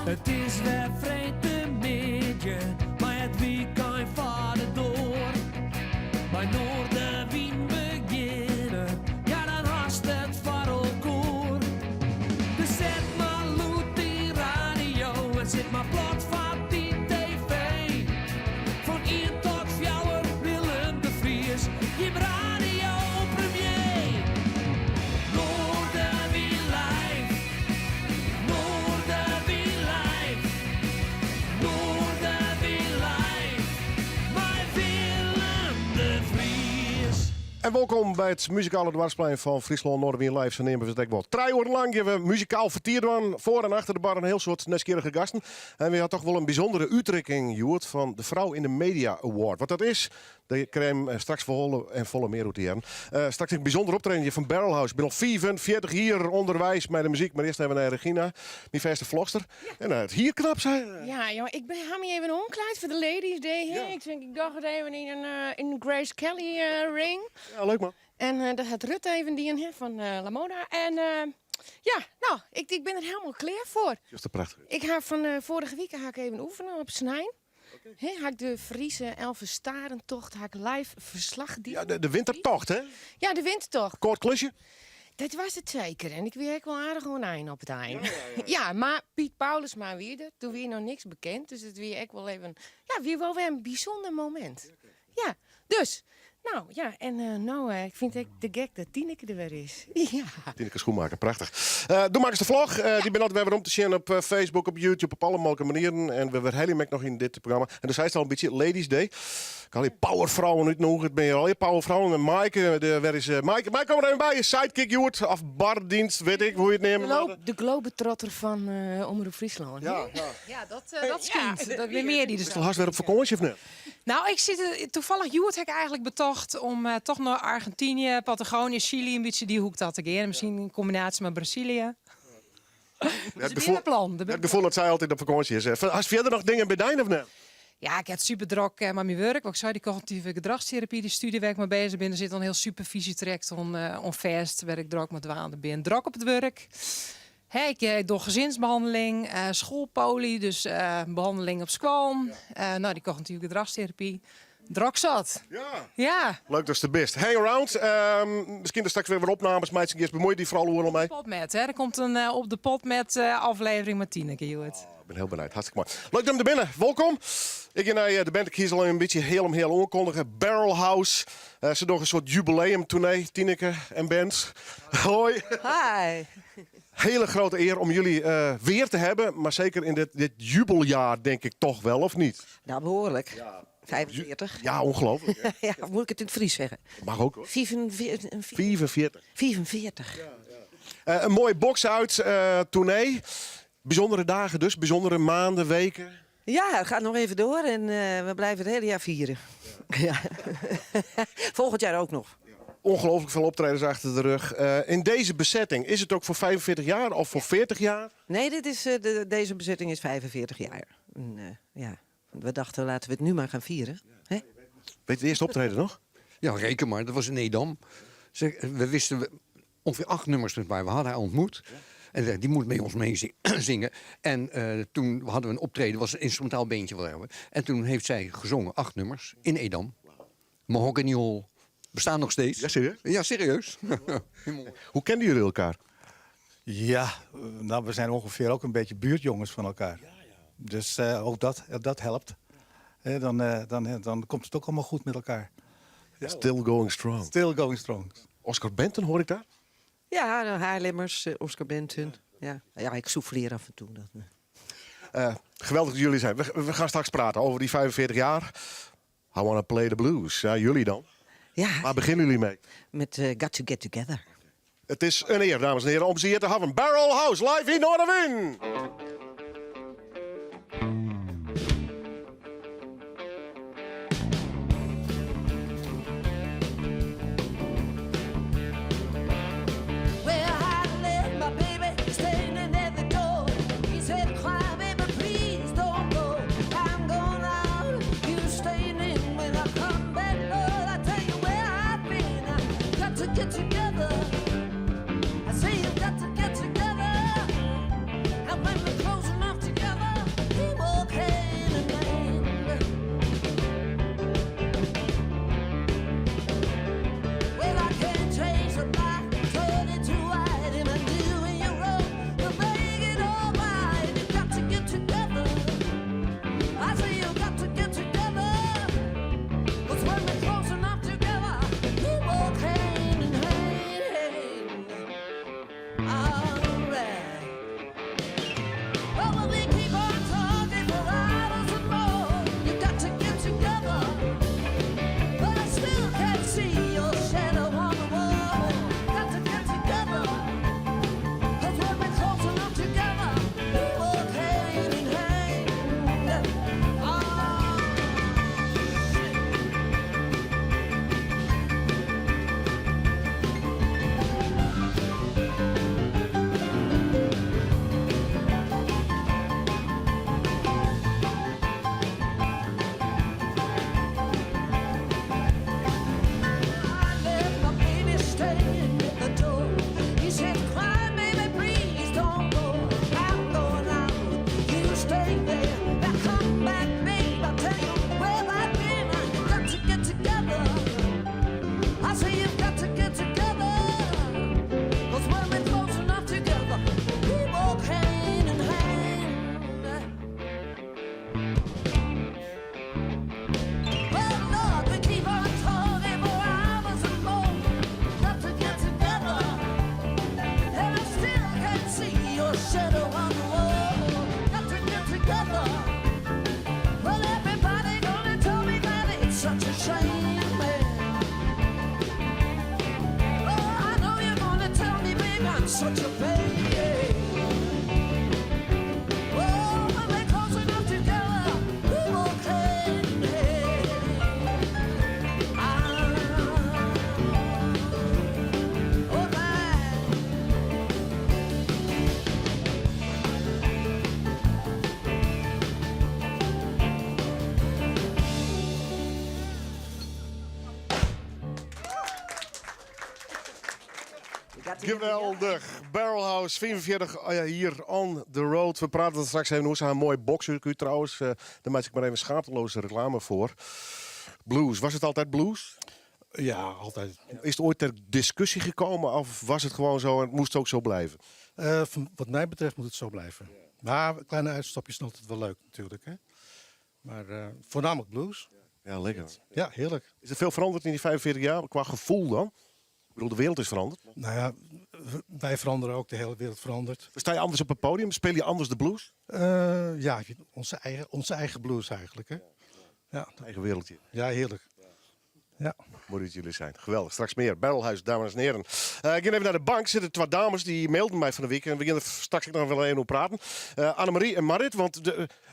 Het is weer vreemde midden, maar het weekend vader door. Bij Noorderwien beginnen, ja dan haast het varelkoor. Dus zet maar loet die radio en zet maar plat van die tv. Van 1 tot 4 Willem de Vries, je radio premier. Noorderwien live, Noorderwien live, Noorderwien live, bij Willem de Vries. En welkom bij het muzikale dwarsplein van Friesland Noorderwien Live. Zo nemen we het dekbord. 3 uur lang hebben we muzikaal vertierd aan. Voor en achter de bar een heel soort nieuwsgierige gasten. En we hadden toch wel een bijzondere uitreiking, Joert, van de Vrouw in de Media Award. Wat dat is, dat krijg je straks volle meer uit de jaren. Straks een bijzonder optreden van Barrelhouse. Ik ben al 45 hier onderwijs met de muziek. Maar eerst hebben we naar Regina, mijn verste vlogster. Ja. En het hier knap zijn. Ja, jongen, ik ga me even omkleed voor de Ladies Day. Ja. Ik dacht het even in een Grace Kelly ring. Ja, leuk man. En dat had Rutte even die in van La Moda. En ja, nou, ik ben er helemaal klaar voor. Dat is prachtig. Ik ga van vorige week ga ik even oefenen op Snijn. Okay. Ga ik de Friese Elfenstarentocht live verslag die. Ja, de wintertocht, hè? Ja, de wintertocht. Kort klusje. Dat was het zeker. En ik weer wel aardig gewoon eind op het eind. Ja. Ja, maar Piet Paulus maar weer er. Toen weer nog niks bekend. Dus het weer echt wel even. Ja, weer wel weer een bijzonder moment. Ja, dus. Nou ja, en ik vind de gek dat Tineke er weer is. Ja. Tineke Schoenmaker, prachtig. Doe maar eens de vlog. Die ben altijd weer om te zien op Facebook, op YouTube, op alle mogelijke manieren. En we hebben helemaal nog in dit programma. En dan zei het al een beetje Ladies Day. Ik al die powervrouwen uitnodigen. Het ben je al je powervrouwen. En Maaike, waar is Maaike? Maaike, kom er even bij. Je sidekick, Joert. Of bardienst, weet ik hoe je het neemt. De globetrotter van Omroep Friesland. Ja, dat schijnt. Dat weer meer die er Is het al haast weer op vakantie of niet? Nou, ik zit toevallig Joert heb ik eigenlijk betocht om toch naar Argentinië, Patagonië, Chili een beetje die hoek dat te gaan. Misschien in combinatie met Brazilië. Dat is een plan. Het gevoel dat zij altijd op vakantie is. Als je verder nog dingen bedijnen of niet? Ja, ik heb super druk met mijn werk. Wat ik zei, die cognitieve gedragstherapie, die studie waar ik mee bezig ben. Er zit een heel supervisietraject on vast, waar ik druk met dwalen ben. Druk op het werk. Hey, ik doe gezinsbehandeling, schoolpolie, dus behandeling op school. Nou, die cognitieve gedragstherapie. Druk zat. Ja. Leuk, dat is de best. Hang around. Misschien er straks weer wat opnames. Meidje, eerst bemoei die vooral hoe mee. Potmet, hè? Er komt een op de pot met aflevering met Tineke, Joert. Ik ben heel benieuwd. Hartstikke mooi. Leuk dat je er binnen. Welkom. Ik en de band, ik kies al een beetje heel aankondigen. Barrelhouse. Ze doen een soort jubileumtournee. Tineke en band. Hoi. Hi. Hele grote eer om jullie weer te hebben. Maar zeker in dit jubeljaar denk ik toch wel, of niet? Nou, behoorlijk. Ja. 45. Ja, ongelooflijk. Ja, of moet ik het in het Fries zeggen? Mag ook hoor. 45. 45. Ja. Een mooie box uit tournee. Bijzondere dagen dus, bijzondere maanden, weken. Ja, het gaat nog even door en we blijven het hele jaar vieren. Ja. Volgend jaar ook nog. Ongelooflijk veel optredens achter de rug. In deze bezetting, is het ook voor 45 jaar of voor 40 jaar? Nee, deze bezetting is 45 jaar. En, ja. We dachten, laten we het nu maar gaan vieren. Hè? Weet je het eerste optreden nog? Ja, reken maar. Dat was in Edam. We wisten ongeveer 8 nummers bij. We hadden haar ontmoet. En die moet met ons mee zingen. En toen hadden we een optreden. Was een instrumentaal beentje. Wat hebben we. En toen heeft zij gezongen 8 nummers in Edam. Mahogany Hall. Bestaan nog steeds. Ja, serieus? Ja, serieus. Hoe kenden jullie elkaar? Ja, nou, we zijn ongeveer ook een beetje buurtjongens van elkaar. Dus ook dat helpt. Dan komt het ook allemaal goed met elkaar. Ja. Still going strong. Still going strong. Oscar Benton hoor ik daar? Ja, de Haarlemmers, Oscar Benton. Ja, ik souffleer af en toe. Geweldig dat jullie zijn. We gaan straks praten over die 45 jaar. I wanna play the blues. Ja, jullie dan? Ja. Waar beginnen jullie mee? Met Got to Get Together. Het is een eer, dames en heren, om ze hier te hebben. Barrelhouse, live in Noorderwien. Get together. I say you got to get together. And when we shadow on the wall. Got to get together. Well, everybody gonna tell me that it's such a shame, man. Oh, I know you're gonna tell me, baby, I'm such a baby. Oh, when we're close enough together, we walk hand in hand. Oh, my. Geweldig. Barrelhouse 45 hier on the road. We praten er straks even hoe ze een mooi boxcircuit trouwens. Daar maak ik maar even schaamteloze reclame voor. Blues. Was het altijd blues? Ja, altijd. Is het ooit ter discussie gekomen of was het gewoon zo en het moest ook zo blijven? Wat mij betreft moet het zo blijven. Maar kleine uitstapjes zijn altijd wel leuk natuurlijk. Hè? Maar voornamelijk blues. Ja, lekker. Ja, heerlijk. Is er veel veranderd in die 45 jaar qua gevoel dan? Ik bedoel, de wereld is veranderd. Nou ja, wij veranderen ook, de hele wereld verandert. Sta je anders op het podium? Speel je anders de blues? Ja, onze eigen blues eigenlijk. Hè? Ja, Eigen wereldje. ja, heerlijk. Ja. Mooi dat jullie zijn. Geweldig. Straks meer. Barrelhuis, dames en heren. Ik ga even naar de bank. Er zitten 2 dames die mailden mij van de week. En we beginnen straks nog wel even op praten. Annemarie en Marit, want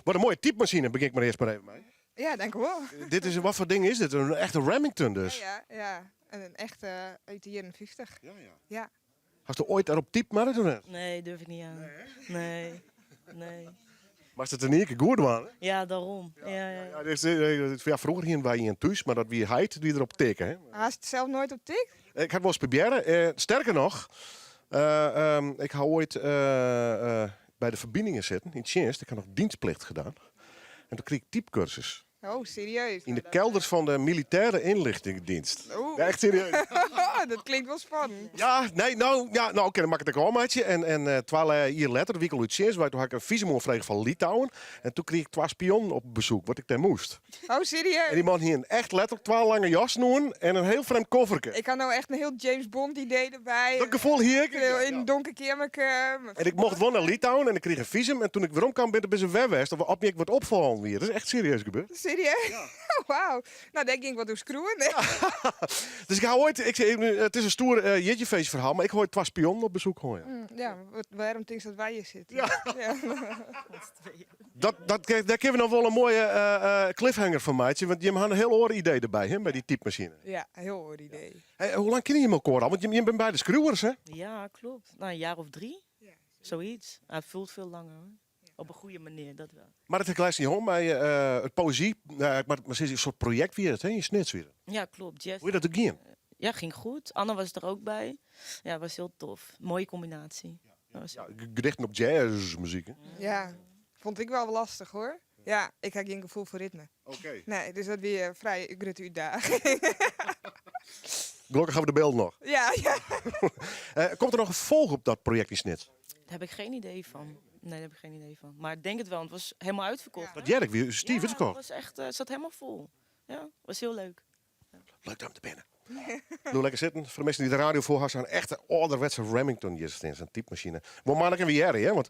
wat een mooie typemachine begin ik maar eerst maar even mee. Ja, dank u wel. Dit is, wat voor ding is dit? Een echte Remington dus. Ja. Een echte uit de jaren 50. Ja. Hast je ooit daarop typt, Marit? Of niet? Nee, durf ik niet aan. Nee. Maar is het er niet een goed man? Ja, daarom. Ja. Ja, vroeger hier waar je in thuis, maar dat wie heid die erop teken. Hè? Haast het zelf nooit op tik? Ik had wel eens proberen. Sterker nog, ik had ooit bij de verbindingen zitten in Tjenst. Ik had nog dienstplicht gedaan. En toen kreeg ik typecursus. Oh, serieus? In de kelders van de militaire inlichtingendienst. Oeh. Ja, echt serieus. Dat klinkt wel spannend. Ja, nee, oké, dan maak ik het ook maatje. En 12 jaar later, wikkel uit Tjenst, toen had ik een visum vregen van Litouwen. En toen kreeg ik 2 spionnen op bezoek, wat ik daar moest. Oh, serieus? En die man hier een echt letterlijk 12 lange jas noemen en een heel vreemd kofferke. Ik had nou echt een heel James Bond idee erbij. Dat gevoel hier. In een donker kamertje. En ik mocht wel naar Litouwen en ik kreeg een visum. En toen ik weer omkwam, ben ik weg geweest. Of op me ik wat opvallen weer. Dat is echt serieus gebeurd. Serieus? Oh, wauw. Nou, denk ik wat door screwen. Dus ik ga ooit, het is een stoer Jitjefeest verhaal, maar ik hoor 2 spionnen op bezoek gooien. Ja, waarom denk je dat wij hier zitten? Ja. Ja. Daar kunnen we nog wel een mooie cliffhanger van maken. Want je had een heel oor idee erbij, hè, bij die typemachine. Ja, heel hoor idee. Hey, hoe lang ken je hem elkaar al? Want je bent bij de screwers, hè? Ja, klopt. Nou, een jaar of 3. Zoiets. Hij voelt veel langer hoor. Op een goede manier, dat wel. Maar het gelijk niet hoor, bij het poëzie, maar het is een soort project weer, hè? Je snits weer. Ja, klopt. Jazz. Hoe je dat ook ging? Ja, ging goed. Anna was er ook bij. Ja, was heel tof. Mooie combinatie. Ja, gedichten op jazzmuziek, hè? Ja, vond ik wel lastig hoor. Ja, ik heb geen gevoel voor ritme. Oké. Nee, dus dat weer vrij grote uitdaging. Gelukkig hebben we de beeld nog. Ja. Komt er nog een vervolg op dat project in Snits? Daar heb ik geen idee van. Nee, daar heb ik geen idee van. Maar ik denk het wel, want het was helemaal uitverkocht. Dat Jerk weer, Steve, is het gekocht. was echt, het zat helemaal vol. Ja, was heel leuk. Leuk om te binnen. Doe lekker zitten. Voor de mensen die de radio voor hebben, een echte ouderwetse Remington hier in zijn typemachine. Maar maak ik hem weer, hè? Want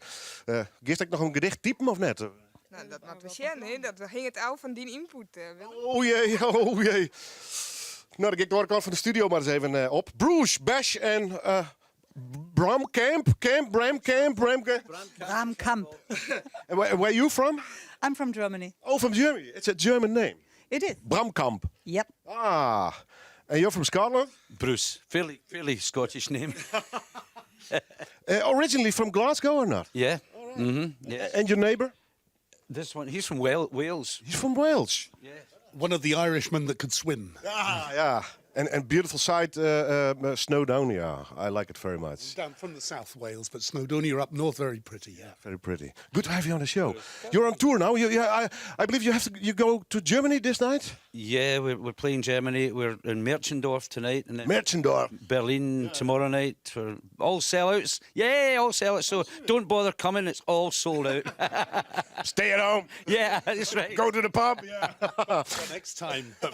gisteren ik nog een gedicht typen of net? Nou, dat moet we zien, hè. Dat ging het al van die input. Willem. Oh jee, oh jee. Nou, dan ga ik de overkant van de studio maar eens even op. Bruce, Bash en Bram Camp. Bram Kamp. And where are you from? I'm from Germany. Oh, from Germany. It's a German name. It is. Bramkamp. Yep. Ah. And you're from Scotland? Bruce. Fairly Scottish name. Originally from Glasgow or not? Yeah. Mm-hmm. Yeah. And your neighbour? This one, he's from Wales. He's from Wales. Yeah. One of the Irishmen that could swim. Ah, yeah. And beautiful sight, Snowdonia. I like it very much. Down from the South Wales, but Snowdonia up north, very pretty. Yeah. Very pretty. Good to have you on the show. You're on tour now. I believe you go to Germany this night? Yeah, we're playing Germany. We're in Merchendorf tonight. And then Merchendorf. Berlin tomorrow night. For all sellouts. Yeah, all sellouts. So don't bother coming. It's all sold out. Stay at home. Yeah, that's right. Go to the pub.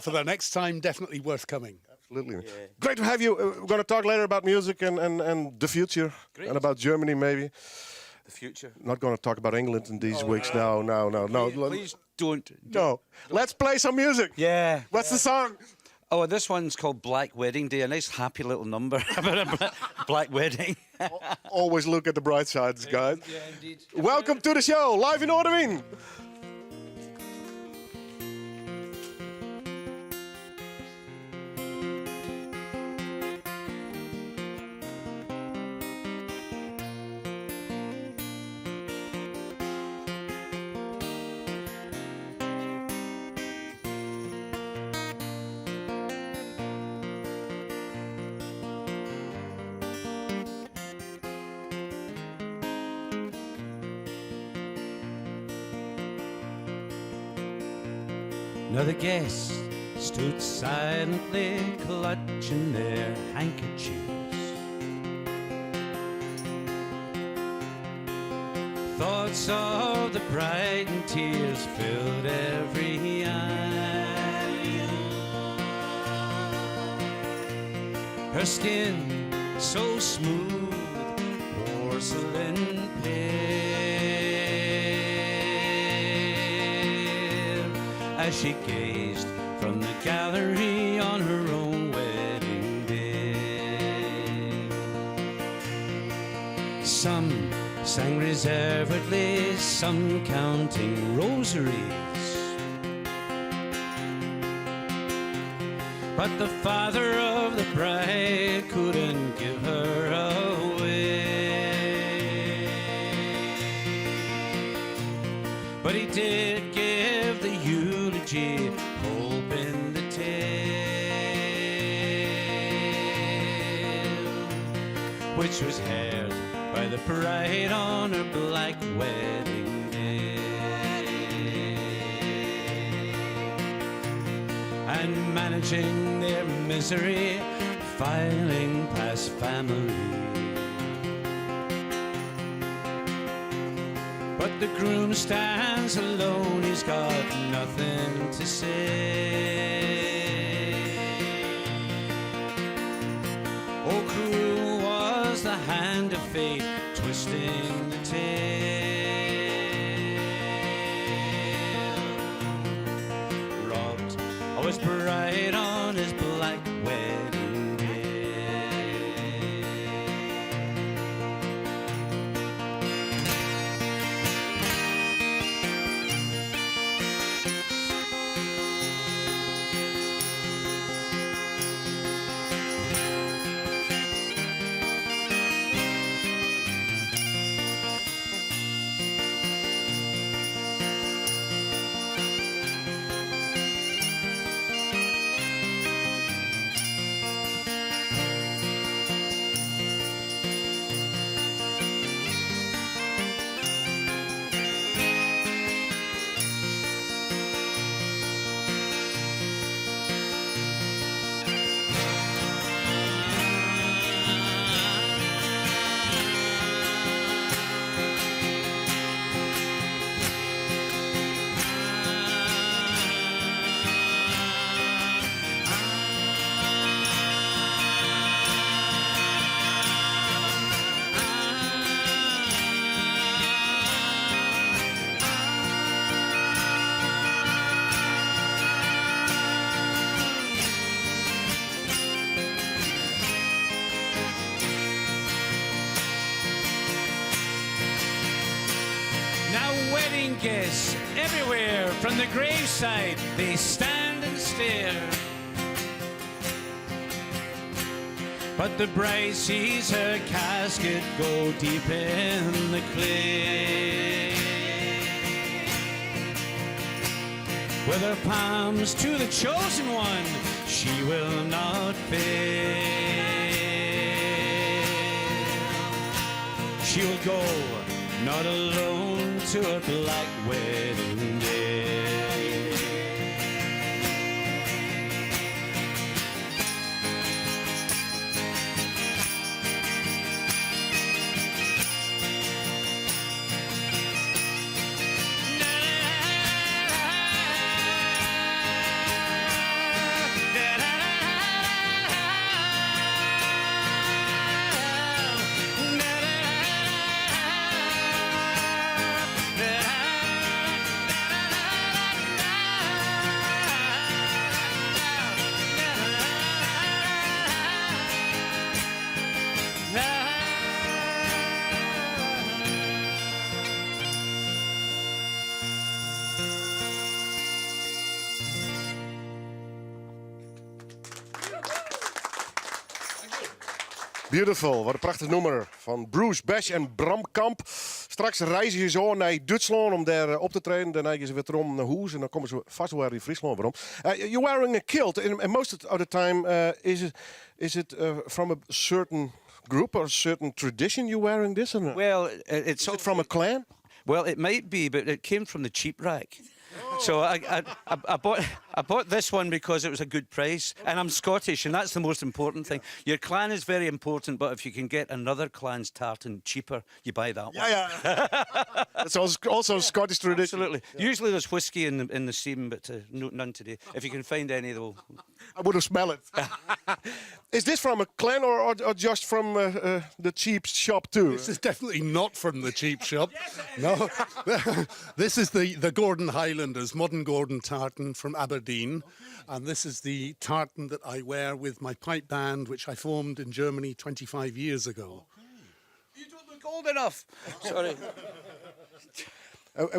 For the next time, definitely worth coming. Absolutely. Yeah. Great to have you. We're going to talk later about music and the future. Great. And about Germany maybe. the future. Not going to talk about England in these weeks. No. Please don't. No. Let's play some music. Yeah. What's the song? Oh, this one's called Black Wedding Day. A nice, happy little number about a black wedding. Always look at the bright sides, guys. Yeah, indeed. Welcome to the show, live in Noorderwien. Another guest stood silently clutching their handkerchiefs. Thoughts of the bride and tears filled every eye. Her skin so smooth, porcelain pale, as she gazed from the gallery on her own wedding day. Some sang reservedly, some counting rosaries, but the father of the bride couldn't give her away. But he did give the eulogy, hope in the tale, which was heard by the bride on her black wedding day. And managing their misery, filing past family. But the groom stands alone, he's got nothing to say. Oh, cruel was the hand of fate, twisting the tale. Robbed of his bride on his black wedding day. Wedding guests everywhere from the graveside, they stand and stare. But the bride sees her casket go deep in the clay, with her palms to the chosen one, she will not fail. She will go not alone to her black wedding day. Beautiful, wat een prachtig nummer van Bruce Bash en Bram Kamp. Straks reizen ze zo naar Duitsland om daar op te treden. Dan gaan ze weer terug naar huis en dan komen ze vast weer in Friesland weer om. You're wearing a kilt, and most of the time is it from a certain group or a certain tradition you're wearing this? Or not? Well, Is it from a clan? Well, it might be, but it came from the cheap rack. So I bought this one because it was a good price, and I'm Scottish, and that's the most important thing. Your clan is very important, but if you can get another clan's tartan cheaper, you buy that one. Yeah. That's also a Scottish tradition. Absolutely. Usually there's whiskey in the steam, but none today. If you can find any, though. I would have smelled it. Is this from a clan or just from the cheap shop too? This is definitely not from the cheap shop. No. This is the Gordon Highlanders, modern Gordon tartan from Aberdeen. And this is the tartan that I wear with my pipe band, which I formed in Germany 25 years ago. You don't look old enough. Sorry.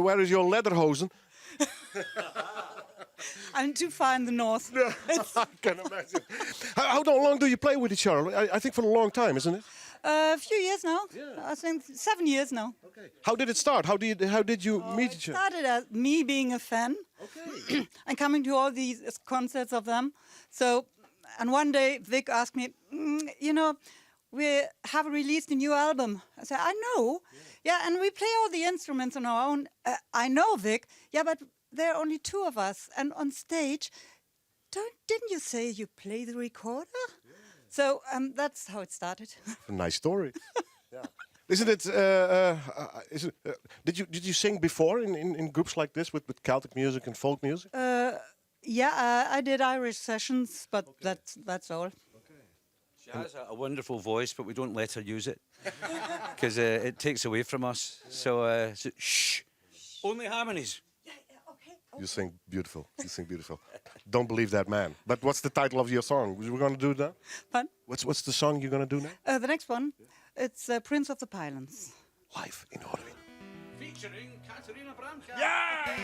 Where is your lederhosen? I'm too far in the north. I can imagine. How long do you play with each other? I think for a long time, isn't it? A few years now. I think 7 years now. Okay. How did it start? How did you meet each It other? started as me being a fan and coming to all these concerts of them. So, and one day Vic asked me, we have released a new album. I said, I know. Yeah, and we play all the instruments on our own. I know, Vic. Yeah, but there are only two of us. And on stage, didn't you say you play the recorder? Yeah. So that's how it started. A nice story. Yeah. Isn't it? Did you sing before in groups like this with Celtic music and folk music? I did Irish sessions, but that's all. She has a wonderful voice, but we don't let her use it because it takes away from us. So shh, only harmonies. You sing beautiful. You sing beautiful. Don't believe that man. But what's the title of your song? We're going to do that. Fun. What's the song you're going to do now? The next one, it's Prince of the Pylons. Live in Orwin. Featuring Katarina Branca. Yeah!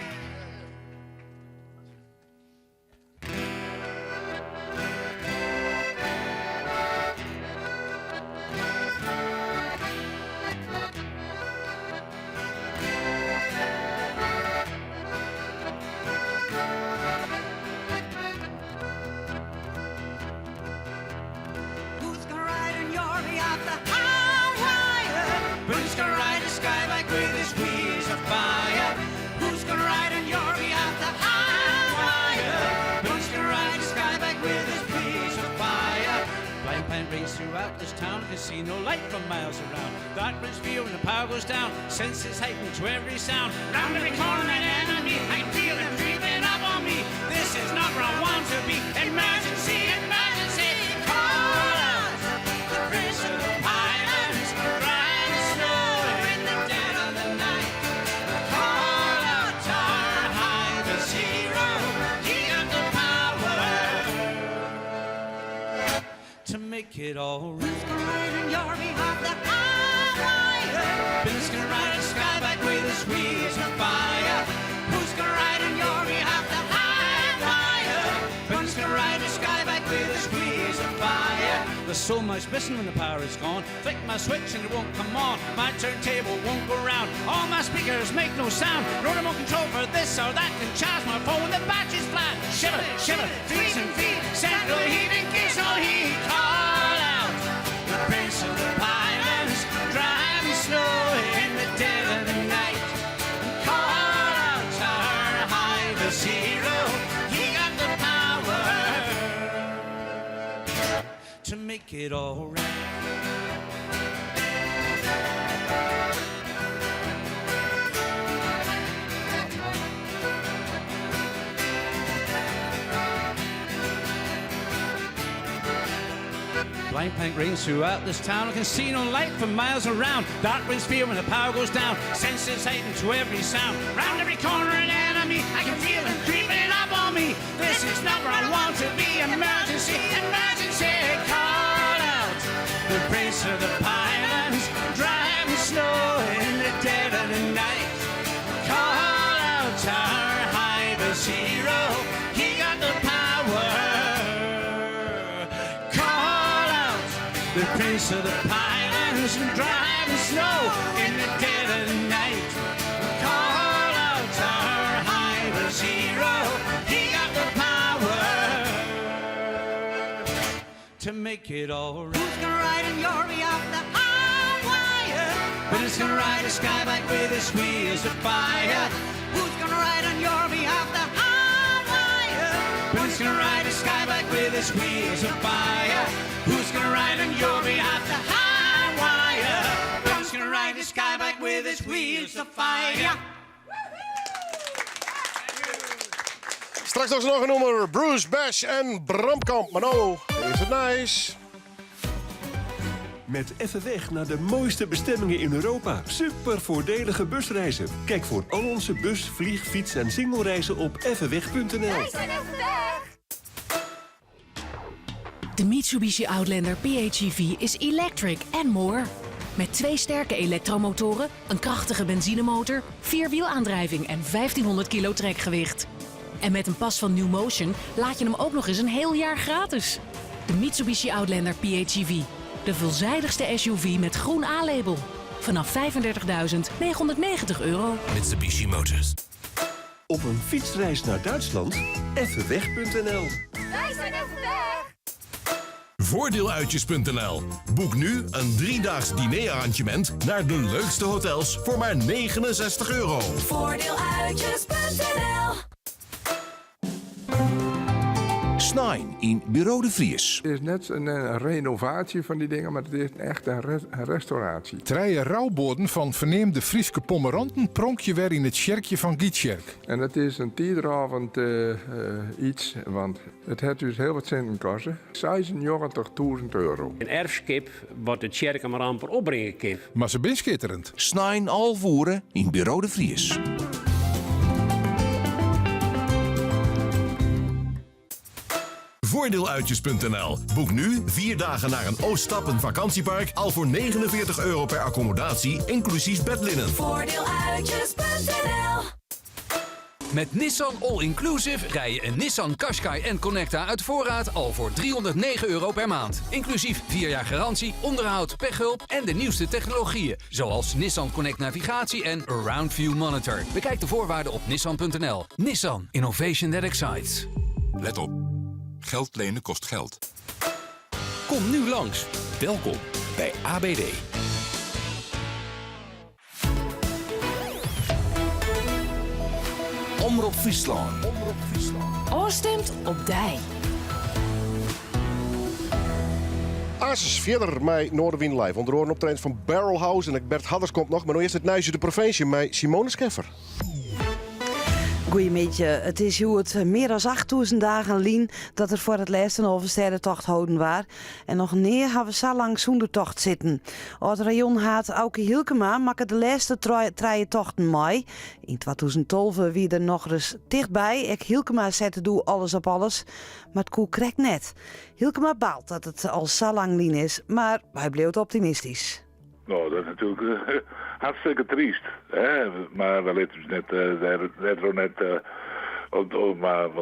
Who's gonna ride the sky like with his wheels of fire? Who's gonna ride on your behalf the high wire? Who's gonna ride the sky like with his wheels of fire? Blind plant race throughout this town, can see no light from miles around. Darkness feel when the power goes down, senses heightened to every sound. Round every corner an enemy, I can feel him creeping up on me. This is not where I want to be. Emergency, emergency, call out the Prince of the Pylons, riding slow in the dead of the night. Call out our highest hero, he got the power to make it all right. Who's gonna ride on your behalf the high wire? Who's gonna ride the sky back with his wheels of fire? Who's gonna ride on your behalf the high wire? Who's gonna ride the sky back with his wheels of fire? There's so much missing when the power is gone. Flick my switch and it won't come on. My turntable won't go round. All my speakers make no sound. No remote control for this or that can charge my phone when the battery's flat. Shiver, shiver, freezing feet. Central heating keeps no heat. Call out the Prince of the Pylons, driving slow in the dead of the night. Call out our highest hero, he got the power to make it all right. Blind plank rings throughout this town. I can see no light for miles around. Dark winds feel when the power goes down. Senses heightened to every sound. Round every corner an enemy. I can feel him creeping up on me. This is not where I want to be. Emergency, emergency. Call out the Prince of the Pylons, driving slow in the dead of the night. Call out our highest hero. He got the power. The Prince race of the pirates and driving snow in the dead of night. Call out to her Hyber's hero. He got the power to make it all right. Who's gonna ride in your off the high wire? But it's gonna ride a skyback with his wheels of fire. Who's gonna ride on your behalf the high wire? But it's gonna ride a skyback with his wheels of fire. Who's gonna ride on your behalf the high wire? But it's gonna ride a skyback with his wheels of fire. Straks nog een nummer. Bruce Bash en Bramkamp. Maar nou, is het nice. Met Even Weg naar de mooiste bestemmingen in Europa. Super voordelige busreizen. Kijk voor al onze bus-, vlieg-, fiets- en singlereizen op effenweg.nl. Wij zijn even weg! De Mitsubishi Outlander PHEV is electric and more. Met 2 sterke elektromotoren, een krachtige benzinemotor, 4-wielaandrijving en 1500 kilo trekgewicht. En met een pas van New Motion laat je hem ook nog eens een heel jaar gratis. De Mitsubishi Outlander PHEV. De veelzijdigste SUV met groen A-label. Vanaf €35.990. Mitsubishi Motors. Op een fietsreis naar Duitsland? Effenweg.nl. Wij zijn even weg! Voordeeluitjes.nl. Boek nu een 3-daags dinerarrangement naar de leukste hotels voor maar €69. Voordeeluitjes.nl. Snijn in Bureau de Vries. Het is net een renovatie van die dingen, maar het is echt een restauratie. Treien rouwborden van verneemde Frieske pommeranten pronk je weer in het sjerkje van Gietsjerk. En het is een tijdravond iets, want het heeft dus heel wat centen gekost. €96.000. Een erfskip wordt de tjerk maar amper opbrengen kip. Maar ze ben schitterend. Snijn alvoeren in Bureau de Vries. Voordeeluitjes.nl. Boek nu 4 dagen naar een Ooststappen vakantiepark al voor €49 per accommodatie, inclusief bedlinnen. Voordeeluitjes.nl. Met Nissan All Inclusive rij je een Nissan Qashqai en Connecta uit voorraad al voor €309 per maand. Inclusief 4 jaar garantie, onderhoud, pechhulp en de nieuwste technologieën. Zoals Nissan Connect Navigatie en Around View Monitor. Bekijk de voorwaarden op nissan.nl. Nissan. Innovation that excites. Let op. Geld lenen kost geld. Kom nu langs. Welkom bij ABD. Omroep Friesland. Oostemt op Dij. Asus verder met Noorderwien Live. Onder andere optreden van Barrelhouse en Bert Hadders komt nog. Maar nu eerst het nieuws uit de provincie met Simone Scheffer. Goeiemiddag. Het is het meer dan 8000 dagen lien dat er voor het laatst een overstedentocht houden was. En nog neer hebben we zo lang zonder tocht zitten. Het rayon haat Auke Hielkema maakte de laatste 3 tochten mee. In 2012 wie er nog eens dichtbij. Ik Hielkema zette doe alles op alles. Maar het koe krekt net. Hielkema baalt dat het al zo lang lien is. Maar hij bleef optimistisch. Nou, dat is natuurlijk hartstikke triest. Hè? Maar we laten dus want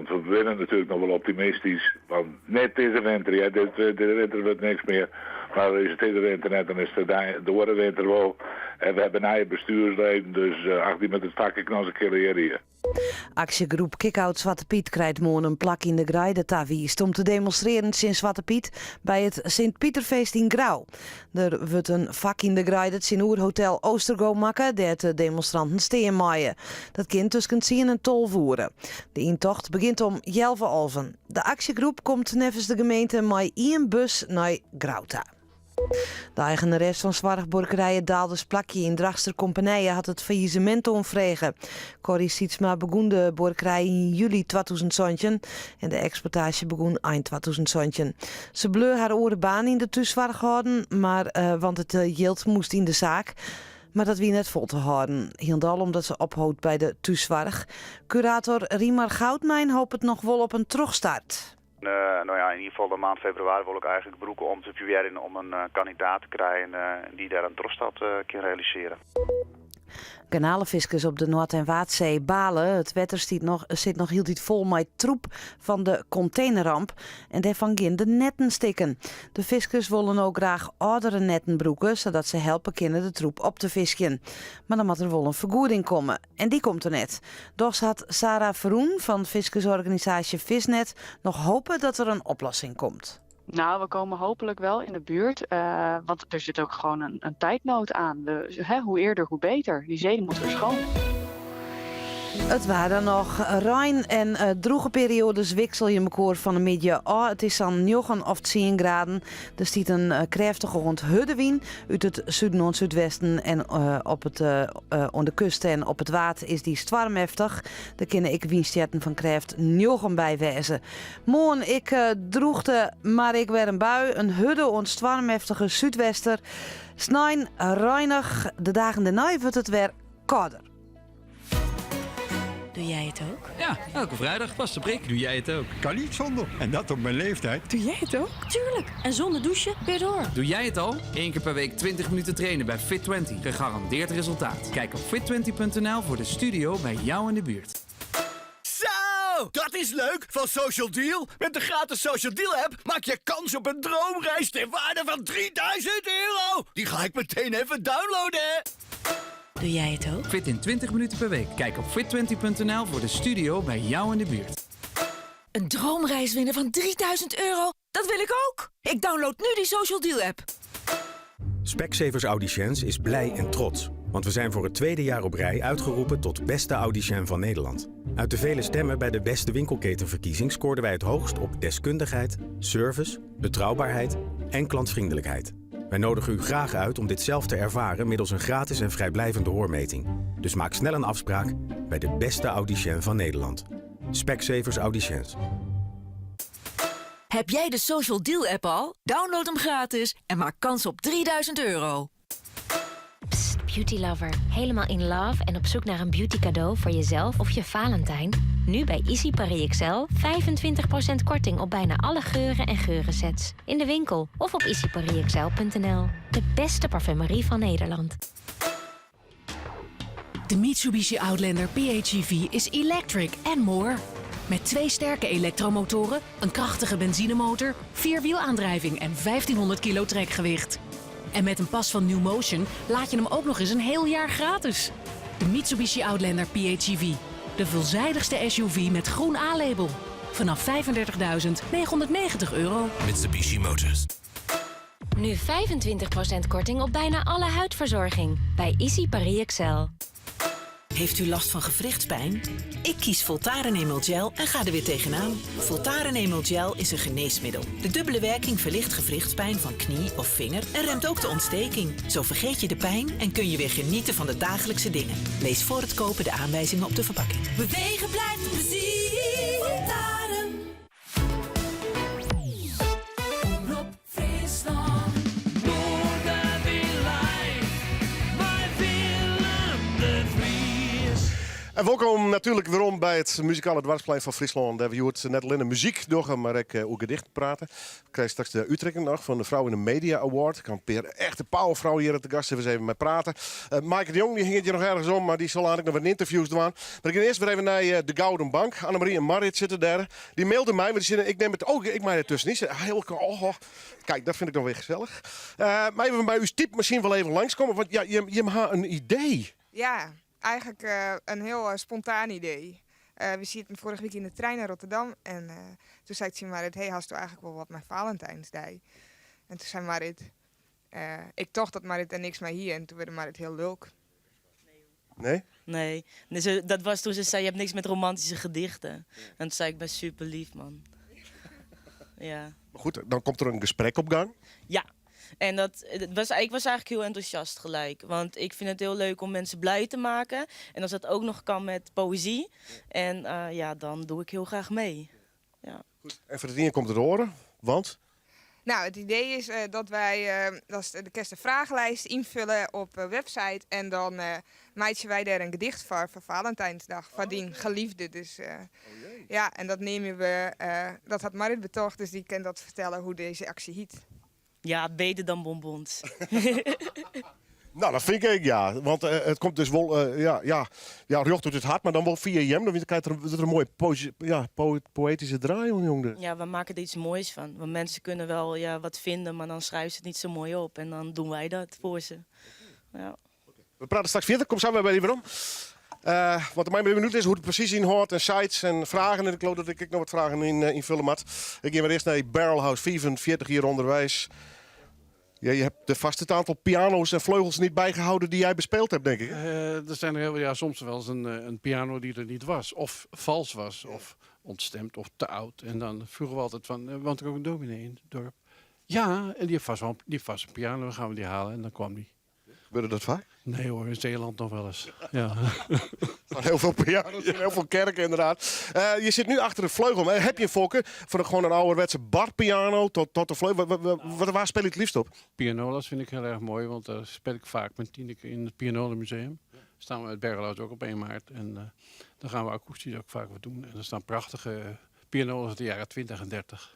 we winnen natuurlijk nog wel optimistisch. Want net deze winter, ja, deze winter wordt niks meer. Maar is het deze winter net, dan is het de andere winter wel. En we hebben een eigen bestuursleden, dus die met het vakje knallen keer hier. Actiegroep Kick-Out Zwarte Piet krijgt morgen een plak in de Graai Taviest om te demonstreren sinds Zwarte Piet bij het Sint-Pieterfeest in Grauw. Er wordt een vak in de Graai dat in Hotel Oostergo maken, dat de demonstranten steen maaien. Dat kind tussen 10 en 12 voeren. De intocht begint om 11:30. De actiegroep komt nevens de gemeente met 1 bus naar Grauta. De eigenares van Zwartborkerijen Daalders Plakje in Drachtster Compagnie had het faillissement omvregen. Corrie Sietsma begon de borkerij in juli 2017 en de exploitatie begon eind 2017. Ze bleu haar oren baan in de thuiswaar gehouden, maar want het geld moest in de zaak. Maar dat wie net vol te houden. Hiendal omdat ze ophoudt bij de thuiswaarg. Curator Riemar Goudmijn hoopt het nog wel op een terugstart. In ieder geval de maand februari wil ik eigenlijk beroepen om te proberen om een kandidaat te krijgen die daar een terugstart kan realiseren. Kanalenviskers op de Noord- en Waadzee balen. Het wetter zit nog heel tijd vol met troep van de containerramp. En daarvan gaan de netten stikken. De viskers willen ook graag oudere netten broeken, zodat ze helpen kunnen de troep op te visken. Maar dan moet er wel een vergoeding komen. En die komt er net. Dus had Sarah Verroen van viskersorganisatie Visnet nog hopen dat er een oplossing komt. Nou, we komen hopelijk wel in de buurt, want er zit ook gewoon een tijdnood aan. Hoe eerder, hoe beter. Die zee moet weer schoon. Het waren nog rein en droege periodes wissel je elkaar van een midje. Het is aan 9 of 10 graden. Er stiet een krachtige huddewind uit het zuiden en zuidwesten. En op de kust en op het water is die stormheftig. Daar kunnen ik windstjerten van kracht 9 bij wezen. Morgen ik droegde, maar ik weer een bui. Een hudde en stormheftige zuidwester. Snijn, reinig. De dagen daarna wordt het weer kouder. Doe jij het ook? Ja, elke vrijdag past de prik. Doe jij het ook? Kan niet zonder. En dat op mijn leeftijd. Doe jij het ook? Tuurlijk. En zonder douchen, weer door. Doe jij het al? 1 keer per week 20 minuten trainen bij Fit20. Gegarandeerd resultaat. Kijk op fit20.nl voor de studio bij jou in de buurt. Zo, dat is leuk van Social Deal. Met de gratis Social Deal app maak je kans op een droomreis ter waarde van €3000. Die ga ik meteen even downloaden. Doe jij het ook? Fit in 20 minuten per week. Kijk op fit20.nl voor de studio bij jou in de buurt. Een droomreis winnen van €3000? Dat wil ik ook! Ik download nu die Social Deal app. Specsavers Audiciëns is blij en trots. Want we zijn voor het 2e jaar op rij uitgeroepen tot beste audicien van Nederland. Uit de vele stemmen bij de beste winkelketenverkiezing scoorden wij het hoogst op deskundigheid, service, betrouwbaarheid en klantvriendelijkheid. Wij nodigen u graag uit om dit zelf te ervaren middels een gratis en vrijblijvende hoormeting. Dus maak snel een afspraak bij de beste audicien van Nederland. Specsavers Audiciëns. Heb jij de Social Deal app al? Download hem gratis en maak kans op €3000. Psst, beauty lover. Helemaal in love en op zoek naar een beauty cadeau voor jezelf of je Valentijn? Nu bij Easy Paris XL 25% korting op bijna alle geuren en geurensets. In de winkel of op easyparisxl.nl. De beste parfumerie van Nederland. De Mitsubishi Outlander PHEV is electric and more. Met 2 sterke elektromotoren, een krachtige benzinemotor, 4wielaandrijving en 1500 kilo trekgewicht. En met een pas van New Motion laat je hem ook nog eens een heel jaar gratis. De Mitsubishi Outlander PHEV. De veelzijdigste SUV met groen A-label. Vanaf €35.990. Mitsubishi Motors. Nu 25% korting op bijna alle huidverzorging. Bij Easy Paris XL. Heeft u last van gewrichtspijn? Ik kies Voltaren Emel Gel en ga er weer tegenaan. Voltaren Emel Gel is een geneesmiddel. De dubbele werking verlicht gewrichtspijn van knie of vinger en remt ook de ontsteking. Zo vergeet je de pijn en kun je weer genieten van de dagelijkse dingen. Lees voor het kopen de aanwijzingen op de verpakking. Bewegen blijft plezier. Voltaren. Omroep Friesland. Noorderwiel live. Bij Willem de Vries. En welkom natuurlijk weer bij het muzikale dwarsplein van Friesland. Daar we hoort net alleen de muziek door, maar ook gedicht praten. Ik krijg straks de uitreiking nog van de Vrouw in de Media Award. Ik kan Peer, echt een powervrouw hier te gast even mee praten. Maaike de Jong die ging het hier nog ergens om, maar die zal eigenlijk nog wat interviews doen. Maar ik ga eerst weer even naar de Gouden Bank. Annemarie en Marit zitten daar. Die mailden mij, maar die zeiden, ik neem het ook, ik maak het tussen niet. Kijk, dat vind ik dan weer gezellig. Maar even bij uw type misschien wel even langskomen, want ja, je hebt een idee. Ja, eigenlijk een heel spontaan idee. We zitten vorige week in de trein naar Rotterdam. En toen zei ik tegen Marit, hey, hast u eigenlijk wel wat met Valentijnsdag? En toen zei Marit, ik dacht dat Marit er niks mee hier. En toen werd Marit heel leuk. Nee? Nee. Dat was toen ze zei, je hebt niks met romantische gedichten. En toen zei ik, ben super lief, man. Ja. Maar goed, dan komt er een gesprek op gang. Ja. En ik was eigenlijk heel enthousiast gelijk. Want ik vind het heel leuk om mensen blij te maken. En als dat ook nog kan met poëzie. En dan doe ik heel graag mee. Ja. Goed. En voor het dingen komt het horen, want? Nou, het idee is dat wij de kerst vragenlijst invullen op website. En dan maatje wij daar een gedicht voor Valentijnsdag. Van die geliefde. Dus, ja, en dat nemen we, dat had Marit betoogd. Dus die kan dat vertellen hoe deze actie heet. Ja, beter dan bonbons. Nou, dat vind ik ja. Want het komt dus wel, rjocht uit het hart, maar dan wel via hem. Dan krijg je er een mooie poëtische draai om, jongen. Ja, we maken er iets moois van. Want mensen kunnen wel wat vinden, maar dan schrijven ze het niet zo mooi op. En dan doen wij dat voor ze. Ja. We praten straks verder. Kom samen bij die om. Wat mij benieuwd is hoe het precies inhoudt en sites en vragen. En ik geloof dat ik nog wat vragen invullen moet. Ik ga maar eerst naar Barrelhouse 45 jaar onderwijs. Ja, je hebt de vaste aantal piano's en vleugels niet bijgehouden die jij bespeeld hebt, denk ik. Er zijn er soms wel eens een piano die er niet was. Of vals was, of ontstemd, of te oud. En dan vroegen we altijd van, want er ook een dominee in het dorp. Ja, en die heeft vast een piano, dan gaan we die halen. En dan kwam die. Gebeurde dat vaak? Nee hoor, in Zeeland nog wel eens. Ja. Van heel veel piano's en heel veel kerken inderdaad. Je zit nu achter de vleugel. Heb je een voorkeur voor gewoon een ouderwetse barpiano tot de vleugel? Waar speel je het liefst op? Pianolas vind ik heel erg mooi, want daar speel ik vaak met Tineke in het Pianolenmuseum. Staan we met Bergeloos ook op 1 maart. En dan gaan we akoestisch ook vaak wat doen. En er staan prachtige pianolas uit de jaren 20 en 30.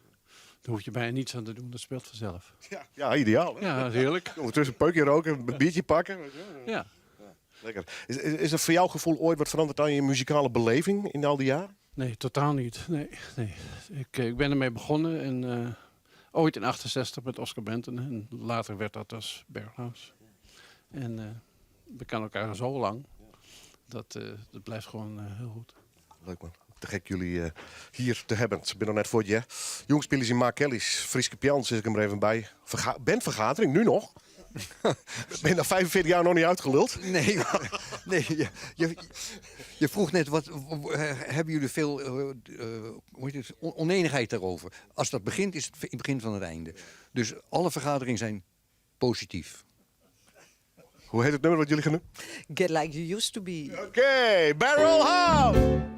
Daar hoef je bijna niets aan te doen, dat speelt vanzelf. Ja, ideaal. Hè? Ja, dat is heerlijk. Ondertussen een peukje roken, een biertje pakken. Ja. Lekker. Is er voor jouw gevoel ooit wat veranderd aan je muzikale beleving in al die jaren? Nee, totaal niet. Nee. Ik ben ermee begonnen en ooit in 68 met Oscar Benton. En later werd dat als Berghaus. En we kennen elkaar zo lang. Dat blijft gewoon heel goed. Leuk man. Te gek jullie hier te hebben. Ik ben nog net voor je. Jongspelers in Mark Kelly's Frieske Pian zit ik hem er even bij. Bandvergadering, nu nog? Ben je na 45 jaar nog niet uitgeluld? Nee, je vroeg net, hebben jullie veel oneenigheid daarover? Als dat begint, is het begin van het einde. Dus alle vergaderingen zijn positief. Hoe heet het nummer wat jullie gaan doen? Get Like You Used To Be. Oké, Barrelhouse!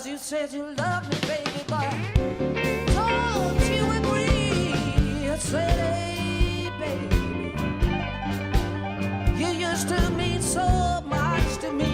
'cause you said you love me, baby, but don't you agree? I said, hey, baby, you used to mean so much to me.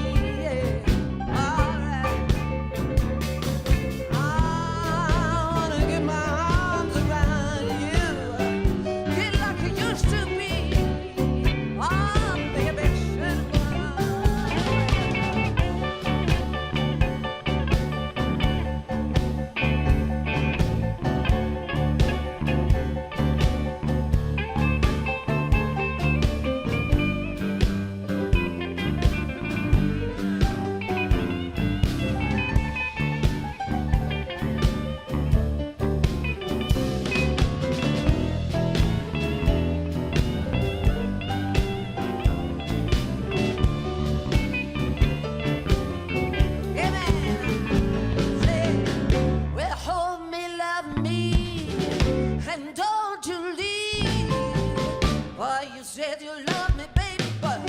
Said you love me, baby, but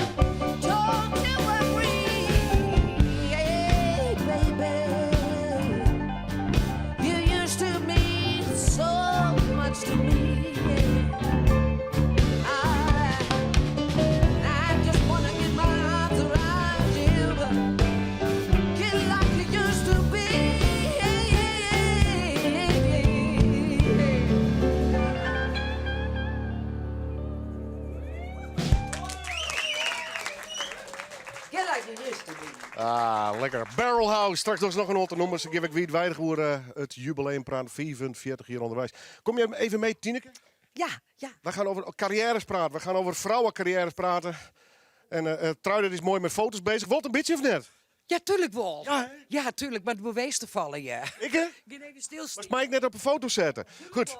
don't you agree? Hey, baby, you used to mean so much to me. I just wanna get my arms around you, but get like you used to be. Ah, lekker. Barrelhouse. Straks nog een aantal nummers. Dan geef ik wie weinig voor het jubileum praten. 45 jaar onderwijs. Kom je even mee, Tineke? Ja. We gaan over carrières praten. We gaan over vrouwencarrières praten. En Truiden is mooi met foto's bezig. Wat een beetje of net? Ja, tuurlijk wel. Ja, tuurlijk, maar het bewees te vallen, ja. Ik, hè? Ik ben even stilstaan. Maar mag ik net op een foto zetten? Goed.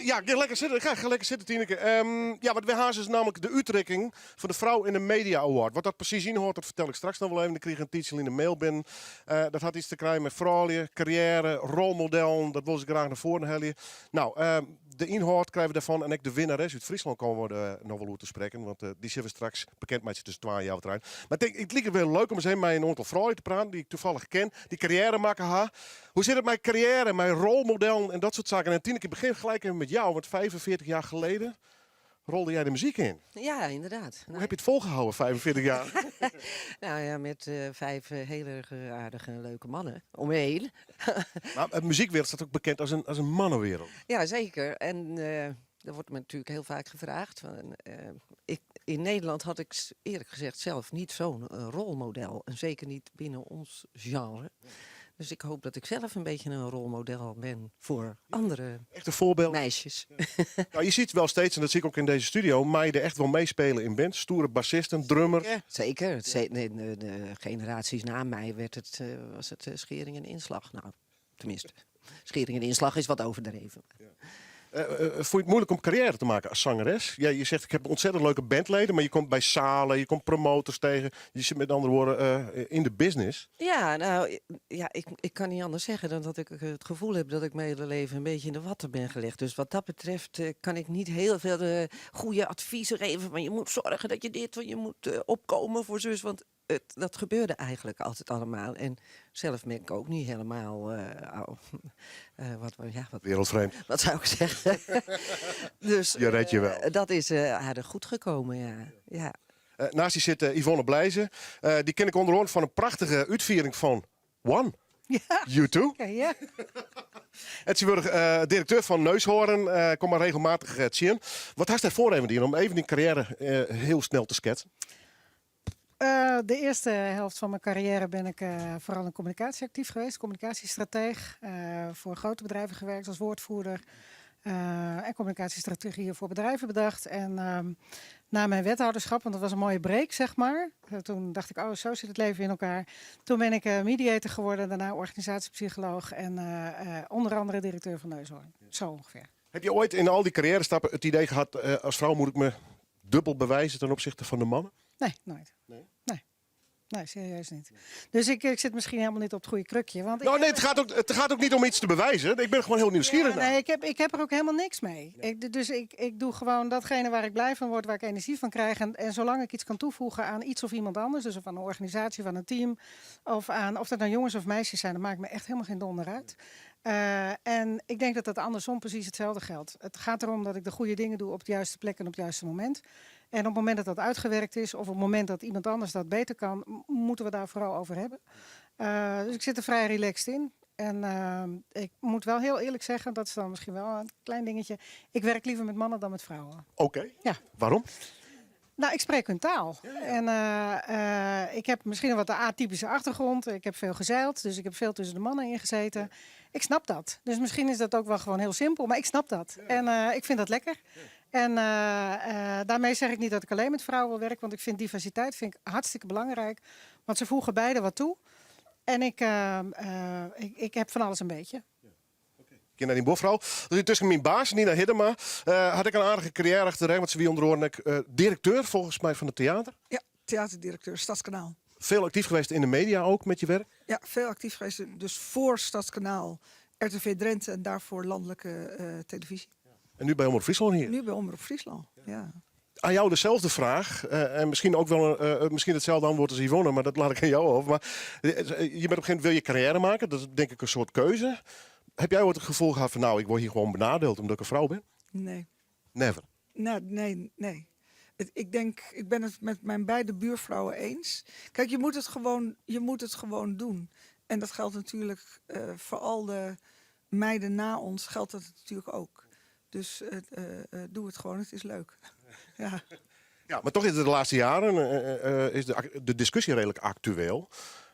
Ja, ga lekker zitten. Ga lekker zitten, Tineke. Wat we gaan is namelijk de uitreiking voor de Vrouw in de Media Award. Wat dat precies inhoudt, dat vertel ik straks nog wel even. Ik kreeg een titel in de mail binnen. Dat had iets te krijgen met vrouwen, carrière, rolmodel. Dat wil ik graag naar voren halen. Nou, de inhoud krijgen we daarvan en ik de winnares uit Friesland komen we nog wel over te spreken. Want die zullen we straks bekend maken tussen 2 en jouw trein. Maar het lijkt wel leuk om eens met een aantal vrouwen te praten die ik toevallig ken. Die carrière maken ha. Hoe zit het met carrière, met rolmodel en dat soort zaken? En Tineke, ik begin gelijk even met jou. Want 45 jaar geleden rolde jij de muziek in. Ja, inderdaad. Hoe heb je het volgehouden, 45 jaar? Nou ja, met 5 hele aardige en leuke mannen omheen. Maar de muziekwereld staat ook bekend als een mannenwereld. Ja, zeker. En daar wordt me natuurlijk heel vaak gevraagd. In Nederland had ik eerlijk gezegd zelf niet zo'n rolmodel. En zeker niet binnen ons genre. Dus ik hoop dat ik zelf een beetje een rolmodel ben voor andere echt een voorbeeld. Meisjes. Nou, je ziet wel steeds, en dat zie ik ook in deze studio, meiden echt wel meespelen in bands. Stoere bassisten, drummers. Ja, zeker. De generaties na mij was het schering en inslag. Nou, tenminste, schering en inslag is wat overdreven. Ja. Vond je het moeilijk om carrière te maken als zangeres? Ja, je zegt, ik heb ontzettend leuke bandleden, maar je komt bij zalen, je komt promotors tegen. Je zit met andere woorden in de business. Ja, nou, ja, ik kan niet anders zeggen dan dat ik het gevoel heb dat ik mijn hele leven een beetje in de watten ben gelegd. Dus wat dat betreft kan ik niet heel veel goede adviezen geven. Van je moet zorgen dat je dit, want je moet opkomen voor zus. Want dat gebeurde eigenlijk altijd allemaal. En zelf ben ik ook niet helemaal wat wereldvreemd. Wat zou ik zeggen? Dus je redt je wel. Dat is aardig goed gekomen, ja. Naast die zit Yvonne Blijzen. Die ken ik onder andere van een prachtige uitviering van One. Ja. U2. Ja. Het is directeur van Neushoorn. Kom maar regelmatig zien. Wat had hij voor even om even die carrière heel snel te schetsen? De eerste helft van mijn carrière ben ik vooral in communicatie actief geweest. Communicatiestrateeg. Voor grote bedrijven gewerkt als woordvoerder. En communicatiestrategieën voor bedrijven bedacht. En na mijn wethouderschap, want dat was een mooie break, zeg maar. Toen dacht ik, zo zit het leven in elkaar. Toen ben ik mediator geworden, daarna organisatiepsycholoog. En onder andere directeur van Neushoorn. Zo ongeveer. Heb je ooit in al die carrière stappen het idee gehad, als vrouw moet ik me dubbel bewijzen ten opzichte van de mannen? Nee, nooit. Nee. Nee, serieus niet. Dus ik zit misschien helemaal niet op het goede krukje. Want het gaat ook niet om iets te bewijzen. Ik ben gewoon heel nieuwsgierig naar. Nee, ik heb er ook helemaal niks mee. Ik doe gewoon datgene waar ik blij van word, waar ik energie van krijg. En zolang ik iets kan toevoegen aan iets of iemand anders, dus of aan een organisatie, of aan een team, of dat nou jongens of meisjes zijn, dat maakt me echt helemaal geen donder uit. En ik denk dat dat andersom precies hetzelfde geldt. Het gaat erom dat ik de goede dingen doe op de juiste plek en op het juiste moment. En op het moment dat dat uitgewerkt is, of op het moment dat iemand anders dat beter kan, moeten we daar vooral over hebben. Dus ik zit er vrij relaxed in. En ik moet wel heel eerlijk zeggen, dat is dan misschien wel een klein dingetje. Ik werk liever met mannen dan met vrouwen. Oké. Ja. Waarom? Nou, ik spreek hun taal. En ik heb misschien een wat atypische achtergrond. Ik heb veel gezeild, dus ik heb veel tussen de mannen ingezeten. Ik snap dat. Dus misschien is dat ook wel gewoon heel simpel, maar ik snap dat. En ik vind dat lekker. En daarmee zeg ik niet dat ik alleen met vrouwen wil werken, want ik vind diversiteit hartstikke belangrijk. Want ze voegen beide wat toe. En ik heb van alles een beetje. Ik naar die bofvrouw. Dus tussen mijn baas, Nina Hiddema, had ik een aardige carrière achter de rug. Want ze wie onder andere directeur volgens mij van het theater. Ja, theaterdirecteur, Stadskanaal. Veel actief geweest in de media ook met je werk? Ja, veel actief geweest. Dus voor Stadskanaal, RTV Drenthe en daarvoor landelijke televisie. En nu bij Omroep Friesland hier? Nu bij Omroep Friesland, ja. Aan jou dezelfde vraag. En misschien ook wel misschien hetzelfde antwoord als Yvonne, maar dat laat ik aan jou over. Maar je bent op een gegeven moment, wil je carrière maken? Dat is denk ik een soort keuze. Heb jij ooit het gevoel gehad van, nou, ik word hier gewoon benadeeld omdat ik een vrouw ben? Nee. Never? Nou, nee. Ik ben het met mijn beide buurvrouwen eens. Kijk, je moet het gewoon doen. En dat geldt natuurlijk voor al de meiden na ons, geldt dat natuurlijk ook. Dus doe het gewoon, het is leuk. Ja. Ja, maar toch is het de laatste jaren is de discussie redelijk actueel.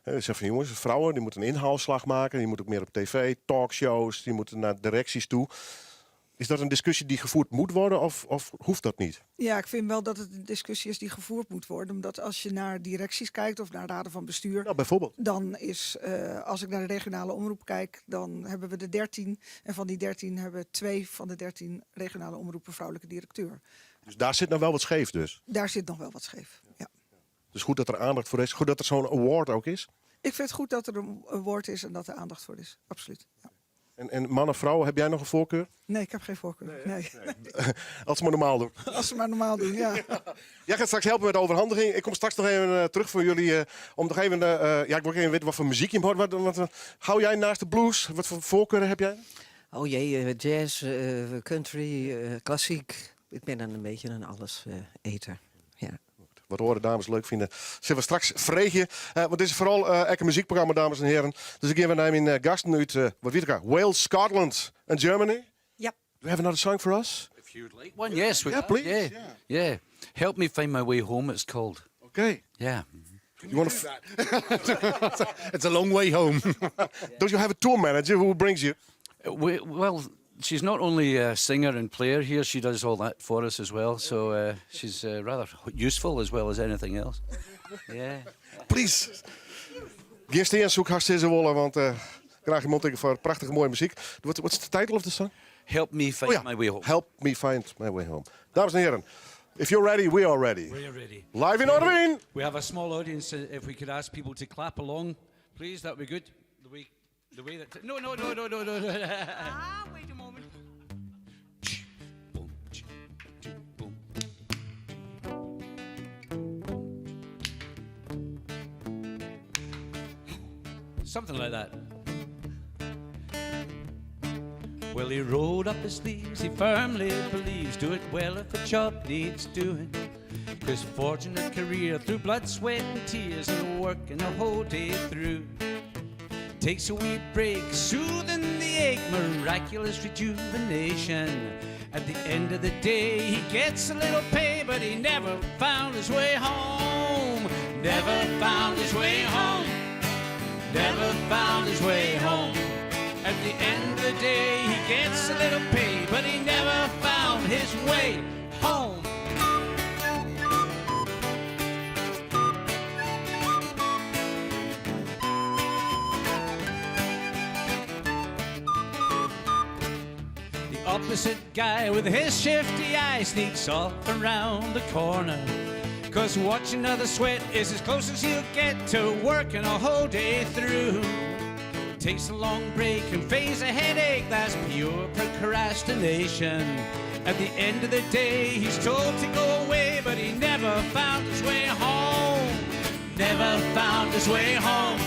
Ze zeggen van jongens, vrouwen die moeten een inhaalslag maken. Die moeten ook meer op tv, talkshows, die moeten naar directies toe. Is dat een discussie die gevoerd moet worden of hoeft dat niet? Ja, ik vind wel dat het een discussie is die gevoerd moet worden. Omdat als je naar directies kijkt of naar raden van bestuur... Nou, bijvoorbeeld. Dan is, als ik naar de regionale omroep kijk, dan hebben we de 13. En van die 13 hebben 2 van de 13 regionale omroepen vrouwelijke directeur. Dus daar zit nog wel wat scheef dus? Daar zit nog wel wat scheef, ja. Dus goed dat er aandacht voor is. Goed dat er zo'n award ook is? Ik vind het goed dat er een award is en dat er aandacht voor is. Absoluut, ja. En mannen, vrouwen, heb jij nog een voorkeur? Nee, ik heb geen voorkeur. Nee. Als ze maar normaal doen. Als ze maar normaal doen, ja. Jij gaat straks helpen met de overhandiging. Ik kom straks nog even terug voor jullie. Om nog even, ik wil even weten wat voor muziek je hoort. Wat hou jij naast de blues? Wat voor voorkeuren heb jij? Oh jee, jazz, country, klassiek. Ik ben dan een beetje een alles eter. Ja. Wat horen dames leuk vinden, zullen we straks vregen. Want dit is vooral een muziekprogramma, dames en heren. Dus ik geef naar mijn gasten uit, wat weet ik al, Wales, Scotland en Germany. Yep. Do you have another song for us? If you'd like one, yes. Yeah, please. Yeah. Help Me Find My Way Home, it's called. Okay. Yeah. You want It's a long way home. Don't you have a tour manager who brings you? Well, she's not only a singer and player here, she does all that for us as well. So she's rather useful as well as anything else. Yeah. Please. Geen steen zoek hartstikke wollen, want graag je mond voor prachtige mooie muziek. What's the title of the song? Help Me Find My Way Home. Help Me Find My Way Home. Dames en heren, if you're ready, we are ready. We are ready. Live in Orveen. We have a small audience. If we could ask people to clap along, please, that would be good. The way that... No. Wait a moment. Something like that. Well, he rolled up his sleeves, he firmly believes, do it well if a job needs doing. His fortunate career through blood, sweat and tears, and working the whole day through. Takes a wee break, soothing the ache, miraculous rejuvenation. At the end of the day, he gets a little pay, but he never found his way home. Never found his way home. Never found his way home. At the end of the day, he gets a little pay, but he never found his way home. Opposite guy with his shifty eye sneaks off around the corner. 'Cause watching others sweat is as close as you'll get to working a whole day through. Takes a long break and face a headache, that's pure procrastination. At the end of the day, he's told to go away, but he never found his way home. Never found his way home.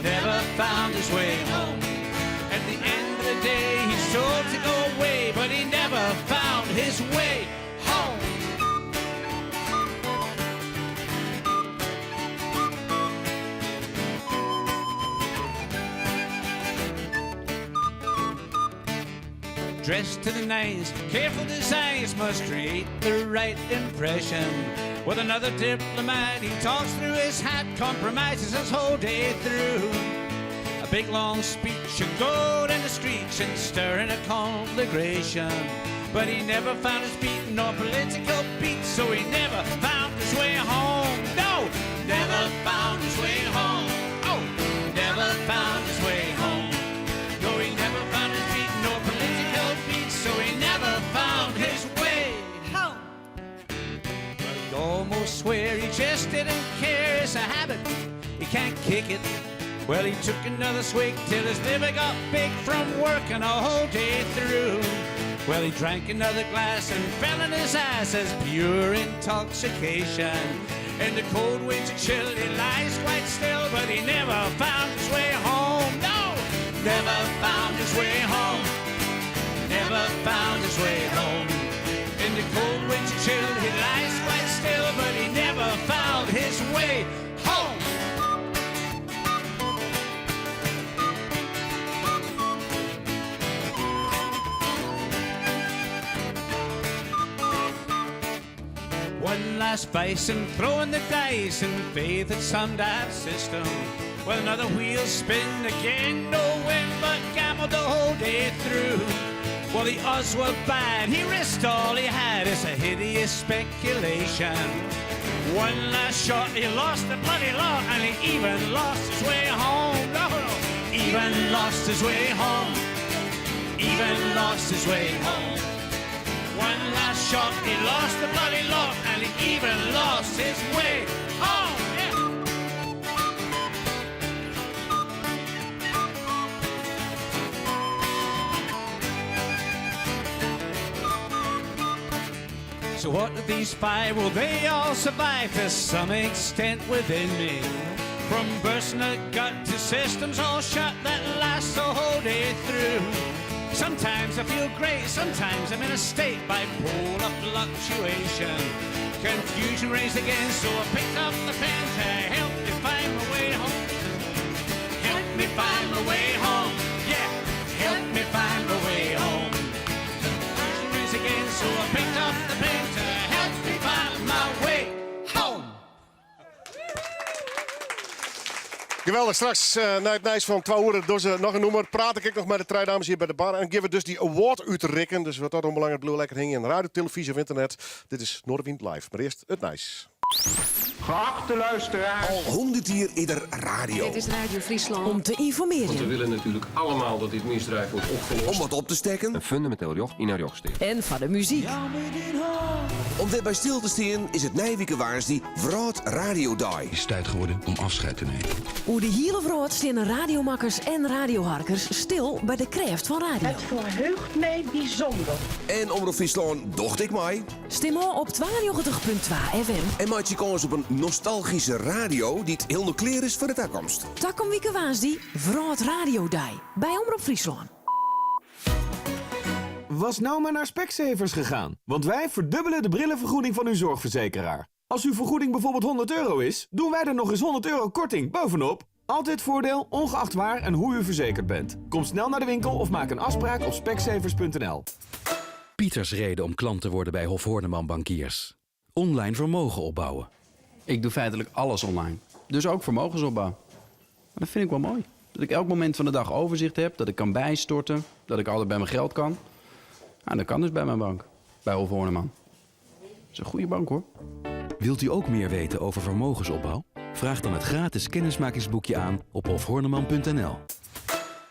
Never found his way home. At the end of the day, he's told to go away, but he never found his way home. Dressed to the nines, careful designs must create the right impression. With another diplomat, he talks through his hat, compromises his whole day through. A big long speech, a goat and a screech, and stirring a conflagration. But he never found his beat nor political beat, so he never found his way home. No, never found his way home. Oh, never found his way home. No, he never found his beat nor political beat, so he never found his way home. But he'd almost swear he just didn't care. It's a habit, he can't kick it. Well, he took another swig till his liver got big from working a whole day through. Well, he drank another glass and fell in his ass as pure intoxication. In the cold winter chill, he lies quite still, but he never found his way home. No, never found his way home. Never found his way home. In the cold winter chill, he lies quite still, but he never found his way home. One last vice and throwing the dice in faith at some dive system. Well, another wheel spin again, no win, but gambled the whole day through. Well, the odds were bad, he risked all he had, it's a hideous speculation. One last shot, he lost the bloody lot, and he even lost his way home. No, even lost his way home. Even lost his way home. One last shot, he lost the bloody lot, and he even lost his way home. Yeah. So what of these five? Will they all survive to some extent within me? From bursting a gut to systems all shut that last the whole day through. Sometimes I feel great, sometimes I'm in a state bipolar fluctuation. Confusion raised again, so I picked up the pen to help me find my way home. Help me find my way home, yeah, help me find my way home. Confusion raised again, so I picked up the pen to help me find my way home. Geweldig, straks na het nieuws van 2 uur dus nog een nummer. Praat ik nog met de drie dames hier bij de bar. En geven we dus die award uit te rikken. Dus wat dat onbelangrijk blue lekker hingen in radio, televisie of internet. Dit is Noorderwind Live. Maar eerst het nieuws. Geachte luisteraars. Al 100 jaar ieder radio. Dit is Radio Friesland. Om te informeren. Want we willen natuurlijk allemaal dat dit misdrijf wordt opgelost. Om wat op te steken. Een fundamenteel joch in haar jochsteek. En van de muziek. Om dit bij stil te staan is het Nijwieke Waarsdie Vrood Radio Day. Het is tijd geworden om afscheid te nemen. Hoe de hele vrood staan radiomakkers en radioharkers stil bij de kracht van radio. Het verheugt mij bijzonder. En Omroep Friesland docht ik mij. Stem op 92.2 FM. En maak je kans op een nostalgische radio die het heel nog clear is voor de toekomst. Takom Wieke Waasdie, Vrood Radio Day. Bij Omroep Friesland. Was nou maar naar Specsavers gegaan. Want wij verdubbelen de brillenvergoeding van uw zorgverzekeraar. Als uw vergoeding bijvoorbeeld €100 is, doen wij er nog eens €100 korting bovenop. Altijd voordeel, ongeacht waar en hoe u verzekerd bent. Kom snel naar de winkel of maak een afspraak op specsavers.nl. Pieters reden om klant te worden bij Hof Horneman Bankiers. Online vermogen opbouwen. Ik doe feitelijk alles online. Dus ook vermogensopbouw. Maar dat vind ik wel mooi. Dat ik elk moment van de dag overzicht heb, dat ik kan bijstorten, dat ik altijd bij mijn geld kan. Nou, dat kan dus bij mijn bank. Bij Hof Horneman. Dat is een goede bank, hoor. Wilt u ook meer weten over vermogensopbouw? Vraag dan het gratis kennismakingsboekje aan op hofhorneman.nl.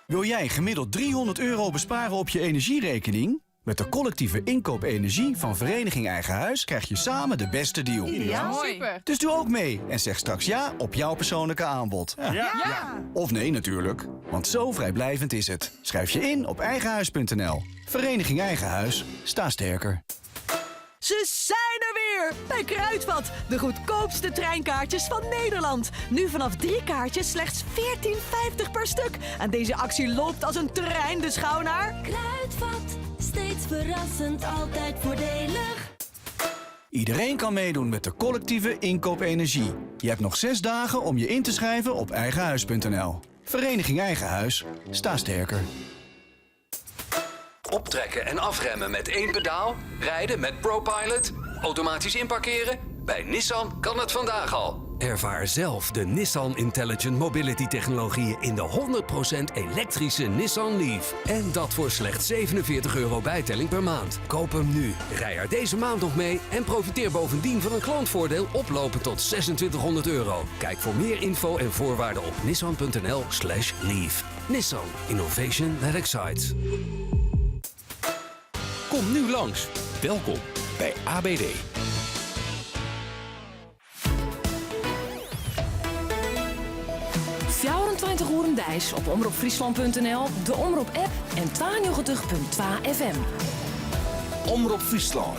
Wil jij gemiddeld €300 besparen op je energierekening? Met de collectieve inkoop energie van Vereniging Eigen Huis krijg je samen de beste deal. Ideaal. Super. Dus doe ook mee en zeg straks ja op jouw persoonlijke aanbod. Ja. Of nee natuurlijk, want zo vrijblijvend is het. Schrijf je in op eigenhuis.nl. Vereniging Eigen Huis, sta sterker. Ze zijn er weer! Bij Kruidvat, de goedkoopste treinkaartjes van Nederland. Nu vanaf 3 kaartjes slechts 14,50 per stuk. En deze actie loopt als een trein, dus gauw naar... Kruidvat, steeds verrassend, altijd voordelig. Iedereen kan meedoen met de collectieve inkoop energie. Je hebt nog 6 dagen om je in te schrijven op eigenhuis.nl. Vereniging Eigen Huis, sta sterker. Optrekken en afremmen met 1 pedaal, rijden met ProPilot, automatisch inparkeren. Bij Nissan kan het vandaag al. Ervaar zelf de Nissan Intelligent Mobility technologieën in de 100% elektrische Nissan Leaf. En dat voor slechts €47 bijtelling per maand. Koop hem nu, rij er deze maand nog mee en profiteer bovendien van een klantvoordeel oplopend tot €2600. Kijk voor meer info en voorwaarden op nissan.nl/leaf. Nissan. Innovation that excites. Kom nu langs. Welkom bij ABD. Oerendijs op omroepfriesland.nl, de Omroep-app en 92.2 FM. Omroep Friesland.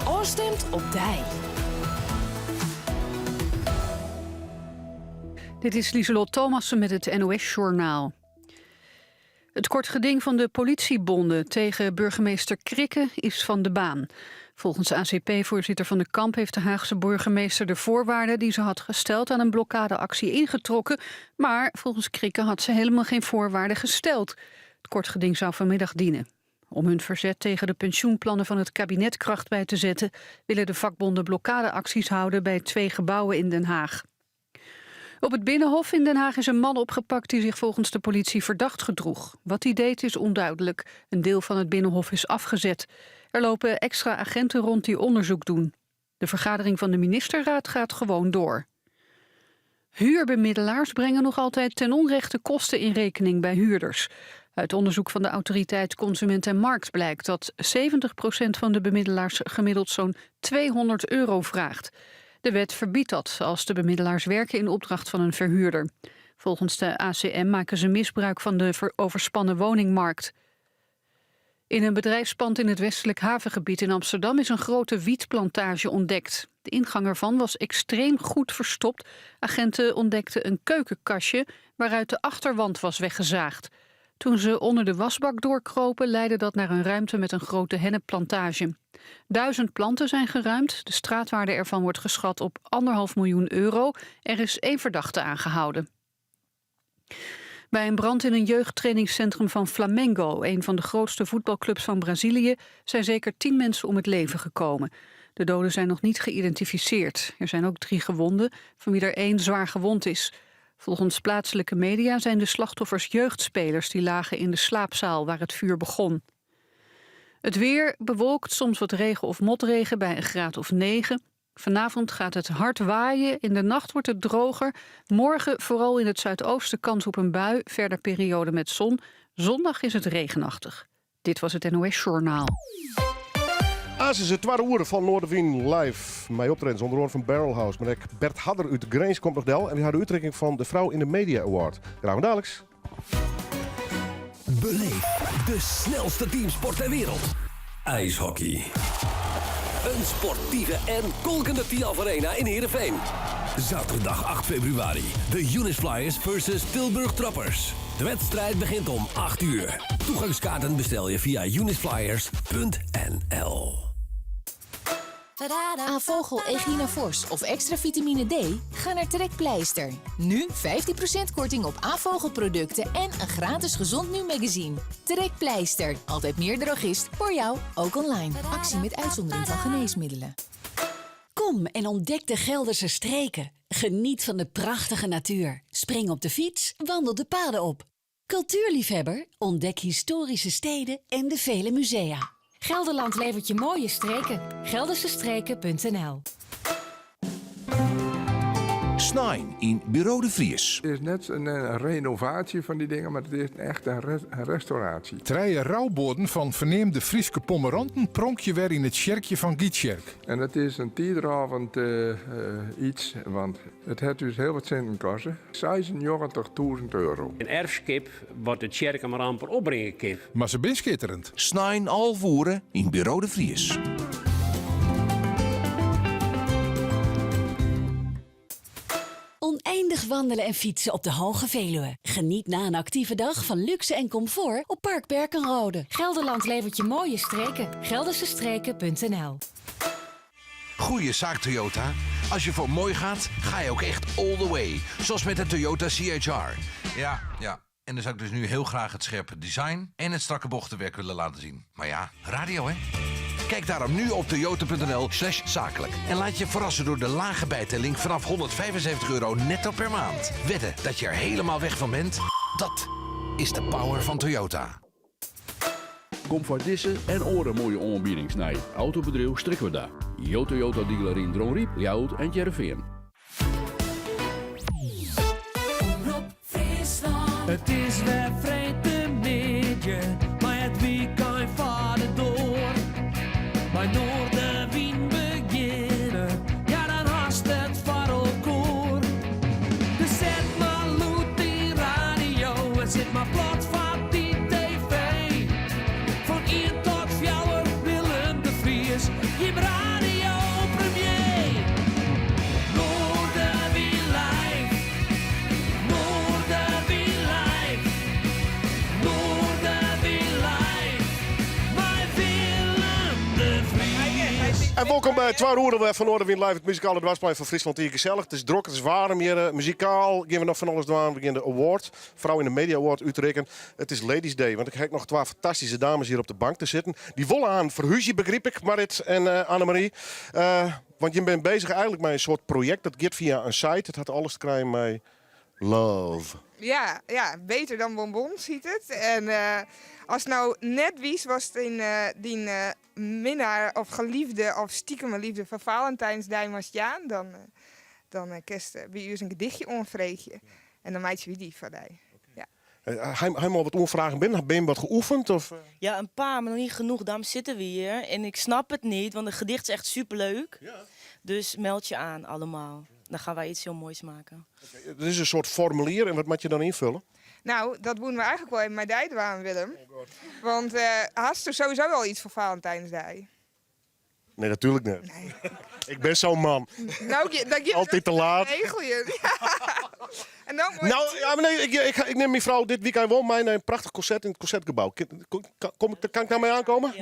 Oorstemt op Dij. Dit is Lieselot Thomassen met het NOS-journaal. Het kort geding van de politiebonden tegen burgemeester Krikke is van de baan. Volgens ACP-voorzitter Van de Kamp heeft de Haagse burgemeester de voorwaarden die ze had gesteld aan een blokkadeactie ingetrokken. Maar volgens Krikke had ze helemaal geen voorwaarden gesteld. Het kort geding zou vanmiddag dienen. Om hun verzet tegen de pensioenplannen van het kabinet kracht bij te zetten, willen de vakbonden blokkadeacties houden bij 2 gebouwen in Den Haag. Op het Binnenhof in Den Haag is een man opgepakt die zich volgens de politie verdacht gedroeg. Wat hij deed is onduidelijk. Een deel van het Binnenhof is afgezet. Er lopen extra agenten rond die onderzoek doen. De vergadering van de ministerraad gaat gewoon door. Huurbemiddelaars brengen nog altijd ten onrechte kosten in rekening bij huurders. Uit onderzoek van de autoriteit Consument en Markt blijkt dat 70% van de bemiddelaars gemiddeld zo'n €200 vraagt. De wet verbiedt dat als de bemiddelaars werken in opdracht van een verhuurder. Volgens de ACM maken ze misbruik van de overspannen woningmarkt. In een bedrijfspand in het westelijk havengebied in Amsterdam is een grote wietplantage ontdekt. De ingang ervan was extreem goed verstopt. Agenten ontdekten een keukenkastje waaruit de achterwand was weggezaagd. Toen ze onder de wasbak doorkropen, leidde dat naar een ruimte met een grote hennepplantage. 1000 planten zijn geruimd. De straatwaarde ervan wordt geschat op €1,5 miljoen. Er is 1 verdachte aangehouden. Bij een brand in een jeugdtrainingscentrum van Flamengo, een van de grootste voetbalclubs van Brazilië, zijn zeker 10 mensen om het leven gekomen. De doden zijn nog niet geïdentificeerd. Er zijn ook 3 gewonden, van wie er 1 zwaar gewond is. Volgens plaatselijke media zijn de slachtoffers jeugdspelers die lagen in de slaapzaal waar het vuur begon. Het weer bewolkt, soms wat regen of motregen bij een graad of 9. Vanavond gaat het hard waaien, in de nacht wordt het droger. Morgen vooral in het zuidoosten kans op een bui, verder periode met zon. Zondag is het regenachtig. Dit was het NOS Journaal. Als is het 12 uur van Noorderwien live. Mijn optredens onder andere van Barrelhouse. Met Bert Hadder uit Greens komt nog del. En we hadden de uitreiking van de Vrouw in de Media Award. Graag dadelijk. Beleef de snelste teamsport ter wereld. IJshockey. Een sportieve en kolkende Tialf Arena in Heerenveen. Zaterdag 8 februari. De Unis Flyers versus Tilburg Trappers. De wedstrijd begint om 8 uur. Toegangskaarten bestel je via unisflyers.nl. Aan Vogel Egina Fors of extra vitamine D? Ga naar Trekpleister. Nu 15% korting op A-vogelproducten en een gratis Gezond Nu magazine. Trekpleister. Altijd meer drogist. Voor jou, ook online. Actie met uitzondering van geneesmiddelen. Kom en ontdek de Gelderse streken. Geniet van de prachtige natuur. Spring op de fiets, wandel de paden op. Cultuurliefhebber, ontdek historische steden en de vele musea. Gelderland levert je mooie streken. Geldersestreken.nl Snijn in Bureau de Vries. Het is net een renovatie van die dingen, maar het is echt een restauratie. Treien rouwborden van verneemde Frieske pommeranten pronk je weer in het sjerkje van Gietsjerk. En het is een tijdravond iets, want het heeft dus heel wat centen kosten. 96.000 euro. Een erfskip wordt het Tjerken maar amper opbrengen kip. Maar ze ben schitterend. Snijn alvoeren in Bureau de Vries. Oneindig wandelen en fietsen op de Hoge Veluwe. Geniet na een actieve dag van luxe en comfort op Park Berkenrode. Gelderland levert je mooie streken. Geldersestreken.nl. Goeie zaak Toyota. Als je voor mooi gaat, ga je ook echt all the way. Zoals met de Toyota CHR. Ja. En dan zou ik dus nu heel graag het scherpe design en het strakke bochtenwerk willen laten zien. Maar ja, radio hè. Kijk daarom nu op toyota.nl/zakelijk. En laat je verrassen door de lage bijtelling vanaf €175 netto per maand. Wedden dat je er helemaal weg van bent? Dat is de power van Toyota. Comfortissen en oren mooie aanbieding snijden. Autobedrijf Strikweda. Jo Toyota dealer in Dronriep, Ljouwert en Tjerreveen. Het is weer vreemde maar het weekend vader door. Maar door de wind beginnen, ja dan haast het voor elkaar. Dus zet maar loet die radio en zet maar plat van die tv. Van 1 tot 4 Willem de Vries, je radio premier. Noorden wie live, Noorden wie live, Noorden wie live, bij Willem de Vries. En welkom bij 2 uur van Noorderwind Live, het muzikale dwarsplein van Friesland hier gezellig. Het is druk, het is warm hier, muzikaal. Gaan we nog van alles doen. We beginnen de award, Vrouw in de Media Award Utrecht. Het is Ladies Day, want ik heb nog 2 fantastische dames hier op de bank te zitten. Die willen aan verhuisje, begreep ik, Marit en Annemarie. Want je bent bezig eigenlijk met een soort project, dat gaat via een site. Het had alles te krijgen met love. Ja, beter dan bonbons ziet het. En als het nou net wies was het in die minnaar of geliefde of stiekeme liefde van Valentijnsdag was Jaan, dan kerst bij u een gedichtje onvreedje. En dan meid je wie die van die. Ja. Hij moet wat onvragen binnen. Ben je wat geoefend? Of? Ja, een paar, maar nog niet genoeg. Daarom zitten we hier. En ik snap het niet, want het gedicht is echt superleuk. Ja. Dus meld je aan allemaal. Dan gaan wij iets heel moois maken. Okay. Het is een soort formulier en wat moet je dan invullen? Nou, dat moeten we eigenlijk wel even met die doen, Willem. Want hast er sowieso al iets voor Valentijnsdag? Nee, natuurlijk niet. Nee. Ik ben zo'n man. Nou, altijd te laat. Regel je. Ja. En dan ik neem mijn vrouw dit weekend wel mee naar een prachtig concert in het Concertgebouw. Kan ik daarmee aankomen?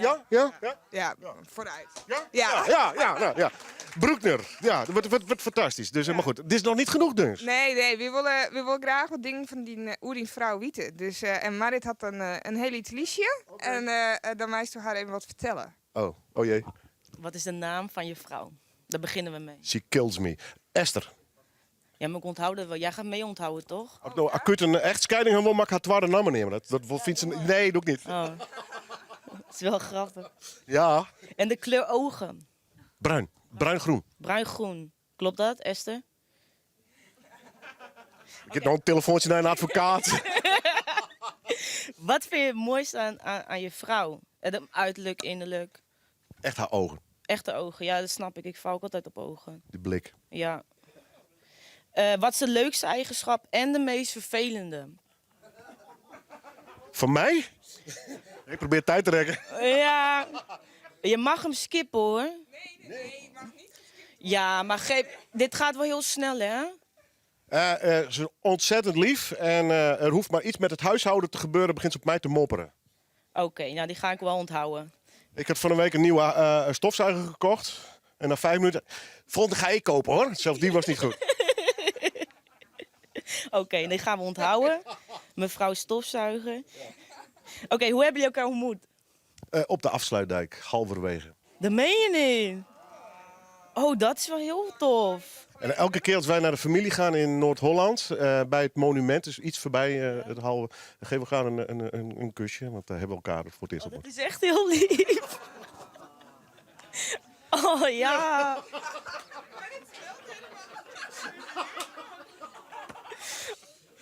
Ja, vooruit. Ja. Broekner. Ja, dat wordt fantastisch. Dus, maar goed, dit is nog niet genoeg dus. Nee, we willen graag wat dingen van die vrouw weten. Dus, en Marit had een heel iets liedje. Okay. En dan meest we haar even wat vertellen. Oh jee. Wat is de naam van je vrouw? Daar beginnen we mee. She kills me. Esther. Ja, maar ik onthouden wel. Jij gaat mee onthouden, toch? Als ik nou acuut een echtscheiding wil, mag ik haar tweede naam nemen. Dat vindt ze... Nee, doe ik niet. Oh. Dat is wel grappig. Ja. En de kleur ogen? Bruin. Bruin-groen. Bruin-groen. Klopt dat, Esther? Ik heb nog een telefoontje naar een advocaat. Wat vind je het mooiste aan je vrouw? Uiterlijk, innerlijk? Echt haar ogen. Echte ogen, ja, dat snap ik. Ik val ook altijd op ogen. Die blik. Ja. Wat is de leukste eigenschap en de meest vervelende? Van mij? Ik probeer tijd te rekken. Ja. Je mag hem skippen, hoor. Nee, mag niet. Ja, maar dit gaat wel heel snel, hè? Ze is ontzettend lief en er hoeft maar iets met het huishouden te gebeuren, begint ze op mij te mopperen. Oké, nou die ga ik wel onthouden. Ik heb van een week een nieuwe stofzuiger gekocht en na 5 minuten... Volgende ga ik kopen, hoor. Zelfs die was niet goed. Oké, die gaan we onthouden. Mevrouw stofzuiger. Oké, hoe hebben jullie elkaar ontmoet? Op de afsluitdijk, halverwege. Dat meen je niet? Oh, dat is wel heel tof. En elke keer als wij naar de familie gaan in Noord-Holland, bij het monument, dus iets voorbij het halve, dan geven we elkaar een kusje, want daar hebben we elkaar voor het eerst op. Dat is echt heel lief. Oh ja.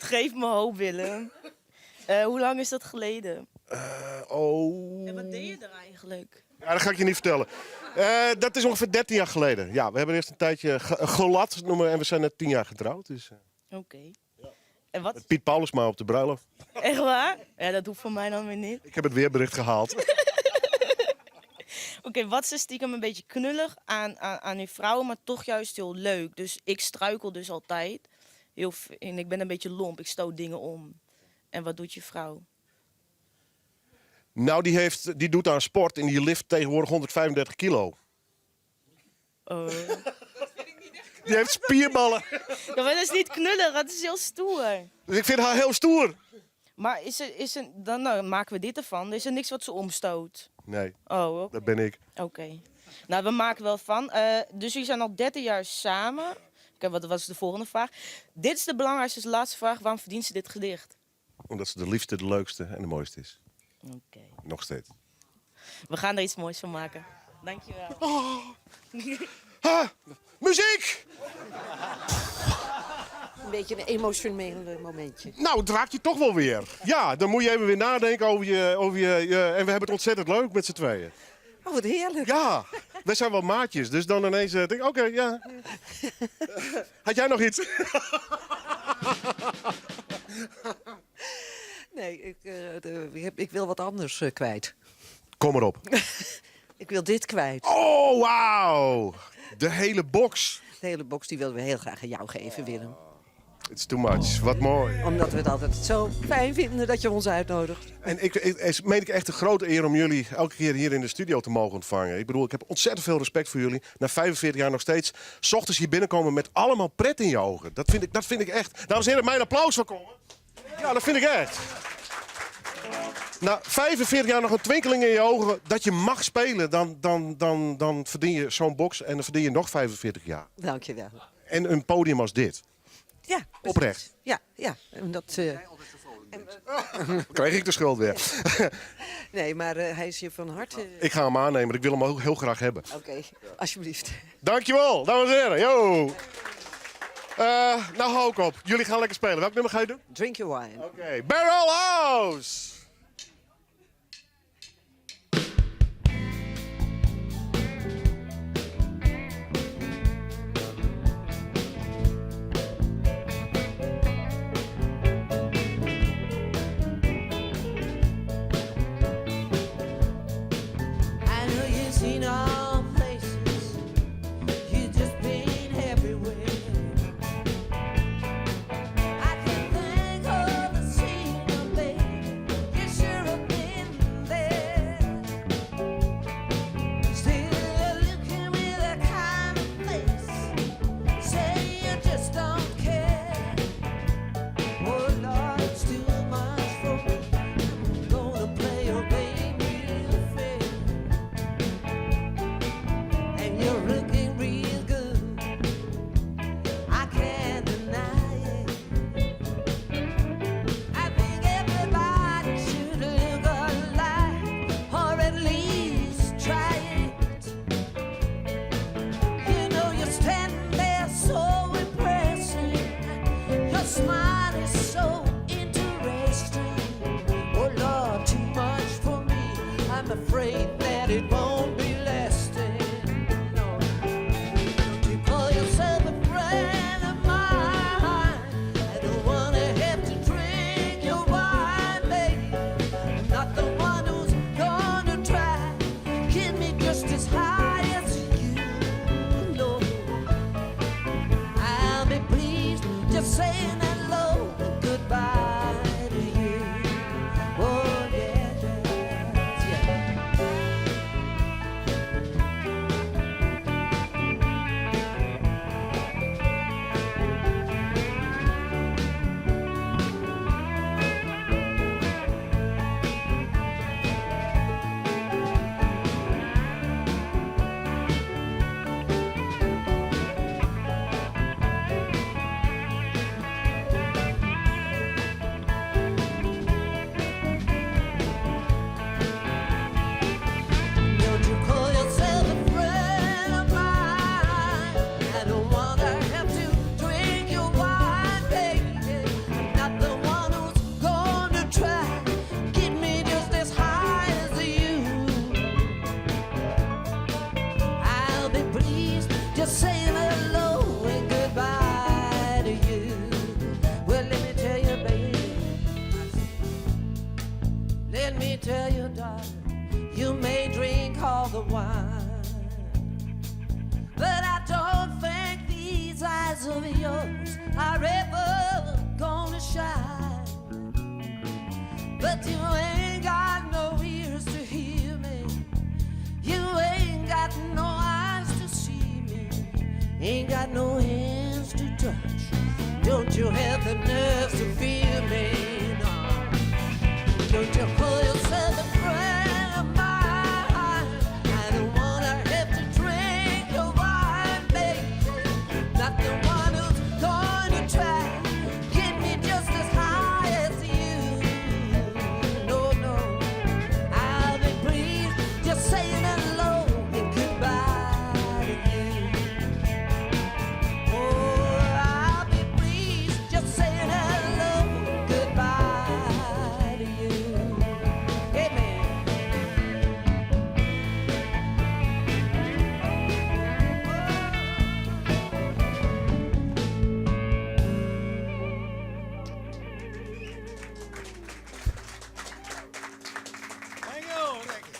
geeft me hoop, Willem. Hoe lang is dat geleden? En wat deed je er eigenlijk? Ja, dat ga ik je niet vertellen. Dat is ongeveer 13 jaar geleden. Ja, we hebben eerst een tijdje gelat noemen en we zijn net 10 jaar getrouwd. Dus, Oké. En wat? met Piet Paulusma op de bruiloft. Echt waar? Ja, dat hoeft van mij dan weer niet. Ik heb het weerbericht gehaald. Oké, wat is stiekem een beetje knullig aan uw vrouw, maar toch juist heel leuk. Dus ik struikel dus altijd. En ik ben een beetje lomp, ik stoot dingen om. En wat doet je vrouw? Nou, die doet aan sport en die lift tegenwoordig 135 kilo. Die heeft spierballen. Ja, maar dat is niet knullig, dat is heel stoer. Dus ik vind haar heel stoer. Maar dan maken we dit ervan. Is er niks wat ze omstoot? Nee, Oh, dat ben ik. Oké. Nou, we maken wel van. Dus jullie zijn al 13 jaar samen. Oké, wat was de volgende vraag? Dit is de belangrijkste, de laatste vraag. Waarom verdient ze dit gedicht? Omdat ze de liefste, de leukste en de mooiste is. Oké. Nog steeds. We gaan er iets moois van maken. Dankjewel. Muziek! Een beetje een emotioneel momentje. Nou, het raakt je toch wel weer. Ja, dan moet je even weer nadenken over je en we hebben het ontzettend leuk met z'n tweeën. Oh, wat heerlijk. Ja, wij zijn wel maatjes, dus dan ineens denk ik, oké, ja. Had jij nog iets? Nee, ik wil wat anders kwijt. Kom erop. Ik wil dit kwijt. Oh, wauw. De hele box. De hele box die willen we heel graag aan jou geven, Willem. It's too much. Wat mooi. Omdat we het altijd zo fijn vinden dat je ons uitnodigt. En meen ik echt een grote eer om jullie elke keer hier in de studio te mogen ontvangen. Ik bedoel, ik heb ontzettend veel respect voor jullie. Na 45 jaar nog steeds 's ochtends hier binnenkomen met allemaal pret in je ogen. Dat vind ik echt. Dames en heren, mijn applaus voor komen. Ja, dat vind ik echt. Na 45 jaar nog een twinkeling in je ogen dat je mag spelen, dan verdien je zo'n box en dan verdien je nog 45 jaar. Dank je wel. En een podium als dit. Ja, precies. Oprecht. Ja. En dat, Krijg ik de schuld weer. nee, maar hij is je van harte... Ik ga hem aannemen, ik wil hem ook heel graag hebben. Oké, alsjeblieft. Dankjewel, dames en heren. Yo. Nou, hou ik op. Jullie gaan lekker spelen. Welk nummer ga je doen? Drink your wine. Oké, Barrel House. I know you've seen all places, you've just been everywhere. I can think of the scene, baby, you sure have been there. Still looking with a kind of face, say you just don't care. Oh Lord, it's too much for me, I'm gonna play your game real fair. And you're looking real good, I can't deny it. I think everybody should look alike, or at least try it. You know you're standing there so impressive, your smile is so interesting. Oh Lord, too much for me, I'm afraid that it won't be lasting. No. You call yourself a friend of mine, I don't wanna have to drink your wine, baby. I'm not the one who's gonna try, get me just as high as you, no. I'll be pleased just saying hello and goodbye to you. Oh yeah, yeah. are ever gonna shine. But you ain't got no ears to hear me. You ain't got no eyes to see me. Ain't got no hands to touch. Don't you have the nerve to feel me? No. Don't you pull yourself a friend of mine? I don't wanna have to drink your wine, baby. Not the one who's going to try get me just as high as you. No, no, I'll be pleased just saying hello and goodbye to you. Oh, I'll be pleased just saying hello, goodbye to you. Amen.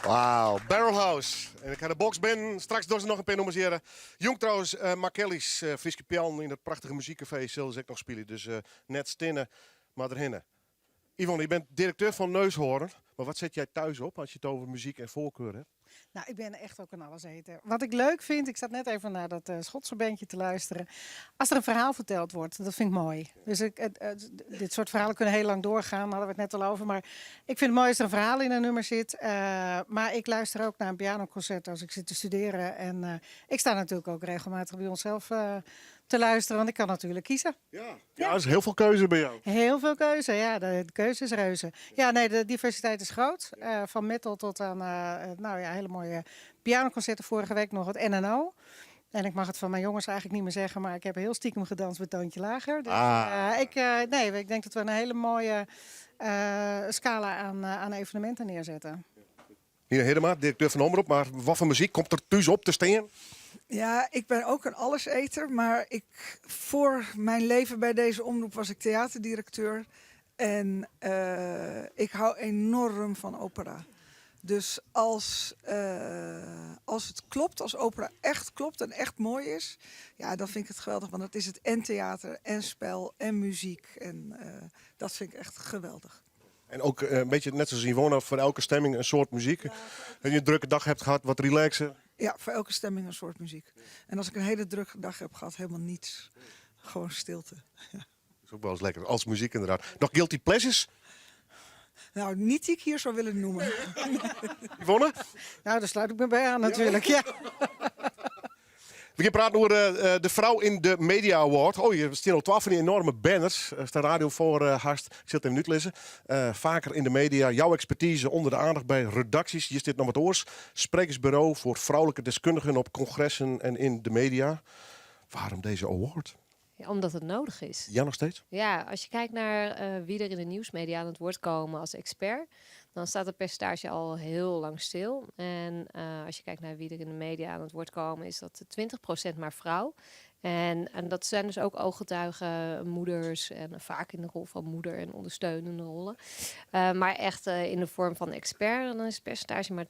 Wauw, Barrelhouse. En ik ga de box binnen. Straks door ze nog een paar nummers heren. Jong trouwens, Markellis, Frieske Pian in het prachtige muziekcafé zullen ze ook nog spelen. Dus net stinnen, maar erhinnen. Yvonne, je bent directeur van Neushoorn. Maar wat zet jij thuis op als je het over muziek en voorkeur hebt? Nou, ik ben echt ook een alleseter. Wat ik leuk vind, ik zat net even naar dat Schotse bandje te luisteren. Als er een verhaal verteld wordt, dat vind ik mooi. Dus dit soort verhalen kunnen heel lang doorgaan, daar hadden we het net al over. Maar ik vind het mooi als er een verhaal in een nummer zit. Maar ik luister ook naar een pianoconcert als ik zit te studeren. En ik sta natuurlijk ook regelmatig bij onszelf te luisteren, want ik kan natuurlijk kiezen. Ja, er is heel veel keuze bij jou. Heel veel keuze, ja. De keuze is reuze. Ja, nee, de diversiteit is groot. Van metal tot aan nou ja, hele mooie pianoconcerten. Vorige week nog het NNO. En ik mag het van mijn jongens eigenlijk niet meer zeggen, maar ik heb heel stiekem gedanst met Toontje Lager. Dus, ik denk dat we een hele mooie scala aan evenementen neerzetten. Nina Hedema, directeur van Omroep. Maar wat voor muziek komt er thuis op te staan? Ja, ik ben ook een alleseter, maar voor mijn leven bij deze omroep was ik theaterdirecteur. En ik hou enorm van opera. Dus als het klopt, als opera echt klopt en echt mooi is, ja, dan vind ik het geweldig. Want dat is het en theater en spel en muziek. En dat vind ik echt geweldig. En ook een beetje net zoals Yvonne, voor elke stemming een soort muziek. Ja, en je een drukke dag hebt gehad, wat relaxen. Ja, voor elke stemming een soort muziek. En als ik een hele drukke dag heb gehad, helemaal niets. Gewoon stilte. Ja. Dat is ook wel eens lekker, als muziek inderdaad. Nog guilty pleasures? Nou, niet die ik hier zou willen noemen. Yvonne? Nou, daar sluit ik me bij aan natuurlijk, ja. We gaan praten over de vrouw in de Media Award. Oh, je staan al 12 van die enorme banners. Er staat radio voor haast. Ik zit even nu te lezen. Vaker in de media. Jouw expertise onder de aandacht bij redacties. Hier zit nog wat oors. Sprekersbureau voor vrouwelijke deskundigen op congressen en in de media. Waarom deze award? Ja, omdat het nodig is. Ja, nog steeds? Ja, als je kijkt naar wie er in de nieuwsmedia aan het woord komen als expert, dan staat het percentage al heel lang stil. En als je kijkt naar wie er in de media aan het woord komen, is dat 20% maar vrouw. En dat zijn dus ook ooggetuigen, moeders en vaak in de rol van moeder en ondersteunende rollen. Maar echt in de vorm van expert, dan is het percentage maar 12%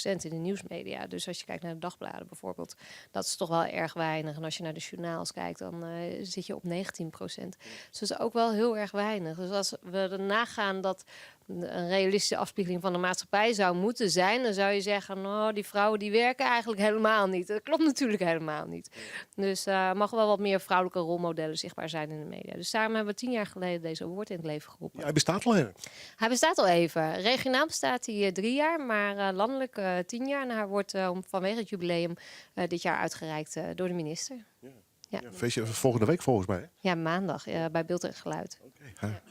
in de nieuwsmedia. Dus als je kijkt naar de dagbladen bijvoorbeeld, dat is toch wel erg weinig. En als je naar de journaals kijkt, dan zit je op 19%. Dus dat is ook wel heel erg weinig. Dus als we erna gaan dat een realistische afspiegeling van de maatschappij zou moeten zijn, dan zou je zeggen, nou, die vrouwen die werken eigenlijk helemaal niet. Dat klopt natuurlijk helemaal niet. Dus mag wel wat meer vrouwelijke rolmodellen zichtbaar zijn in de media. Dus daarom hebben we 10 jaar geleden deze award in het leven geroepen. Ja, hij bestaat al even. Hij bestaat al even. Regionaal bestaat hij 3 jaar, maar landelijk 10 jaar. En hij wordt vanwege het jubileum dit jaar uitgereikt door de minister. Ja. Ja, feestje volgende week volgens mij. Hè? Ja, maandag bij Beeld en Geluid. Okay.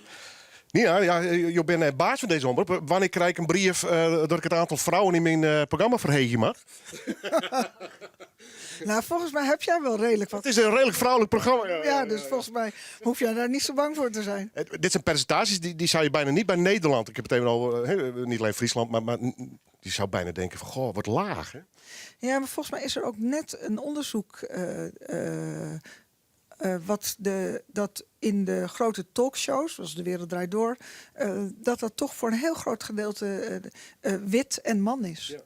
Nina, je bent baas van deze omroep. Wanneer krijg ik een brief dat ik het aantal vrouwen in mijn programma verhegen mag? Nou, volgens mij heb jij wel redelijk wat. Het is een redelijk vrouwelijk programma. Ja, dus volgens mij hoef jij daar niet zo bang voor te zijn. Dit zijn percentages, die zou je bijna niet bij Nederland. Ik heb het even al, niet alleen Friesland, maar die zou bijna denken van, goh, wat laag. Hè? Ja, maar volgens mij is er ook net een onderzoek dat in de grote talkshows, zoals De Wereld Draait Door, dat toch voor een heel groot gedeelte wit en man is. Ja.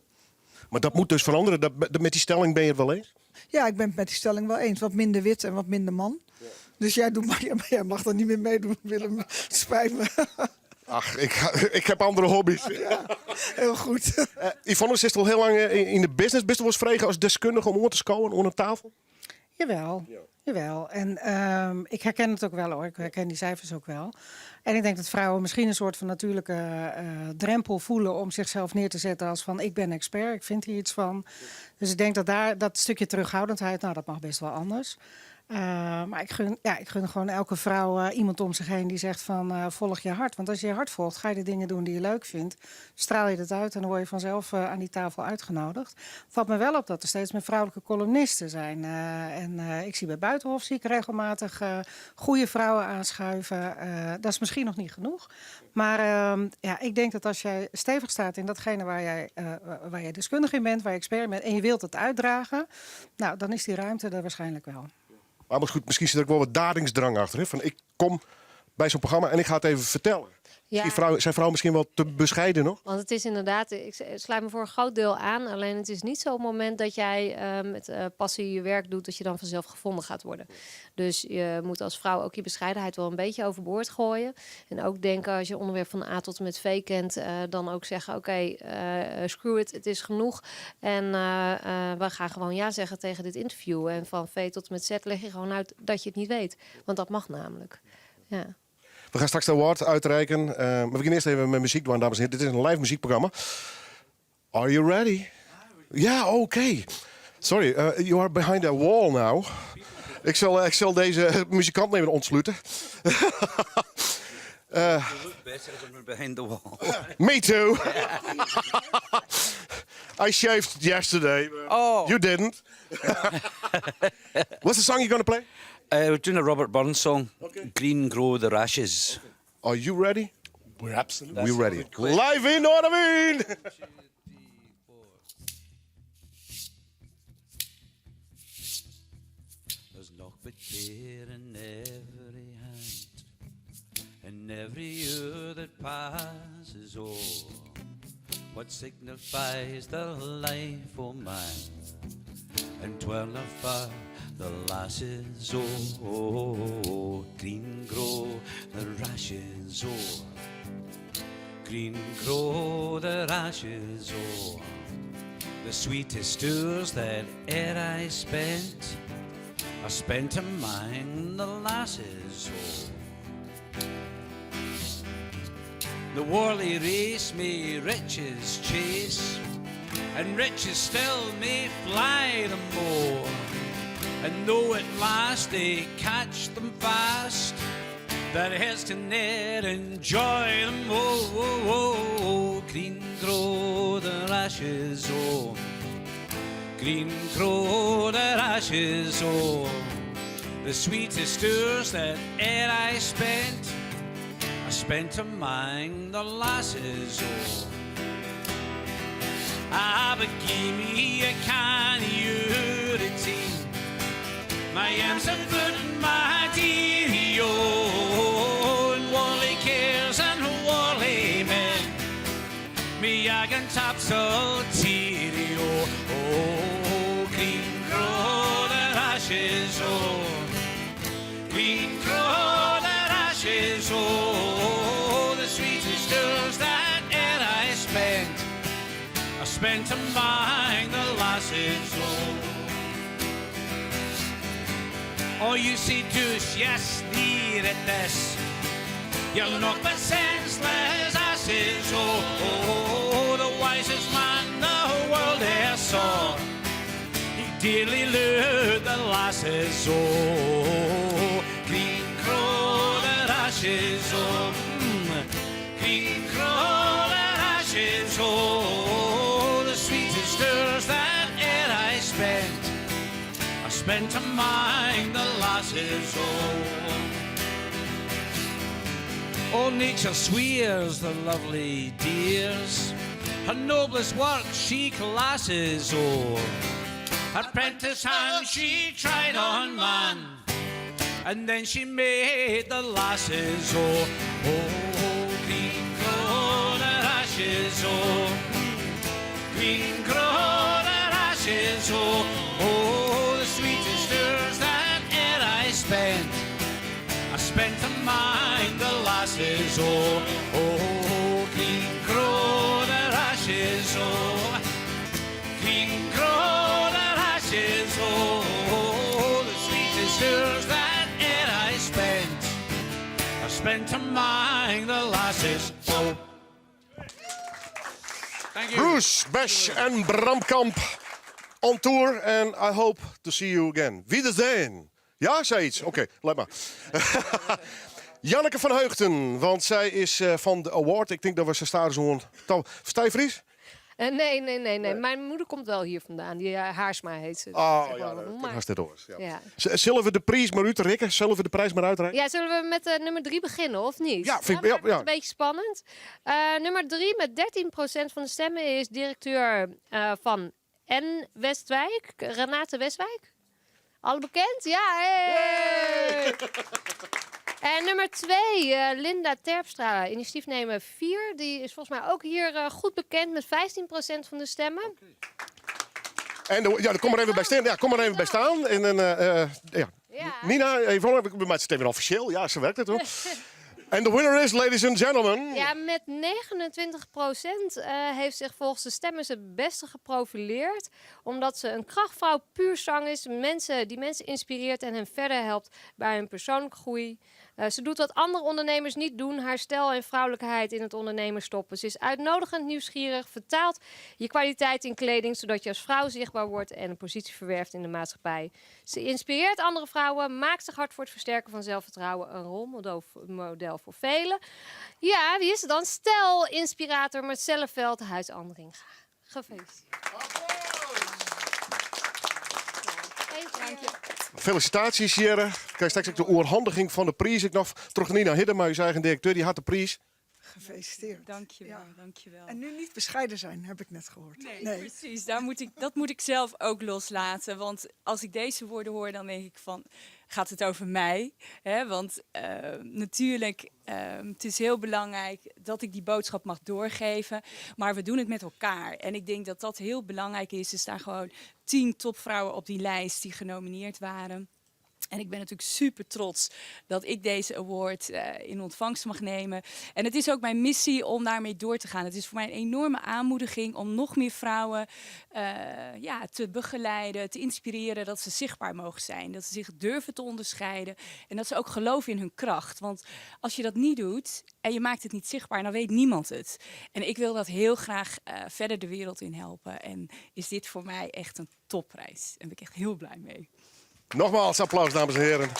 Maar dat moet dus veranderen. Met die stelling ben je het wel eens? Ja, ik ben het met die stelling wel eens. Wat minder wit en wat minder man. Ja. Dus jij doet maar jij mag dan niet meer meedoen, Willem. Spijt me. Ach, ik heb andere hobby's. Ja, heel goed. Yvonne, zit al heel lang in de business. Bist u wel eens vregen als deskundige om te scoren onder tafel? Jawel. En ik herken het ook wel hoor. Ik herken die cijfers ook wel. En ik denk dat vrouwen misschien een soort van natuurlijke drempel voelen om zichzelf neer te zetten als van ik ben expert, ik vind hier iets van. Dus ik denk dat daar dat stukje terughoudendheid, nou dat mag best wel anders. Maar ik gun gewoon elke vrouw iemand om zich heen die zegt van volg je hart. Want als je je hart volgt, ga je de dingen doen die je leuk vindt. Straal je dat uit en dan word je vanzelf aan die tafel uitgenodigd. Valt me wel op dat er steeds meer vrouwelijke columnisten zijn. Ik zie bij Buitenhof zie ik regelmatig goede vrouwen aanschuiven. Dat is misschien nog niet genoeg. Maar ik denk dat als jij stevig staat in datgene waar jij deskundig in bent, waar je expert in bent en je wilt het uitdragen, nou dan is die ruimte er waarschijnlijk wel. Maar goed, misschien zit er ook wel wat dadingsdrang achter. Hè? Van ik kom bij zo'n programma en ik ga het even vertellen. Ja. Zijn vrouwen misschien wel te bescheiden nog? Want het is inderdaad, ik sluit me voor een groot deel aan. Alleen het is niet zo'n moment dat jij met passie je werk doet, dat je dan vanzelf gevonden gaat worden. Dus je moet als vrouw ook je bescheidenheid wel een beetje overboord gooien. En ook denken, als je onderwerp van A tot en met V kent, dan ook zeggen, oké, screw it, het is genoeg. En we gaan gewoon ja zeggen tegen dit interview. En van V tot en met Z leg je gewoon uit dat je het niet weet. Want dat mag namelijk. Ja. We gaan straks de award uitreiken. Maar we beginnen eerst even met muziek doen, dames en heren. Dit is een live muziekprogramma. Are you ready? Ja, oké. Sorry, you are behind a wall now. Ik zal deze muzikant even ontsluiten. Better than behind the wall. Me too. I shaved yesterday. Oh. You didn't. What's the song you're going to play? We're doing a Robert Burns song, Green Grow the Rashes. Are you ready? We're absolutely ready. Live in, know what I mean? There's knock but care in every hand, and every year that passes o'er, what signifies the life of man, and 12 for the lasses, green grow the rashes, green grow the rashes, the sweetest tours that e'er I spent, I spent among the lasses, the worldly race may riches chase, and riches still may fly the more. And though at last they catch them fast, their heads can ne'er enjoy them. Green grow the rashes, green grow the rashes, the sweetest tours that e'er I spent among the lasses, but give me a kind of unity. My yams are good and my dear, and worldly cares and worldly men. Me I can top so teary, green grow the rashes, green grow the rashes, the sweetest tours that e'er I spent among the lasses, Oh, you see douche, yes, near at this. You'll knock but senseless asses. The wisest man the world e'er saw. He dearly lured the lasses. Green crow the rashes. Green crow the rashes. The sweetest tours that e'er I spent among the lasses, oh, nature swears the lovely dears, her noblest work she classes, oh, her prentice hand she tried on man, and then she made the lasses, oh, green crow the rashes, green crow the rashes, the sweetest tours that e'er I mind the losses, oh, oh, green grow the rashes, oh, green grow the rashes, oh, the sweetest years that e'er I spent to mind the losses, oh. Thank you. Bruce, Besh en Bramkamp on tour and I hope to see you again. Wiedersehen. Ja, zei iets. Oké, laat maar. Janneke van Heugten, want zij is van de award. Ik denk dat we ze staan zo'n... Versta je Fries? Nee. Mijn moeder komt wel hier vandaan. Die Haarsma heet ze. Oh ja, dat was dit hoor. Ja. Zullen we de prijs maar uitreiken? Zullen we de prijs maar uitreiken? Ja, zullen we met nummer 3 beginnen, of niet? Ja, vind ik een beetje spannend. Nummer 3 met 13% van de stemmen is directeur van N. Westwijk. Renate Westwijk. Al bekend? Ja, hey! En nummer 2, Linda Terpstra, initiatiefnemer 4. Die is volgens mij ook hier goed bekend met 15% van de stemmen. En kom er even bij staan. Ja, kom er even bij staan. En Nina, even, maar het is officieel. Ja, ze werkt het hoor. En de winner is, ladies and gentlemen... Ja, met 29% heeft zich volgens de stemmers het beste geprofileerd. Omdat ze een krachtvrouw puur zang is. Die mensen inspireert en hen verder helpt bij hun persoonlijke groei. Ze doet wat andere ondernemers niet doen. Haar stijl en vrouwelijkheid in het ondernemen stoppen. Ze is uitnodigend, nieuwsgierig, vertaalt je kwaliteit in kleding, zodat je als vrouw zichtbaar wordt en een positie verwerft in de maatschappij. Ze inspireert andere vrouwen, maakt zich hard voor het versterken van zelfvertrouwen. Een rolmodel voor velen. Ja, wie is het dan? Stel, inspirator Marcelle Veld, Huis Andringa. Gefeliciteerd. Dank je. Felicitaties, Jere. Kijk, straks ook de oorhandiging van de prijs. Ik nog terug Nina Hiddema, uw eigen directeur, die had de prijs. Gefeliciteerd. Dankjewel, dankjewel. En nu niet bescheiden zijn, heb ik net gehoord. Nee. Precies. Dat moet ik zelf ook loslaten. Want als ik deze woorden hoor, dan denk ik van... Gaat het over mij? Hè? Want natuurlijk, het is heel belangrijk dat ik die boodschap mag doorgeven. Maar we doen het met elkaar. En ik denk dat dat heel belangrijk is. Er staan gewoon 10 topvrouwen op die lijst die genomineerd waren. En ik ben natuurlijk super trots dat ik deze award in ontvangst mag nemen. En het is ook mijn missie om daarmee door te gaan. Het is voor mij een enorme aanmoediging om nog meer vrouwen te begeleiden, te inspireren. Dat ze zichtbaar mogen zijn, dat ze zich durven te onderscheiden. En dat ze ook geloven in hun kracht. Want als je dat niet doet en je maakt het niet zichtbaar, dan weet niemand het. En ik wil dat heel graag verder de wereld in helpen. En is dit voor mij echt een topprijs. Daar ben ik echt heel blij mee. Nogmaals applaus, dames en heren.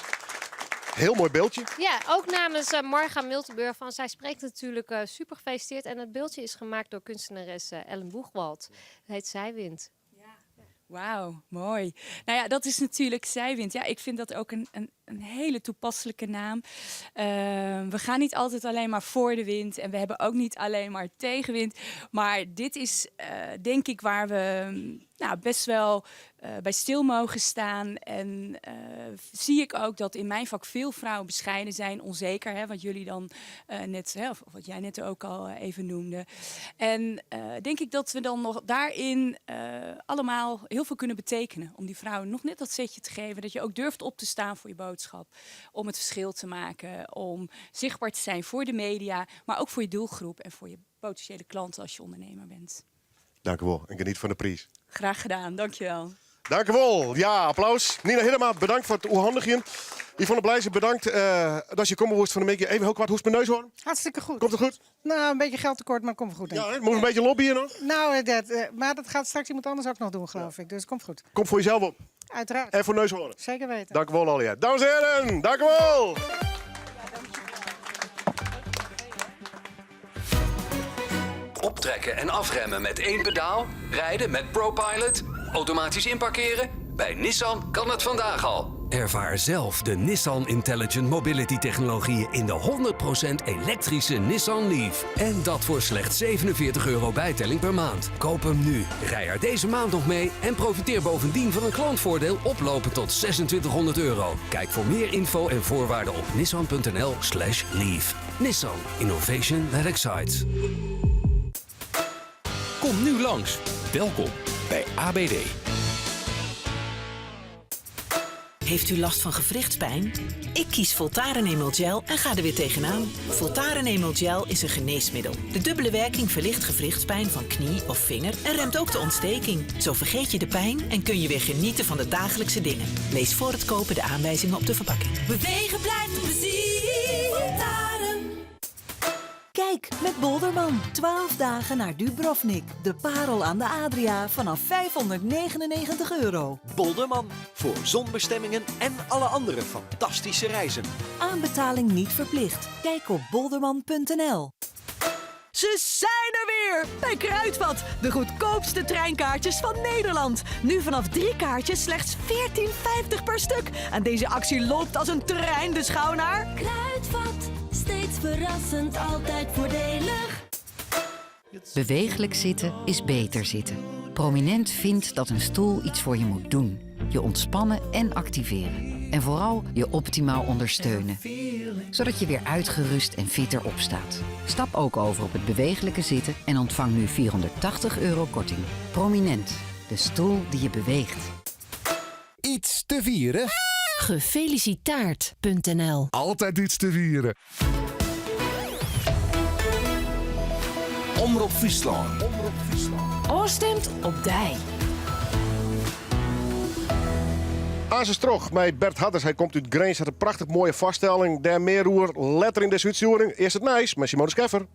Heel mooi beeldje. Ja, ook namens Marga Miltenburg. Zij spreekt natuurlijk super gefeliciteerd. En het beeldje is gemaakt door kunstenares Ellen Boegwald. Het heet Zijwind. Wauw, mooi. Nou ja, dat is natuurlijk Zijwind. Ja, ik vind dat ook een hele toepasselijke naam. We gaan niet altijd alleen maar voor de wind. En we hebben ook niet alleen maar tegenwind. Maar dit is denk ik waar we best wel bij stil mogen staan. En zie ik ook dat in mijn vak veel vrouwen bescheiden zijn. Onzeker, hè, wat jullie dan of wat jij net ook al even noemde. En denk ik dat we dan nog daarin allemaal heel veel kunnen betekenen. Om die vrouwen nog net dat zetje te geven. Dat je ook durft op te staan voor je boodschap. Om het verschil te maken. Om zichtbaar te zijn voor de media. Maar ook voor je doelgroep. En voor je potentiële klanten als je ondernemer bent. Dank u wel. En geniet van de prijs. Graag gedaan. Dankjewel. Dank u wel. Ja, applaus. Nina Hiddema, bedankt voor het oorhandigen. Yvonne Blijzen, bedankt dat je komen moest van de meeting. Even heel kwart, hoe is mijn neus hoor? Hartstikke goed. Komt het goed? Nou, een beetje geldtekort, maar het komt goed. Ja, moet een beetje lobbyen nog? Nou, maar dat gaat straks iemand anders ook nog doen, geloof ik. Dus het komt goed. Kom voor jezelf op. Uiteraard. En voor neushoorn. Zeker weten. Dank u wel, Alia. Dames en heren, dank u wel. Optrekken en afremmen met 1 pedaal, rijden met ProPilot, automatisch inparkeren. Bij Nissan kan het vandaag al. Ervaar zelf de Nissan Intelligent Mobility technologieën in de 100% elektrische Nissan Leaf. En dat voor slechts €47 bijtelling per maand. Koop hem nu. Rij er deze maand nog mee en profiteer bovendien van een klantvoordeel oplopend tot €2600. Kijk voor meer info en voorwaarden op nissan.nl/leaf. Nissan. Innovation that excites. Kom nu langs. Welkom bij ABD. Heeft u last van gewrichtspijn? Ik kies Voltaren Emel Gel en ga er weer tegenaan. Voltaren Emel Gel is een geneesmiddel. De dubbele werking verlicht gewrichtspijn van knie of vinger en remt ook de ontsteking. Zo vergeet je de pijn en kun je weer genieten van de dagelijkse dingen. Lees voor het kopen de aanwijzingen op de verpakking. Bewegen blijft plezier. Voltaren. Kijk, met Bolderman. 12 dagen naar Dubrovnik. De parel aan de Adria vanaf €599. Bolderman, voor zonbestemmingen en alle andere fantastische reizen. Aanbetaling niet verplicht. Kijk op bolderman.nl. Ze zijn er weer! Bij Kruidvat, de goedkoopste treinkaartjes van Nederland. Nu vanaf 3 kaartjes slechts €14,50 per stuk. En deze actie loopt als een trein de schouw naar... Kruidvat, steeds verrassend, altijd voordelig. Bewegelijk zitten is beter zitten. Prominent vindt dat een stoel iets voor je moet doen. Je ontspannen en activeren. En vooral je optimaal ondersteunen. Zodat je weer uitgerust en fitter opstaat. Stap ook over op het bewegelijke zitten en ontvang nu €480 korting. Prominent, de stoel die je beweegt. Iets te vieren? Gefelicitaard.nl. Altijd iets te vieren. Omroep Friesland. Oostemt op Dij. Azestroch met Bert Hadders. Hij komt uit Greens. Had een prachtig mooie vaststelling. Der Meerroer, letter in de uitzending. Eerst het nice met Simone Scheffer.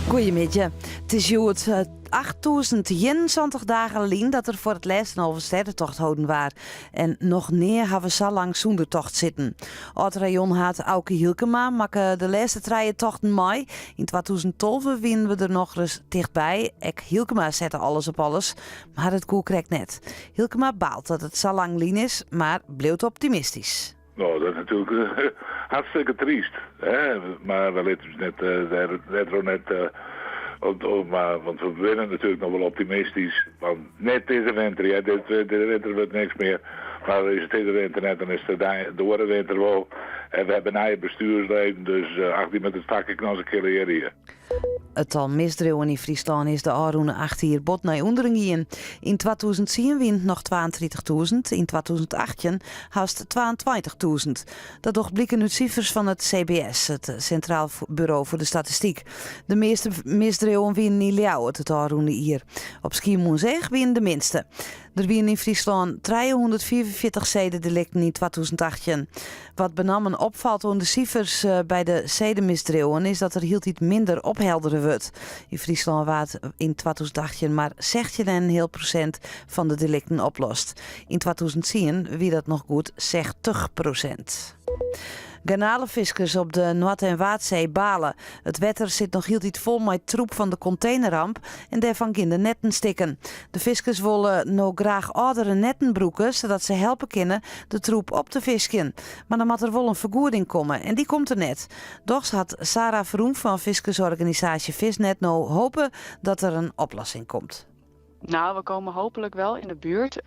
Goedemiddag. Het is juist 8021 dagen alleen dat er voor het laatst een overstedentocht houden waren. En nog neer hebben we zo lang zonder tocht zitten. Het rayon had Auke Hielkema makken de laatste 3 tochten mee. In 2012 winnen we er nog eens dichtbij. Hielkema zette alles op alles, maar het koel krijgt net. Hielkema baalt dat het zo lang lien is, maar bleef optimistisch. Nou, dat is natuurlijk hartstikke triest. Hè? Maar we laten net retro net... want we winnen natuurlijk nog wel optimistisch. Want net deze winter, ja, deze winter wordt niks meer. Maar is het deze winter net, dan is het de andere winter wel. En we hebben een eigen bestuursleden, dus die met het stakje knallen keren hier. Het al misdreeuwen in Friesland is de Aroene 8 hier bot naar onderen gaan. In 2010 wint nog 32.000, in 2018 haast 22.000. Dat toch blikken uit cijfers van het CBS, het Centraal Bureau voor de Statistiek. De meeste misdreeuwen winnen in Ljouwert, het Aroene hier. Op Schiermonnikoog winnen de minste. Er winnen in Friesland 344 zedendelicten in 2018. Wat benamen opvalt onder de cijfers bij de zedenmisdreeuwen is dat er heel iets minder ophelderen wordt. In Friesland was in 2018 maar 16,5% van de delicten oplost. In 2010 wie dat nog goed 60%. Garnalenviskers op de Noord- en Waadzee balen. Het wetter zit nog heel iets vol met troep van de containerramp en daarvan gaan de netten stikken. De viskers willen nou graag oudere netten broeken, zodat ze helpen kunnen de troep op te visken. Maar dan moet er wel een vergoeding komen en die komt er net. Doch had Sarah Vroem van viskersorganisatie Visnet nou hopen dat er een oplossing komt. Nou, we komen hopelijk wel in de buurt,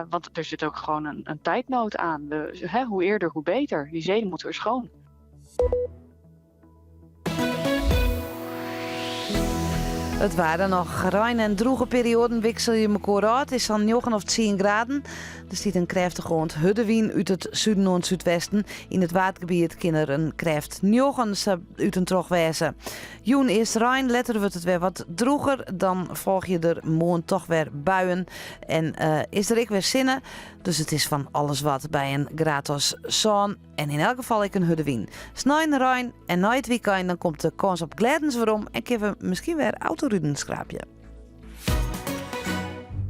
want er zit ook gewoon een tijdnood aan. Hoe eerder, hoe beter. Die zeden moeten weer schoon. Het waren nog ruim en droege perioden wissel je elkaar uit. Het is dan 9 of 10 graden. Er stiet een kreftige huddenwien uit het zuiden en zuidwesten. In het watergebied kunnen een kreft 9 uit een trogwezen. Joen is ruim, later wordt het weer wat droeger. Dan volg je er morgen toch weer buien. En is er ook weer zinnen. Dus het is van alles wat bij een gratis zon. En in elk geval ik een huddenwien. Snijden ruim en na het weekend dan komt de kans op gladens weer om. En kunnen we misschien weer autoruden schraapje.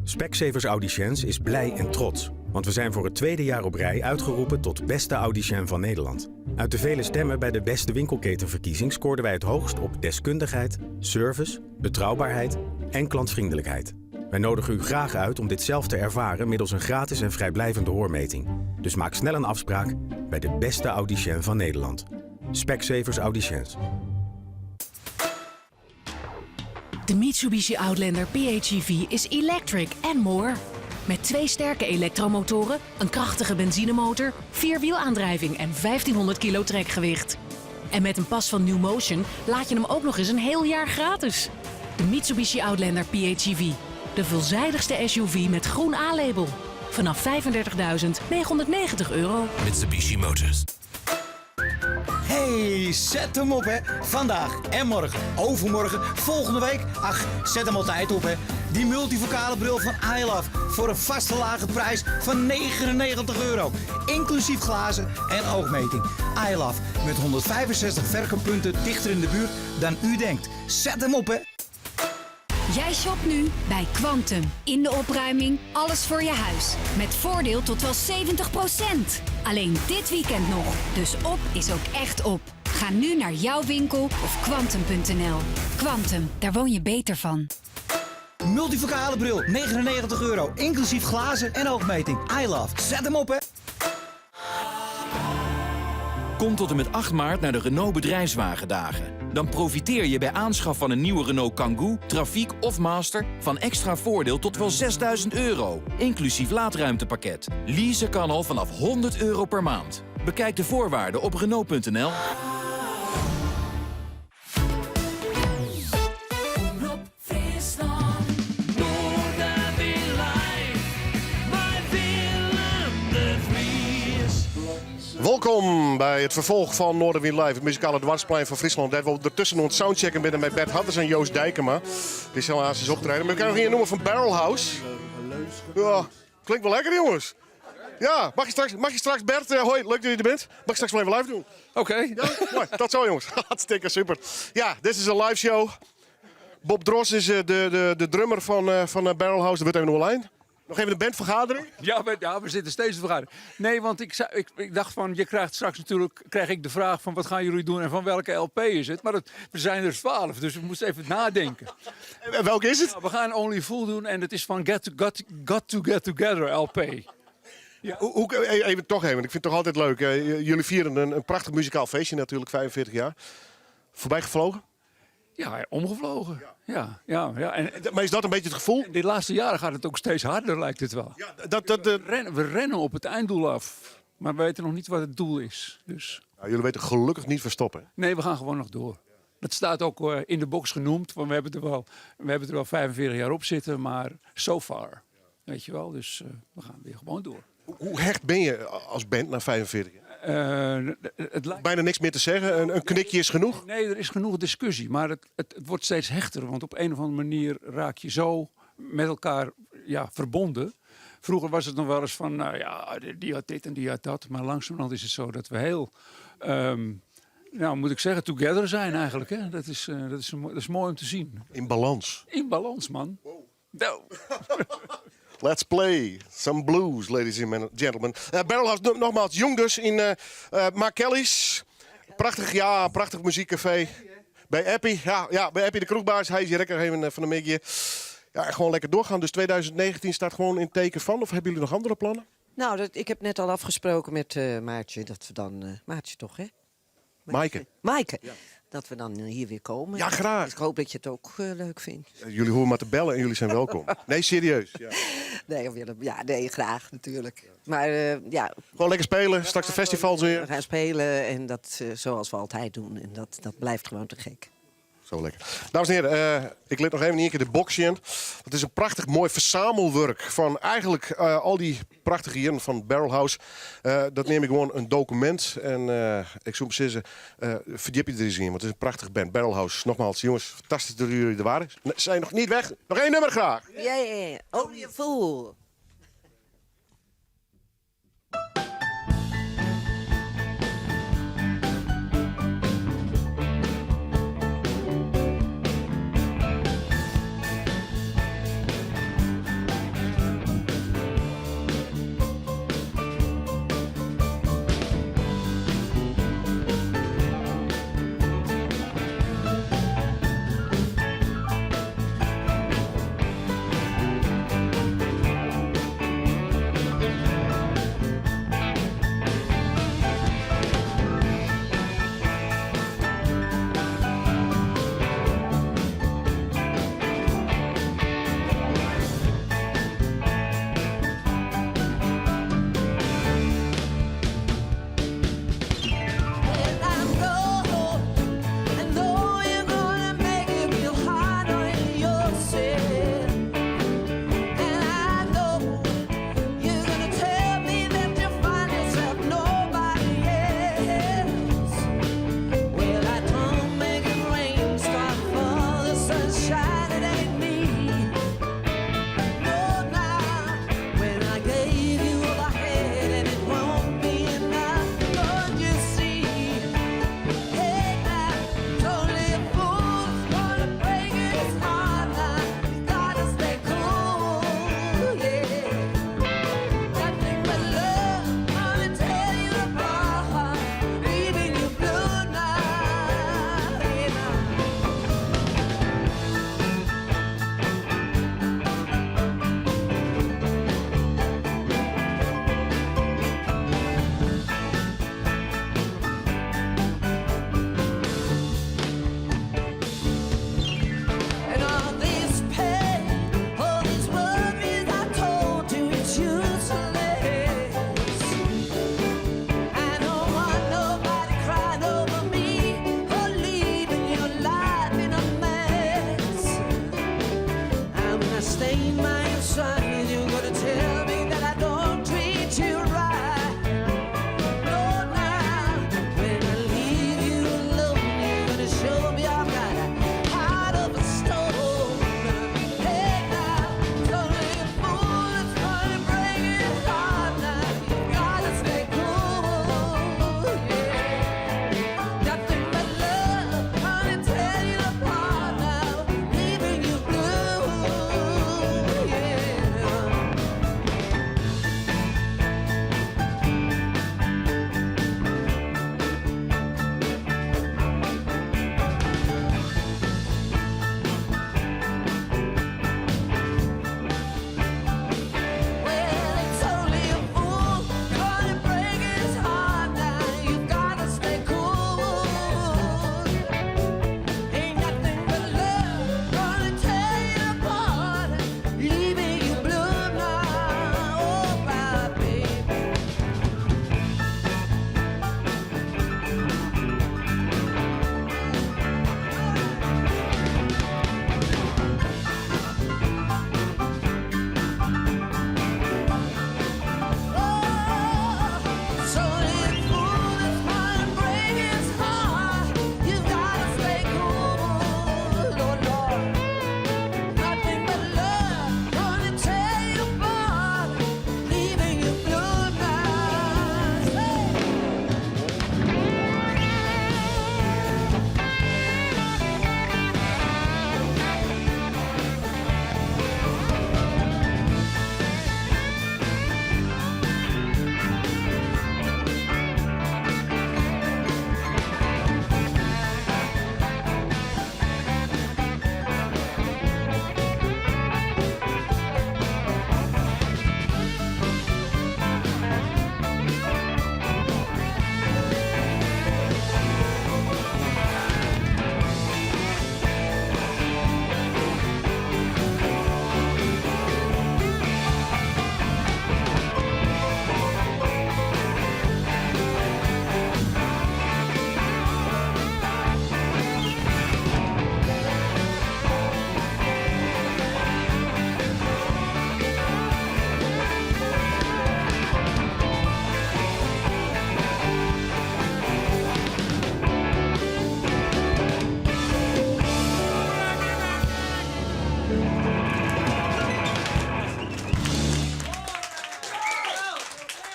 Specsavers Audichance is blij en trots. Want we zijn voor het 2e jaar op rij uitgeroepen tot beste audicien van Nederland. Uit de vele stemmen bij de beste winkelketenverkiezing scoorden wij het hoogst op deskundigheid, service, betrouwbaarheid en klantvriendelijkheid. Wij nodigen u graag uit om dit zelf te ervaren middels een gratis en vrijblijvende hoormeting. Dus maak snel een afspraak bij de beste audicien van Nederland. Specsavers Audichance. De Mitsubishi Outlander PHEV is electric and more. Met 2 sterke elektromotoren, een krachtige benzinemotor, 4-wielaandrijving en 1500 kilo trekgewicht. En met een pas van New Motion laat je hem ook nog eens een heel jaar gratis. De Mitsubishi Outlander PHEV. De veelzijdigste SUV met groen A-label. vanaf €35.990. Mitsubishi Motors. Hey, zet hem op, hè. Vandaag en morgen, overmorgen, volgende week. Ach, zet hem altijd op, hè. Die multivocale bril van iLove voor een vaste lage prijs van €99. Inclusief glazen en oogmeting. iLove met 165 verkooppunten dichter in de buurt dan u denkt. Zet hem op, hè. Jij shopt nu bij Quantum. In de opruiming, alles voor je huis. Met voordeel tot wel 70%. Alleen dit weekend nog. Dus op is ook echt op. Ga nu naar jouw winkel of quantum.nl. Quantum, daar woon je beter van. Multivocale bril, €99. Inclusief glazen en oogmeting. iLove, zet hem op, hè. Kom tot en met 8 maart naar de Renault Bedrijfswagendagen. Dan profiteer je bij aanschaf van een nieuwe Renault Kangoo, Trafiek of Master van extra voordeel tot wel €6.000, inclusief laadruimtepakket. Leasen kan al vanaf €100 per maand. Bekijk de voorwaarden op Renault.nl. Welkom bij het vervolg van Noorderwind Live, het muzikale dwarsplein van Friesland. Dat we ertussen ons soundchecken binnen met Bert Hatters en Joost Dijkema. Die zal haast eens optreden. Maar we kunnen nog hier noemen van Barrelhouse. Ja, klinkt wel lekker, jongens. Ja, mag je straks Bert, hoi, leuk dat je er bent. Mag je straks wel even live doen? Oké. Ja, mooi, tot zo, jongens. Hartstikke super. Ja, dit is een live show. Bob Dros is de drummer van Barrelhouse. Dat wordt even een lijn. Nog even een bandvergadering? Ja, we zitten steeds te vergaderen. Nee, want ik dacht van, krijg ik de vraag van wat gaan jullie doen en van welke LP is het? Maar we zijn er 12, dus we moesten even nadenken. En welke is het? Nou, we gaan Only Fool doen en het is van Got to Get Together LP. Ja. Even, ik vind het toch altijd leuk. Jullie vieren een prachtig muzikaal feestje natuurlijk, 45 jaar. Voorbij gevlogen? Ja, omgevlogen. Ja. Maar is dat een beetje het gevoel? De laatste jaren gaat het ook steeds harder, lijkt het wel. Ja, we rennen op het einddoel af. Maar we weten nog niet wat het doel is. Dus. Ja, jullie weten gelukkig niet verstoppen. Nee, we gaan gewoon nog door. Dat staat ook in de box genoemd. Want we hebben er wel 45 jaar op zitten, maar so far. Weet je wel, dus we gaan weer gewoon door. Hoe hecht ben je als band na 45 jaar? Bijna niks meer te zeggen. Een knikje is genoeg? Nee, er is genoeg discussie. Maar het wordt steeds hechter. Want op een of andere manier raak je zo met elkaar verbonden. Vroeger was het nog wel eens van, die had dit en die had dat. Maar langzamerhand is het zo dat we heel, moet ik zeggen, together zijn eigenlijk. Hè? Dat is mooi om te zien. In balans. In balans, man. Wow. No. Let's play some blues, ladies and gentlemen. Barrelhouse, nogmaals, jong dus in Mark Kelly's. Prachtig muziekcafé. Bij Appie, bij Appie de kroegbaas. Hij is hier lekker even van de meegje. Ja, gewoon lekker doorgaan. Dus 2019 staat gewoon in teken van. Of hebben jullie nog andere plannen? Nou, ik heb net al afgesproken met Maartje. Dat we dan... Maartje toch, hè? Maaike. Ja. Dat we dan hier weer komen. Ja, graag. Dus ik hoop dat je het ook leuk vindt. Jullie hoeven maar te bellen en jullie zijn welkom. Nee, serieus. Ja. Nee, graag natuurlijk. Maar gewoon lekker spelen, straks de festivals weer. We gaan spelen en dat zoals we altijd doen. En dat blijft gewoon te gek. Zo lekker. Dames en heren, ik let nog even een keer de box in. Het is een prachtig mooi verzamelwerk van eigenlijk al die prachtige heren van Barrelhouse. Dat neem ik gewoon een document en ik zou zeggen, verdiep je er eens in. Want het is een prachtig band, Barrelhouse. Nogmaals, jongens, fantastisch dat jullie er waren. Zijn nog niet weg? Nog één nummer graag. Ja. Only a Fool.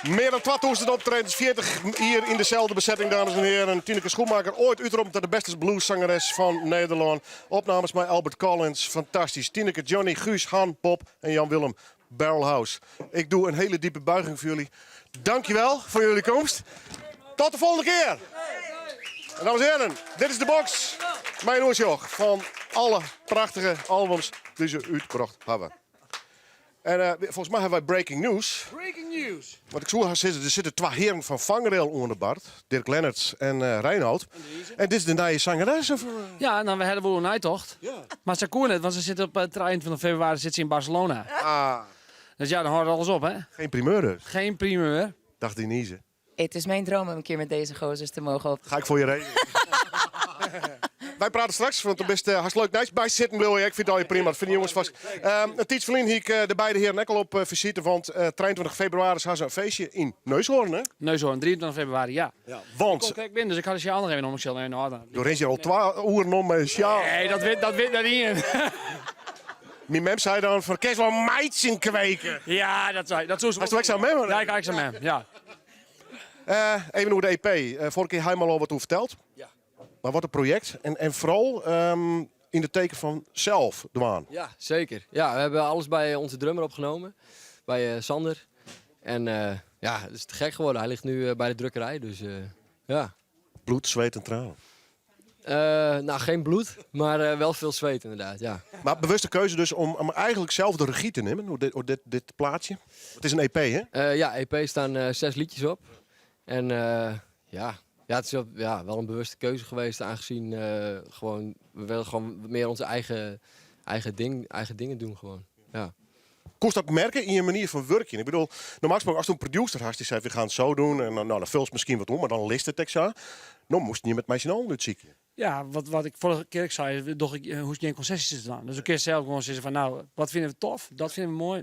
Meer dan 2000 optredens, 40 hier in dezelfde bezetting, dames en heren. Tineke Schoenmaker, ooit uitgeroepen tot de beste blueszangeres van Nederland. Opnames met Albert Collins, fantastisch. Tineke, Johnny, Guus, Han, Pop en Jan-Willem, Barrelhouse. Ik doe een hele diepe buiging voor jullie. Dankjewel voor jullie komst. Tot de volgende keer. En dames en heren, dit is de box. Mijn oortjoch van alle prachtige albums die ze uitgebracht hebben. En volgens mij hebben wij breaking news. Breaking news. Want ik zo zitten, er zitten twee heren van Vangrail onder de Bart. Dirk Lennerts en Reinoud. En dit is de nieuwe zangeres? Of? Ja, nou, we hebben wel een uittocht. Ja. Maar ze kon het, want ze zit op het 23 februari zit ze in Barcelona. Ah. Dus ja, dan houdt alles op, hè? Geen primeur dus? Geen primeur. Dacht Denise. Het is mijn droom om een keer met deze gozers te mogen op. Ga ik voor je regelen. Wij praten straks, want er best hartstikke leuk nice bij zitten, wil je. Ik vind het al je prima. Dat vinden jongens vast. Een tijdje verleden hier ik de beide heren ook al op visite, want 23 februari gaan ze een feestje in Neushoorn, hè? Neushoorn, 23 februari, ja. Want... Ik kom binnen, dus ik had dus je andere even om Michel en Arden. Door is je al 2 uur om met sjaal. Nee, dat weet dat niet. Mijn mem zei dan van, kerst wel meidjes kweken. Ja, dat zei dat zo. Hast du extra mem? Ja, ik ga extra mem, ja. Even over de EP. Vorige keer helemaal al wat over verteld. Ja. Maar wat een project. En vooral in de teken van zelf, Dwaan. Ja, zeker. Ja, we hebben alles bij onze drummer opgenomen. Bij Sander. En ja, het is te gek geworden. Hij ligt nu bij de drukkerij, dus ja. Bloed, zweet en tranen. Nou, geen bloed, maar wel veel zweet inderdaad, ja. Maar bewuste keuze dus om eigenlijk zelf de regie te nemen, dit plaatje. Het is een EP, hè? Ja, EP staan 6 liedjes op. En ja, het is wel een bewuste keuze geweest, aangezien we willen gewoon meer onze eigen dingen doen gewoon. Ja. Kon je dat merken in je manier van werken? Ik bedoel, normaal gesproken als je een producer had, die zei we gaan het zo doen en dan vult misschien wat om, maar dan list het extra. Nou moest je met mij snel uitzieken. Ja, wat ik vorige keer zei, hoef je geen concessies te doen. Dus een keer zelf gewoon zeggen van nou, wat vinden we tof, dat vinden we mooi.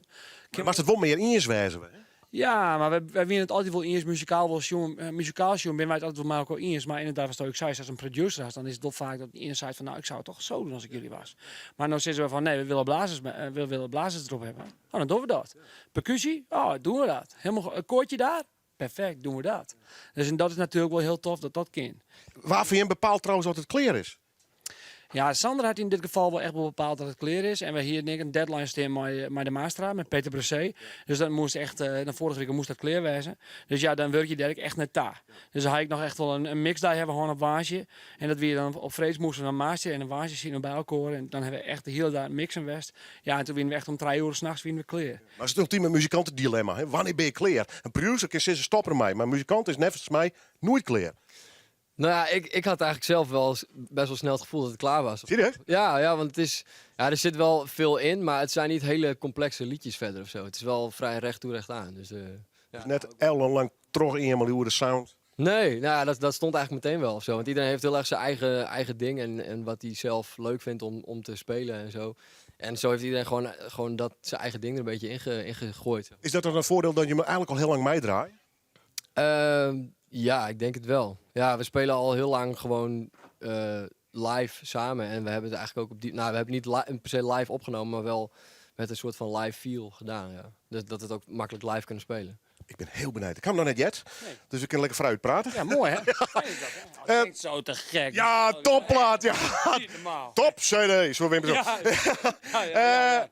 Maar het wel meer injenswijze, hè? Ja, maar wij winnen het altijd wel eens muzikaal ben wij het altijd wel maar ook eens. Maar inderdaad, wat ik zei, als een producer was, dan is het toch vaak dat die ene zei van nou, ik zou het toch zo doen als ik jullie was. Maar nou zeggen we van nee, we willen blazers erop hebben. Oh, dan doen we dat. Percussie, oh, doen we dat. Helemaal een koortje daar, perfect, doen we dat. Dus en dat is natuurlijk wel heel tof dat kan. Waarvoor je bepaalt trouwens dat het clear is? Ja, Sander had in dit geval wel echt wel bepaald dat het clear is. En we hier denk ik een deadline staan met de Maastra, met Peter Bressé. Dus dat moest echt, de vorige week moest dat clear wezen. Dus ja, dan werk je direct echt net daar. Dus dan had ik nog echt wel een mix daar hebben gewoon op waasje. En dat we dan op vrees moesten naar Maasje en een waasje zien bij elkaar. En dan hebben we echt de hele dag mix en west. Ja, en toen winnen we echt om 3 uur 's nachts we clear. Maar het is het ultieme muzikantendilemma, hè? Wanneer ben je clear? Een producer kan zeggen stoppen ermee, maar een muzikant is nevens mij nooit clear. Nou ja, ik had eigenlijk zelf wel best wel snel het gevoel dat het klaar was. Serieus? Ja, want het is, er zit wel veel in, maar het zijn niet hele complexe liedjes verder of zo. Het is wel vrij recht toe recht aan. Dus, Dus net ellenlang terug in je de sound. Nee, nou, dat stond eigenlijk meteen wel of zo. Want iedereen heeft heel erg zijn eigen ding en wat hij zelf leuk vindt om te spelen en zo. En zo heeft iedereen gewoon dat zijn eigen ding er een beetje ingegooid. Is dat dan een voordeel dat je me eigenlijk al heel lang meedraait? Ja, ik denk het wel. Ja, we spelen al heel lang gewoon live samen. En we hebben het eigenlijk ook we hebben niet per se live opgenomen, maar wel met een soort van live feel gedaan. Ja. Dus dat we het ook makkelijk live kunnen spelen. Ik ben heel benieuwd. Ik kan nog net jet, dus we kunnen lekker vooruit praten. Ja, mooi hè? Dat is zo te gek. Ja, topplaat. Ja. Top CD. Zo wim Ja.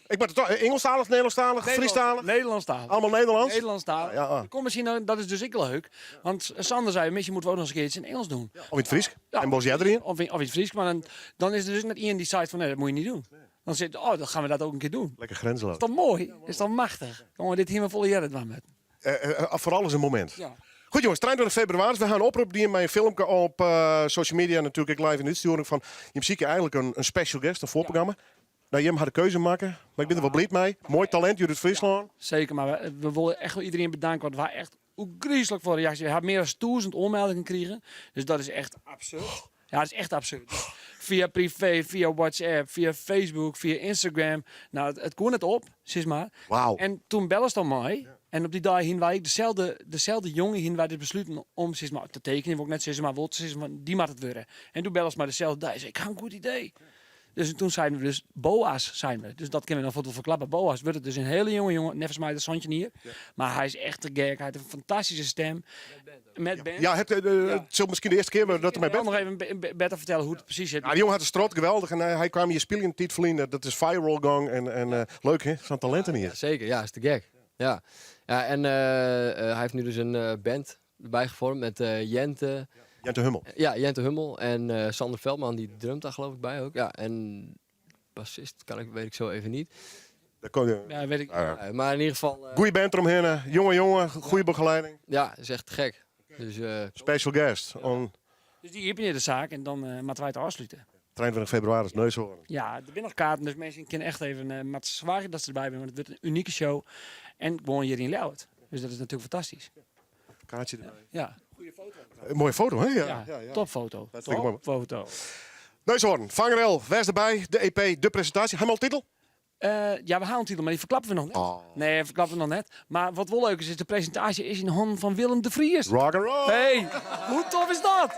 Ik ben Engelstalig, Nederlandstalig, Friestalig? Nederlandstalig. Allemaal Nederlands? Nederlandstalig. Ja. Kom misschien, dat is dus ik leuk. Want Sander zei, misschien moeten we ook nog eens een keertje in Engels doen. Of in het Fries? Ja. En Bos jij erin? Of in het Fries, maar dan is er dus net iemand die zei van nee, dat moet je niet doen. Dan zit dan gaan we dat ook een keer doen. Lekker grenzeloos. Is dat mooi? Is dat machtig? Kom dit hier maar volle jaren doen met. Vooral is een moment. Ja. Goed jongens, 23 februari. We gaan een oproep die in mijn filmpje op social media natuurlijk ik live in de uitsturing van je ziet eigenlijk een special guest, een voorprogramma. Nou, je had de keuze maken, maar ik ben er wel blij mee. Mooi talent, Judith Friesland. Zeker, maar we willen echt wel iedereen bedanken, want we waren echt griezelig voor de reactie. We hebben meer dan 1000 onmeldingen gekregen, dus dat is echt absurd. Ja, dat is echt absurd. Via privé, via WhatsApp, via Facebook, via Instagram. Nou, het kon net op, zeg maar. Wauw. En toen bellen ze dan mij. En op die dag heen wij dezelfde jongen heen wij dit besluiten om zeg maar, te tekenen. Ik wil net zeggen, maar die mag het worden. En toen bellen ze maar dezelfde dag. Ik zei, ik heb een goed idee. Dus toen zijn we dus Boas zijn we. Dus dat kunnen we nog wat verklappen. Boas wordt het dus een hele jonge jongen. Net als mij dat zondje hier. Ja. Maar hij is echt te gek. Hij heeft een fantastische stem. Met band. Ja, het is misschien de eerste keer dat hij mij nog even beter vertellen hoe het precies zit. Ja, die jongen had een strot, geweldig. En hij kwam hier spelen in tijd verliezen. Dat is viral gang. En leuk, hè? Zo'n talenten hier. Ja, zeker, ja, is te gek. Ja. Ja, en hij heeft nu dus een band erbij gevormd met Jente. Jente Hummel. Ja, Jente Hummel. En Sander Veldman, die drumt daar geloof ik bij ook. Ja, en bassist weet ik zo even niet. Dat kon je. Ja, weet ik. Maar in ieder geval... Goeie band eromheen. Jongen, goede begeleiding. Ja, is echt gek. Dus, special guest. Dus die heb je de zaak en dan moeten wij het afsluiten. 23 februari is Neushoorn. Ja, er zijn nog kaarten, dus mensen kunnen echt even met zwaar dat ze erbij zijn. Want het wordt een unieke show. En gewoon hier in Leeuwarden. Dus dat is natuurlijk fantastisch. Kaartje erbij. Ja. Goede foto. Een mooie foto, hè? Ja, topfoto. Topfoto. Neushoorn, Vangerel, wees erbij. De EP, de presentatie. Hebben we al titel? Ja, we halen een titel, maar die verklappen we nog net. Oh. Nee, verklappen we nog net. Maar wat wel leuk is de presentatie is in handen van Willem de Vries. Rock and roll! Hey, hoe tof is dat?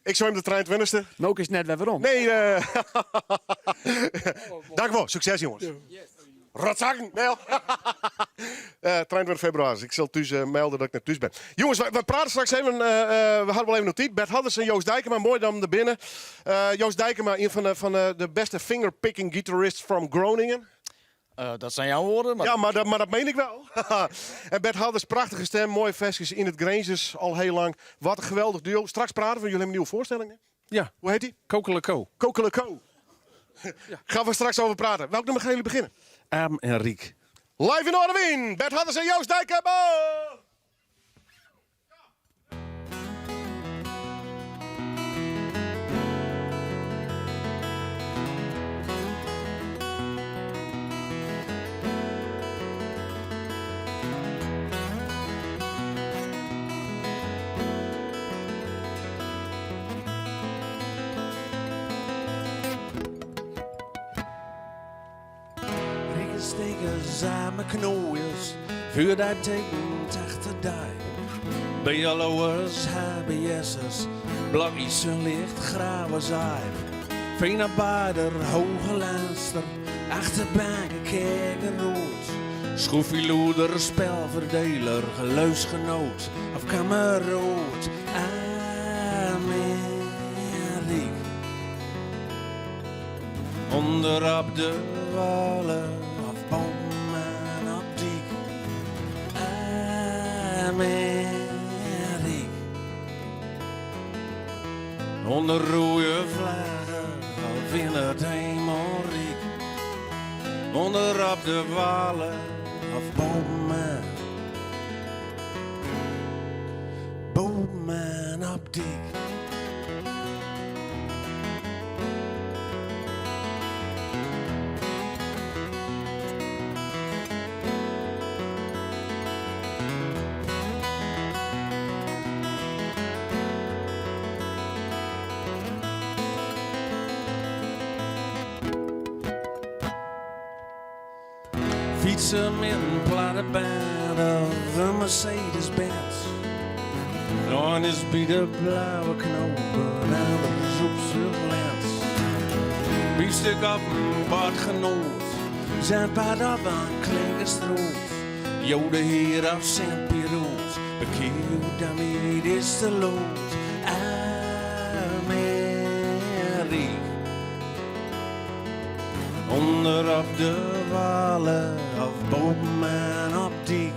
Ik zou hem de 23e. Nook is net weer waarom. Nee, dank wel. Succes, jongens. Rotzakken, Nel. 23 februari. Ik zal thuis melden dat ik net thuis ben. Jongens, we praten straks even. We hadden wel even notiet. Bert Hadders en Joost Dijkema. Mooi dan er binnen. Joost Dijkema, een van de beste fingerpicking guitarists from Groningen. Dat zijn jouw woorden. Maar... Ja, maar dat meen ik wel. En Bert Hadders, prachtige stem. Mooie versies in het Granges al heel lang. Wat een geweldig duo. Straks praten we. Jullie hebben een nieuwe voorstelling, hè? Ja. Hoe heet die? Kokeleco. Kokeleco. Gaan we straks over praten. Welk nummer gaan jullie beginnen? Aam en Riek. Live in Orwin, Bert Hadders en Joost Dijkema. Stekers aan mijn knoeien, vuur dat tekent achterdij. BLO'ers, HBS'ers, blokjes en licht grauwe zaai. Veenarbeider, hoge laanster, achterbanken, kerken rood. Schroefieloeder, spelverdeler, geluidsgenoot of kameroot. Amerik. Onderop de wallen. Bomen op dik Amerik. Onder rode vlaggen of in het hemelrijk. Onder op de wallen of bomen. Bomen op dik. Fietsen met een platte band of een Mercedes-Benz. Dan is bij de blauwe knopen, anders op zijn lens. Biefstuk op een badgenoot, zijn pad op een klinkerstroot. Jode heer of Sint-Piroot, bekeerd daarmee is de lood. Amerik. Onder op de wallen of bomen op dik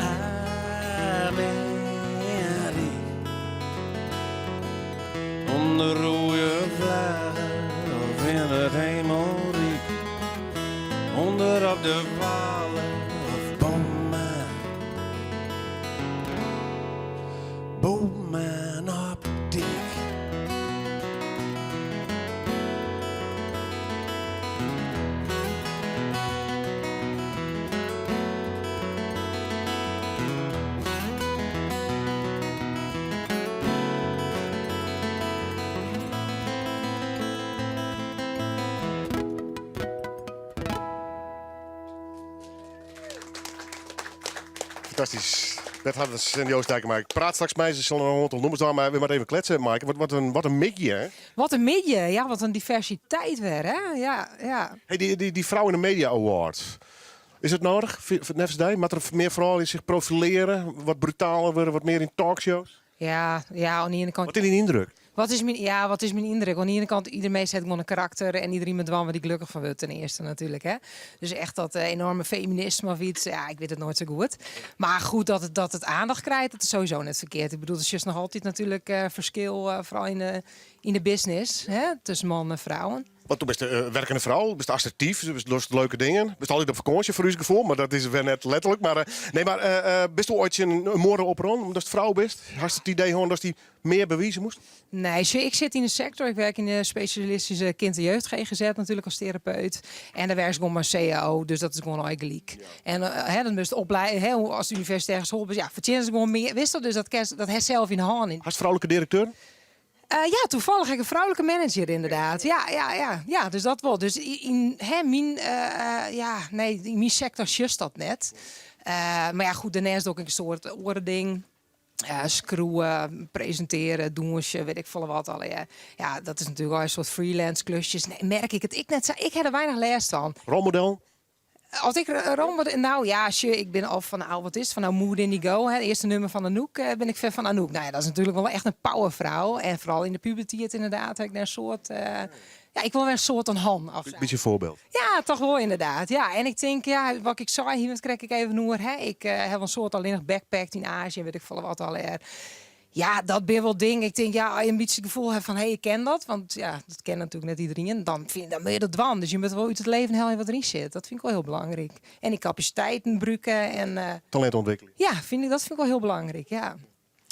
Amerik. Onder rode vlaggen of in het hemelrijk. Onder op de wallen of bomen. Bomen op dik. Fantastisch. Wethouders en Joost Dijkema. Ik praat straks mee, ze zullen nog 100 noemen staan, maar we maar even kletsen, Mike. Wat een mikje, hè? Wat een midje, ja, wat een diversiteit weer, hè? Ja, ja. Hey, die Vrouw in de Media Award. Is het nodig, net als moet er meer vrouwen zich profileren, wat brutaler worden, wat meer in talkshows? Ja, aan de ene kant. Wat is die indruk? Wat is mijn indruk? Aan de ene kant, iedereen zet gewoon een karakter en iedereen met waar die gelukkig van wordt ten eerste natuurlijk. Hè? Dus echt dat enorme feminisme of iets, ja, ik weet het nooit zo goed. Maar goed, dat het aandacht krijgt, dat is sowieso net verkeerd. Ik bedoel, er is just nog altijd natuurlijk verschil, vooral in de business, hè? Tussen mannen en vrouwen. Want toen best een werkende vrouw, best assertief, dus lust leuke dingen. Best altijd op vakantie voor uw gevoel, maar dat is weer net letterlijk. Maar best wel ooit een morgen op rond, omdat het vrouw bent? Had je het idee gewoon dat die meer bewijzen moest? Nee, ik zit in de sector. Ik werk in de specialistische kind- en jeugd GGZ natuurlijk als therapeut. En daar werk ik gewoon maar CAO, dus dat is gewoon eigenlijk. En dan moest opleiden, als de universitaire school is, ja, verdienen ze gewoon meer. Wist dat dus dat heeft zelf in de hand in. Had je vrouwelijke directeur? Ja, toevallig heb ik een vrouwelijke manager inderdaad. Ja, dus dat wel. Dus in mijn sector just dat net. Maar ja, goed, daarnaast ook een soort orending. Screwen, presenteren, doen, weet ik veel wat. Ja, dat is natuurlijk al een soort freelance klusjes. Nee, merk ik het. Ik heb er weinig les van. Rolmodel? Als ik nou ja, ik ben al van wat is het? Van Mood Indigo, het eerste nummer van Anouk, ben ik fan van Anouk. Nou ja, dat is natuurlijk wel echt een powervrouw. En vooral in de puberteit het inderdaad heb ik daar een soort, ik wil weer een soort een Han af. Beetje een voorbeeld. Ja, toch wel inderdaad. Ja, en ik denk, ja, wat ik zei, hier krijg ik even noer. Ik heb een soort alleen nog backpack in Azië, weet ik veel wat al. Ja, dat ben wel ding. Ik denk, ja, als je een beetje het gevoel hebt van, ik ken dat. Want ja, dat kent natuurlijk net iedereen. Dan ben je dat dwan. Dus je moet wel uit het leven heel wat erin zit. Dat vind ik wel heel belangrijk. En die capaciteiten gebruiken en... talentontwikkeling. Ja, dat vind ik wel heel belangrijk, ja.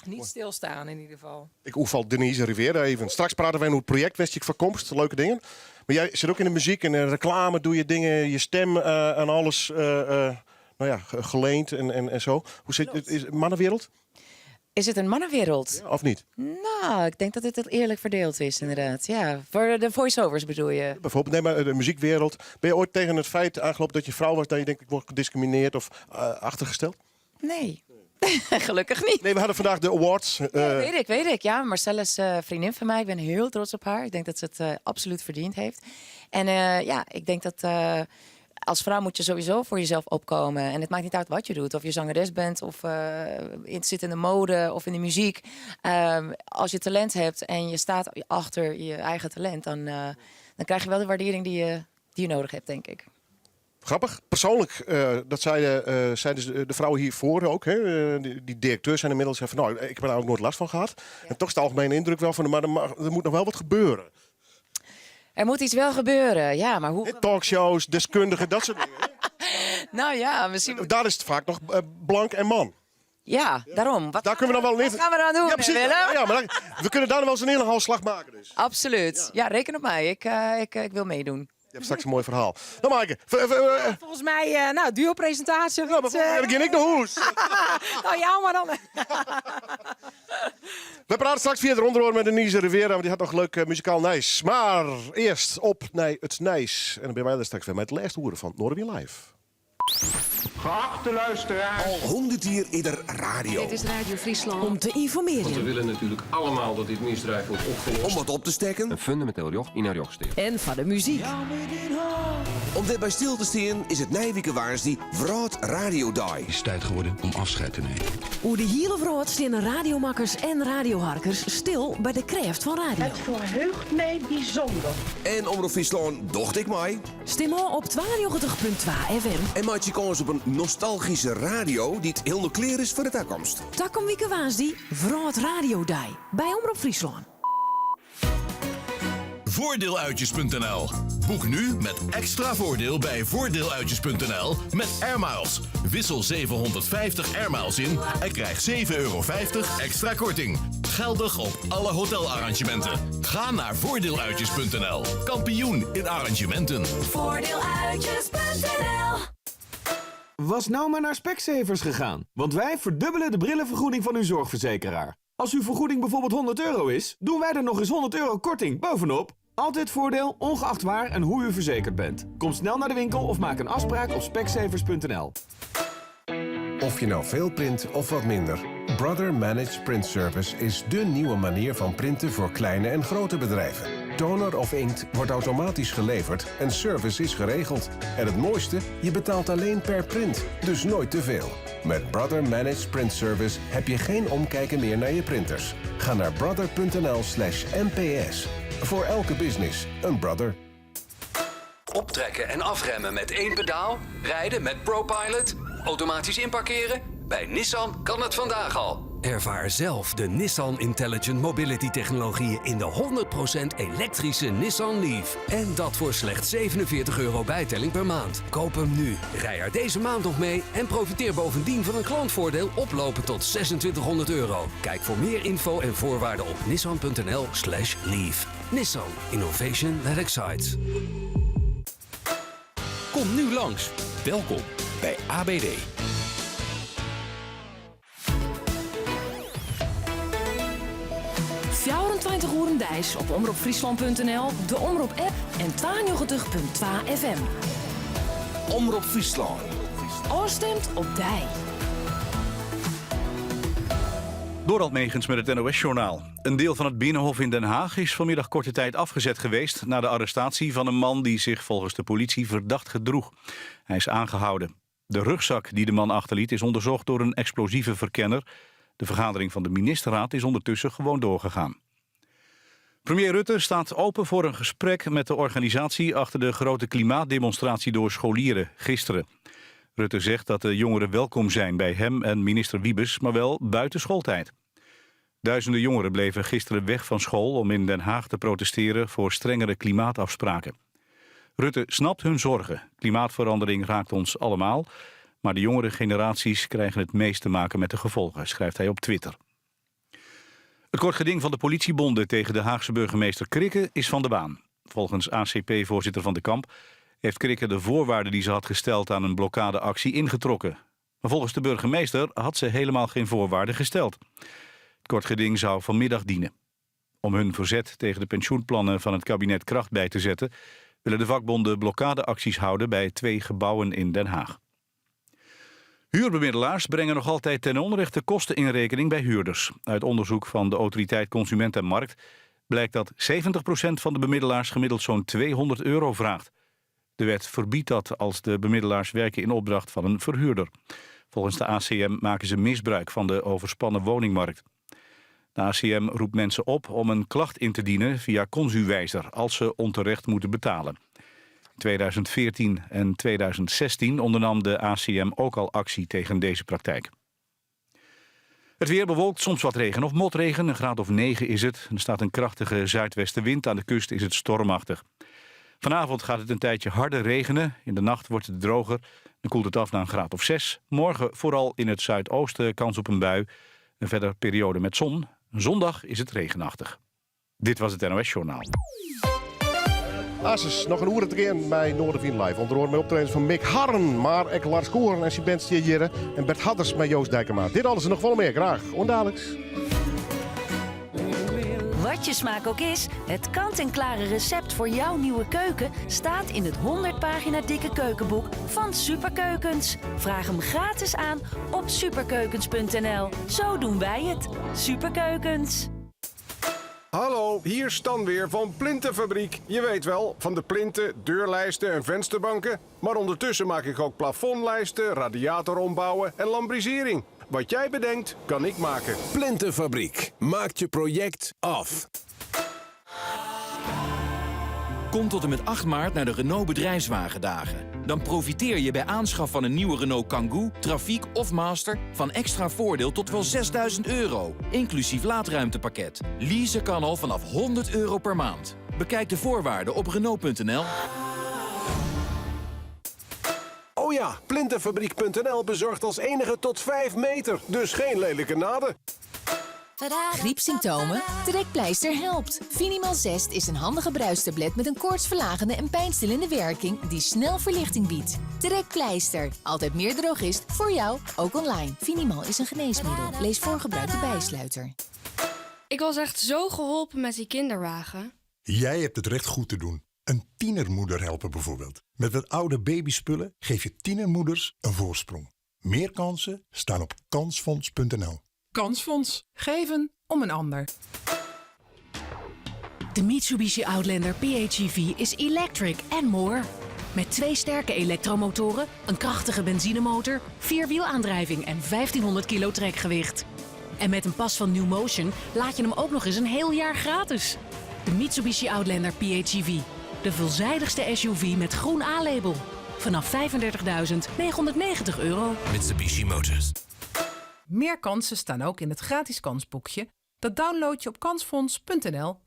Niet stilstaan in ieder geval. Ik oefal Denise Rivera even. Straks praten wij over het project Westje van Komst. Leuke dingen. Maar jij zit ook in de muziek en de reclame. Doe je dingen, je stem en alles geleend en zo. Hoe zit het? Is het mannenwereld? Is het een mannenwereld? Ja, of niet? Nou, ik denk dat het eerlijk verdeeld is, inderdaad. Ja, voor de voice-overs bedoel je? Bijvoorbeeld, nee, maar de muziekwereld. Ben je ooit tegen het feit aangelopen dat je vrouw was, dat je denkt, ik word gediscrimineerd of achtergesteld? Nee. Gelukkig niet. Nee, we hadden vandaag de awards. Weet ik. Ja, Marcella is vriendin van mij. Ik ben heel trots op haar. Ik denk dat ze het absoluut verdiend heeft. En ik denk dat... als vrouw moet je sowieso voor jezelf opkomen. En het maakt niet uit wat je doet. Of je zangeres bent, of zit in de mode, of in de muziek. Als je talent hebt en je staat achter je eigen talent... dan krijg je wel de waardering die je nodig hebt, denk ik. Grappig. Persoonlijk, dat zeiden de vrouwen hiervoor ook. Hè? Die directeurs zijn inmiddels van, nou, ik heb er ook nooit last van gehad. Ja. En toch is de algemene indruk wel van, maar er moet nog wel wat gebeuren. Er moet iets wel gebeuren, ja, maar hoe... Talkshows, deskundigen, dat soort dingen. Nou ja, misschien... Daar is het vaak nog blank en man. Ja, daarom. Daar kunnen we dan wel wat gaan we dan doen, ja, precies. Willem? Ja, maar we kunnen daar nog wel eens een hele haalslag maken. Dus. Absoluut. Ja, reken op mij. Ik wil meedoen. Je hebt straks een mooi verhaal. Nou, Maaike. Volgens mij, duo-presentatie. Ja, maar dan begin ik de hoes. Nou ja, maar dan... We praten straks via de rondroer met Denise Rivera, want die had nog leuk muzikaal Nijs. Maar eerst op naar het Nijs. En dan ben wij er straks weer met het laatste horen van Noorderwiel Live. Geachte luisteraars. Al 100 jaar ieder radio. Dit is Radio Friesland. Om te informeren. Want we willen natuurlijk allemaal dat dit misdrijf wordt opgelost. Om wat op te steken. Een fundamenteel joch in haar jochsteer. En van de muziek. Om dit bij stil te staan is het Nijwieke Waarsdie Vroad Radio Die. Het is tijd geworden om afscheid te nemen. Hoe de hele vroad staan radiomakkers en radioharkers stil bij de kracht van radio. Het verheugt mij bijzonder. En Omroep Friesland docht ik mij. Stem op 92.2 FM. En maak je kans op een nostalgische radio die het heel nog clear is voor de toekomst. Takom Wieke Waasdie, Vroad Radio Die. Bij Omroep Friesland. Voordeeluitjes.nl. Boek nu met extra voordeel bij voordeeluitjes.nl met Airmiles. Wissel 750 Airmiles in en krijg €7,50 extra korting. Geldig op alle hotelarrangementen. Ga naar voordeeluitjes.nl. Kampioen in arrangementen. Voordeeluitjes.nl. Was nou maar naar Specsavers gegaan, want wij verdubbelen de brillenvergoeding van uw zorgverzekeraar. Als uw vergoeding bijvoorbeeld €100 is, doen wij er nog eens €100 korting bovenop. Altijd voordeel, ongeacht waar en hoe u verzekerd bent. Kom snel naar de winkel of maak een afspraak op specsavers.nl. Of je nou veel print of wat minder. Brother Managed Print Service is dé nieuwe manier van printen voor kleine en grote bedrijven. Toner of inkt wordt automatisch geleverd en service is geregeld. En het mooiste, je betaalt alleen per print, dus nooit te veel. Met Brother Managed Print Service heb je geen omkijken meer naar je printers. Ga naar brother.nl/mps. Voor elke business een brother. Optrekken en afremmen met één pedaal, rijden met ProPilot, automatisch inparkeren. Bij Nissan kan het vandaag al. Ervaar zelf de Nissan Intelligent Mobility technologieën in de 100% elektrische Nissan Leaf. En dat voor slechts €47 bijtelling per maand. Koop hem nu. Rij er deze maand nog mee en profiteer bovendien van een klantvoordeel oplopen tot €2600. Kijk voor meer info en voorwaarden op nissan.nl/leaf. Nissan. Innovation that excites. Kom nu langs. Welkom bij ABD. Dijs op omroepfriesland.nl, de Omroep-app en 92.2 FM. Omroep Friesland. Oorstemt op Dij. Dorald Megens met het NOS-journaal. Een deel van het Binnenhof in Den Haag is vanmiddag korte tijd afgezet geweest na de arrestatie van een man die zich volgens de politie verdacht gedroeg. Hij is aangehouden. De rugzak die de man achterliet is onderzocht door een explosieve verkenner. De vergadering van de ministerraad is ondertussen gewoon doorgegaan. Premier Rutte staat open voor een gesprek met de organisatie achter de grote klimaatdemonstratie door scholieren gisteren. Rutte zegt dat de jongeren welkom zijn bij hem en minister Wiebes, maar wel buiten schooltijd. Duizenden jongeren bleven gisteren weg van school om in Den Haag te protesteren voor strengere klimaatafspraken. Rutte snapt hun zorgen. Klimaatverandering raakt ons allemaal, maar de jongere generaties krijgen het meest te maken met de gevolgen, schrijft hij op Twitter. Het kort geding van de politiebonden tegen de Haagse burgemeester Krikke is van de baan. Volgens ACP-voorzitter Van de Kamp heeft Krikke de voorwaarden die ze had gesteld aan een blokkadeactie ingetrokken. Maar volgens de burgemeester had ze helemaal geen voorwaarden gesteld. Het kort geding zou vanmiddag dienen. Om hun verzet tegen de pensioenplannen van het kabinet kracht bij te zetten, willen de vakbonden blokkadeacties houden bij 2 gebouwen in Den Haag. Huurbemiddelaars brengen nog altijd ten onrechte kosten in rekening bij huurders. Uit onderzoek van de autoriteit Consument en Markt blijkt dat 70% van de bemiddelaars gemiddeld zo'n €200 vraagt. De wet verbiedt dat als de bemiddelaars werken in opdracht van een verhuurder. Volgens de ACM maken ze misbruik van de overspannen woningmarkt. De ACM roept mensen op om een klacht in te dienen via Consuwijzer als ze onterecht moeten betalen. In 2014 en 2016 ondernam de ACM ook al actie tegen deze praktijk. Het weer bewolkt, soms wat regen of motregen. Een graad of 9 is het. Er staat een krachtige zuidwestenwind. Aan de kust is het stormachtig. Vanavond gaat het een tijdje harder regenen. In de nacht wordt het droger. Dan koelt het af naar een graad of 6. Morgen vooral in het zuidoosten kans op een bui. En verder periode met zon. Zondag is het regenachtig. Dit was het NOS-journaal. Asus, nog een uur te gaan bij Noorderveen Live. Onder andere met optredens van Mick Harren, maar ook Lars Koeren en zijn band hier en Bert Hadders met Joost Dijkema. Dit alles en nog veel meer, graag. Ondadelijks. Wat je smaak ook is, het kant-en-klare recept voor jouw nieuwe keuken staat in het 100 pagina dikke keukenboek van Superkeukens. Vraag hem gratis aan op superkeukens.nl. Zo doen wij het. Superkeukens. Hallo, hier Stan weer van Plintenfabriek. Je weet wel, van de plinten, deurlijsten en vensterbanken. Maar ondertussen maak ik ook plafondlijsten, radiator ombouwen en lambrisering. Wat jij bedenkt, kan ik maken. Plintenfabriek. Maakt je project af. Kom tot en met 8 maart naar de Renault Bedrijfswagendagen. Dan profiteer je bij aanschaf van een nieuwe Renault Kangoo, Trafiek of Master van extra voordeel tot wel €6.000, inclusief laadruimtepakket. Leasen kan al vanaf €100 per maand. Bekijk de voorwaarden op Renault.nl. Oh ja, Plintenfabriek.nl bezorgt als enige tot 5 meter. Dus geen lelijke naden. Griepsymptomen? Trekpleister helpt. Finimal Zest is een handige bruistablet met een koortsverlagende en pijnstillende werking die snel verlichting biedt. Trekpleister. Altijd meer drogist. Voor jou, ook online. Finimal is een geneesmiddel. Lees voor gebruik de bijsluiter. Ik was echt zo geholpen met die kinderwagen. Jij hebt het recht goed te doen. Een tienermoeder helpen bijvoorbeeld. Met wat oude babyspullen geef je tienermoeders een voorsprong. Meer kansen staan op kansfonds.nl. Kansfonds. Geven om een ander. De Mitsubishi Outlander PHEV is electric and more. Met 2 sterke elektromotoren, een krachtige benzinemotor, 4-wielaandrijving en 1500 kilo trekgewicht. En met een pas van New Motion laat je hem ook nog eens een heel jaar gratis. De Mitsubishi Outlander PHEV. De veelzijdigste SUV met groen A-label. Vanaf €35.990. Mitsubishi Motors. Meer kansen staan ook in het gratis kansboekje. Dat download je op kansfonds.nl.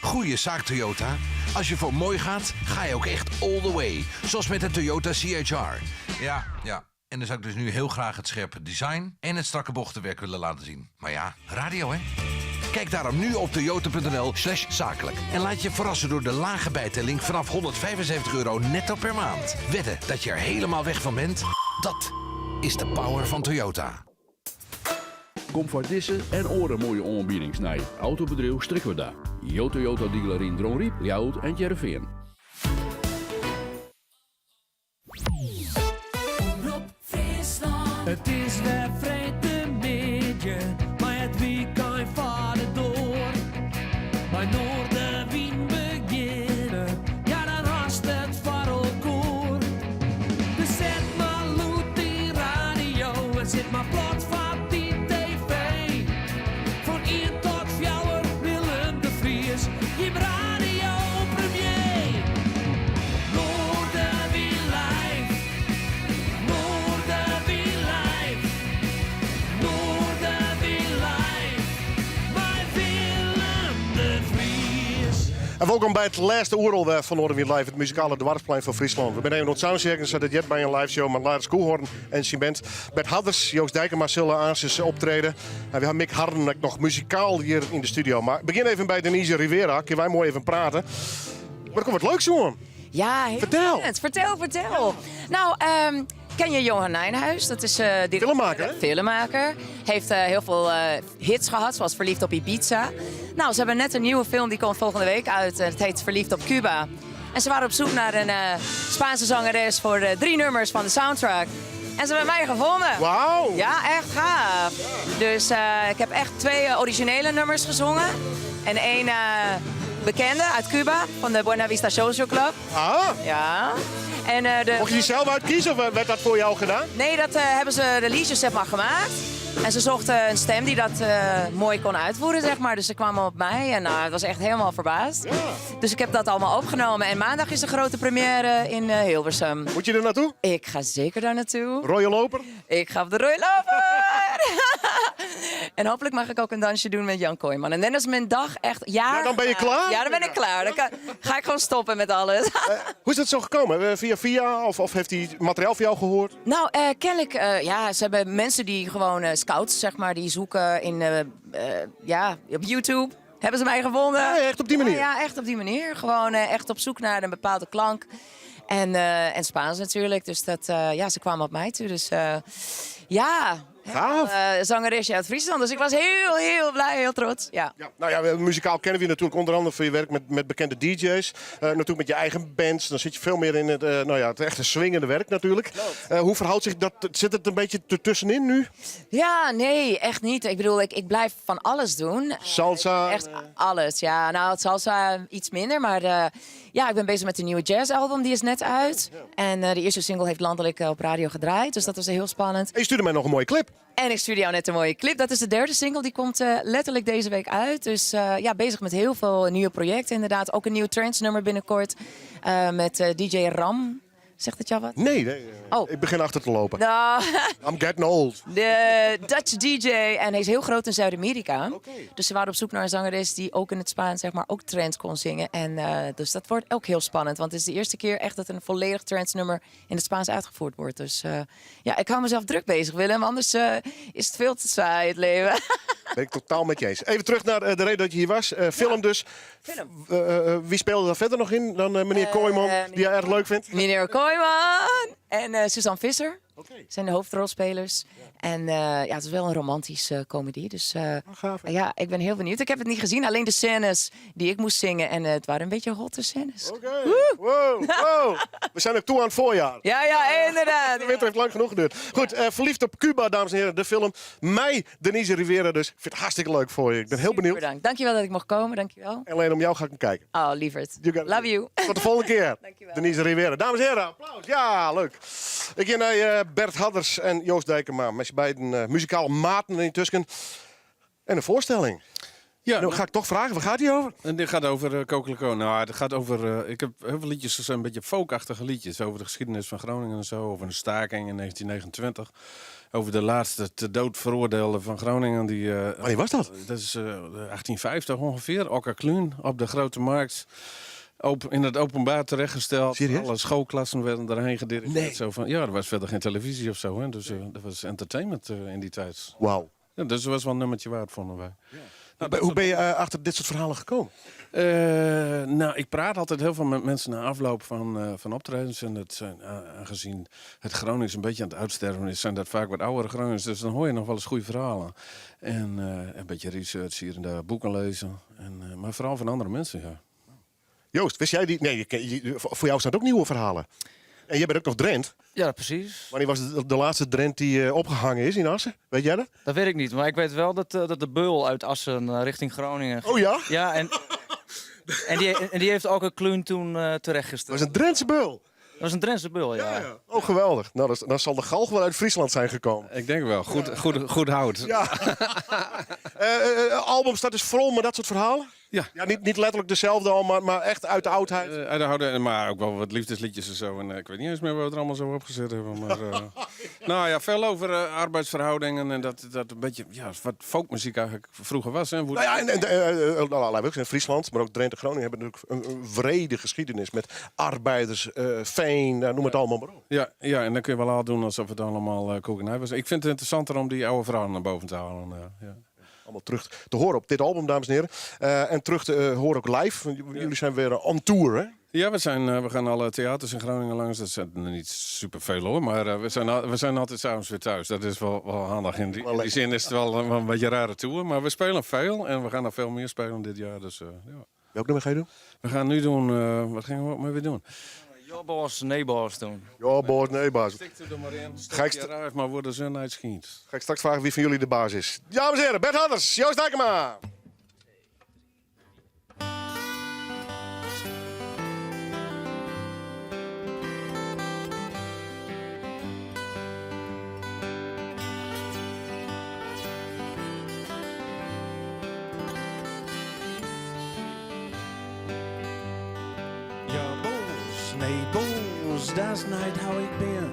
Goeie zaak Toyota. Als je voor mooi gaat, ga je ook echt all the way. Zoals met de Toyota CHR. Ja. En dan zou ik dus nu heel graag het scherpe design en het strakke bochtenwerk willen laten zien. Maar ja, radio hè? Kijk daarom nu op toyota.nl/zakelijk. En laat je verrassen door de lage bijtelling vanaf €175 netto per maand. Wedden dat je er helemaal weg van bent? Dat is de power van Toyota. Comfortissen en oren mooie aanbiedings naar autobedrijf Strikweda. Jo Toyota dealer in Dronriep, Ljouwert en Jereveen. Het is weer vreemde maar het weekend vaart door. Bij Noorderwien beginnen, ja dan hast het voor elkaar. Dus zet maar loet die radio en zet maar plat van die tv. Van 1 tot 4 Willem de Vries, je radio premier. Noorderwien live, Noorderwien live, Noorderwien live, bij Willem de Vries. En welkom bij het laatste oerel van Noorderwien Live, het muzikale dwarsplein van Friesland. We zijn even nog soundchecken, zodat je bij een live show met Lars Koelhoorn en Cement. Bert Hadders, Joost Dijkema zullen aansjes optreden. En we hebben Mick Harden nog muzikaal hier in de studio. Maar begin even bij Denise Rivera, kunnen wij mooi even praten. Maar er komt wat leuks hoor. Ja, heel Vertel. spannend. Vertel. Nou, ken je Johan Nijnhuis? Dat is filmmaker, hè? Filmmaker. Heeft heel veel hits gehad, zoals Verliefd op Ibiza. Nou, ze hebben net een nieuwe film, die komt volgende week uit. Het heet Verliefd op Cuba. En ze waren op zoek naar een Spaanse zangeres voor 3 nummers van de soundtrack. En ze hebben mij gevonden. Wauw. Ja, echt gaaf. Dus ik heb echt 2 originele nummers gezongen. En 1 bekende uit Cuba, van de Buena Vista Social Club. Ah. Ja. En, Mocht je die zelf uitkiezen of werd dat voor jou gedaan? Nee, dat hebben ze de liedjes zeg maar gemaakt. En ze zochten een stem die dat mooi kon uitvoeren, zeg maar. Dus ze kwamen op mij en het was echt helemaal verbaasd. Ja. Dus ik heb dat allemaal opgenomen. En maandag is de grote première in Hilversum. Moet je er naartoe? Ik ga zeker daar naartoe. Rode loper? Ik ga op de rode loper! En hopelijk mag ik ook een dansje doen met Jan Kooijman. En dan is mijn dag echt... Ja, dan ben je klaar? Ja, dan ben ik klaar. Dan ga ik gewoon stoppen met alles. Hoe is dat zo gekomen? Via? Of heeft hij materiaal voor jou gehoord? Nou, kennelijk, ze hebben mensen die gewoon scouts, zeg maar, die zoeken in, op YouTube. Hebben ze mij gevonden. Ja, echt op die manier? Ja, echt op die manier. Gewoon echt op zoek naar een bepaalde klank. En Spaans natuurlijk. Dus dat, ze kwamen op mij toe. Dus gaaf. Zangeresje uit Friesland. Dus ik was heel blij, heel trots. Ja. Nou ja, muzikaal kennen we je natuurlijk onder andere voor je werk met bekende DJ's. Natuurlijk met je eigen bands. Dan zit je veel meer in het echte swingende werk natuurlijk. Hoe verhoudt zich dat? Zit het een beetje tussenin nu? Ja, nee, echt niet. Ik bedoel, ik blijf van alles doen. Salsa? Echt alles, ja. Nou, het salsa iets minder, maar... ik ben bezig met een nieuwe jazzalbum, die is net uit. En de eerste single heeft landelijk op radio gedraaid. Dus dat was heel spannend. En je stuurde mij nog een mooie clip. En ik stuurde jou net een mooie clip. Dat is de 3e single, die komt letterlijk deze week uit. Dus bezig met heel veel nieuwe projecten inderdaad. Ook een nieuw trance nummer binnenkort met DJ Ram. Zegt het jou wat? Nee. Oh. Ik begin achter te lopen. Nou, I'm getting old. De Dutch DJ. En hij is heel groot in Zuid-Amerika. Dus ze waren op zoek naar een zangeres die ook in het Spaans zeg maar ook trance kon zingen. En dus dat wordt ook heel spannend. Want het is de eerste keer echt dat een volledig trance nummer in het Spaans uitgevoerd wordt. Dus ik hou mezelf druk bezig, Willem. Anders is het veel te saai, het leven. Ben ik totaal met je eens. Even terug naar de reden dat je hier was. Film dus. Wie speelde daar verder nog in dan meneer Kooijman, die je erg leuk vindt? Meneer Kooijman en Suzanne Visser. Het zijn de hoofdrolspelers. En het is wel een romantische comedie. Dus ja, ik ben heel benieuwd. Ik heb het niet gezien, alleen de scènes die ik moest zingen. En het waren een beetje hotte scènes. Oké. Wow. We zijn ook toe aan het voorjaar. Ja, inderdaad. De winter heeft lang genoeg geduurd. Goed, Verliefd op Cuba, dames en heren. De film. Mij, Denise Rivera dus. Ik vind het hartstikke leuk voor je. Ik ben heel benieuwd. Bedankt. Dankjewel dat ik mocht komen. Dankjewel. En alleen om jou ga ik hem kijken. Oh, lieverd. Love you. Tot de volgende keer. Denise Rivera. Dames en heren, applaus. Ja, leuk. Ik ga naar Bert Hadders en Joost Dijkema. Met z'n beiden muzikale maten intussen. En een voorstelling. Ja, dan ga ik toch vragen, waar gaat die over? En dit gaat over Kokelijko. Nou, het gaat over... ik heb heel veel liedjes, dat zijn een beetje folkachtige liedjes. Over de geschiedenis van Groningen en zo. Over een staking in 1929. Over de laatste ter dood veroordeelde van Groningen. Wanneer was dat? Dat is 1850 ongeveer. Okker Kluun op de Grote Markt. In het openbaar terechtgesteld. Serieus? Alle schoolklassen werden daarheen gedirigeerd. Nee. Zo van, ja, er was verder geen televisie of zo. Hè? Dus dat was entertainment in die tijd. Wauw. Ja, dus dat was wel een nummertje waard, vonden wij. Ja. Hoe ben je achter dit soort verhalen gekomen? Nou, ik praat altijd heel veel met mensen na afloop van optredens. En dat zijn, aangezien het Gronings een beetje aan het uitsterven is, zijn dat vaak wat oudere Gronings. Dus dan hoor je nog wel eens goede verhalen. En een beetje research hier en daar, boeken lezen. Maar vooral van andere mensen, ja. Joost, wist jij die? Nee, voor jou staan ook nieuwe verhalen. En jij bent ook nog Drent. Ja, precies. Wanneer was de laatste Drent die opgehangen is in Assen? Weet jij dat? Dat weet ik niet, maar ik weet wel dat de beul uit Assen richting Groningen... Oh ja? Ja, en die heeft ook een Kluun toen terechtgesteld. Dat was een Drentse beul. Dat was een Drentse beul, ja. Oh, geweldig. Nou, dan zal de galg wel uit Friesland zijn gekomen. Ik denk wel. Goed hout. Ja. Album staat dus vol met dat soort verhalen? Ja. Niet letterlijk dezelfde al, maar echt uit de oudheid. Uit de oude, maar ook wel wat liefdesliedjes en zo. En ik weet niet eens meer wat we er allemaal zo opgezet hebben. Maar, nou ja, veel over arbeidsverhoudingen en dat een beetje, ja, wat folkmuziek eigenlijk vroeger was. Hè? Nou ja, laten we ook zeggen, Friesland, maar ook Drenthe en Groningen hebben natuurlijk een wrede geschiedenis met arbeiders, veen, noem het allemaal maar op. Ja, en dan kun je wel al doen alsof het allemaal koekenij was. Ik vind het interessanter om die oude verhalen naar boven te halen. Ja. Allemaal terug te horen op dit album, dames en heren. En terug te horen ook live. Jullie zijn weer on tour, hè? Ja, we gaan alle theaters in Groningen langs. Dat zijn er niet superveel hoor, maar we zijn altijd s'avonds weer thuis. Dat is wel handig. In die zin is het wel een beetje een rare tour. Maar we spelen veel en we gaan nog veel meer spelen dit jaar. Dus, ja. Welk nummer ga je doen? We gaan nu doen, wat gaan we ook maar weer doen? Ja, boos, nee boos doen. Ja, boos, nee baas. Stik er maar in. Stik maar voor de zon uitschijnt. Ga ik straks vragen wie van jullie de baas is. Dames en heren, Bert Hadders, Joost Dijkema. Nee, boos, dat is niet hoe ik ben.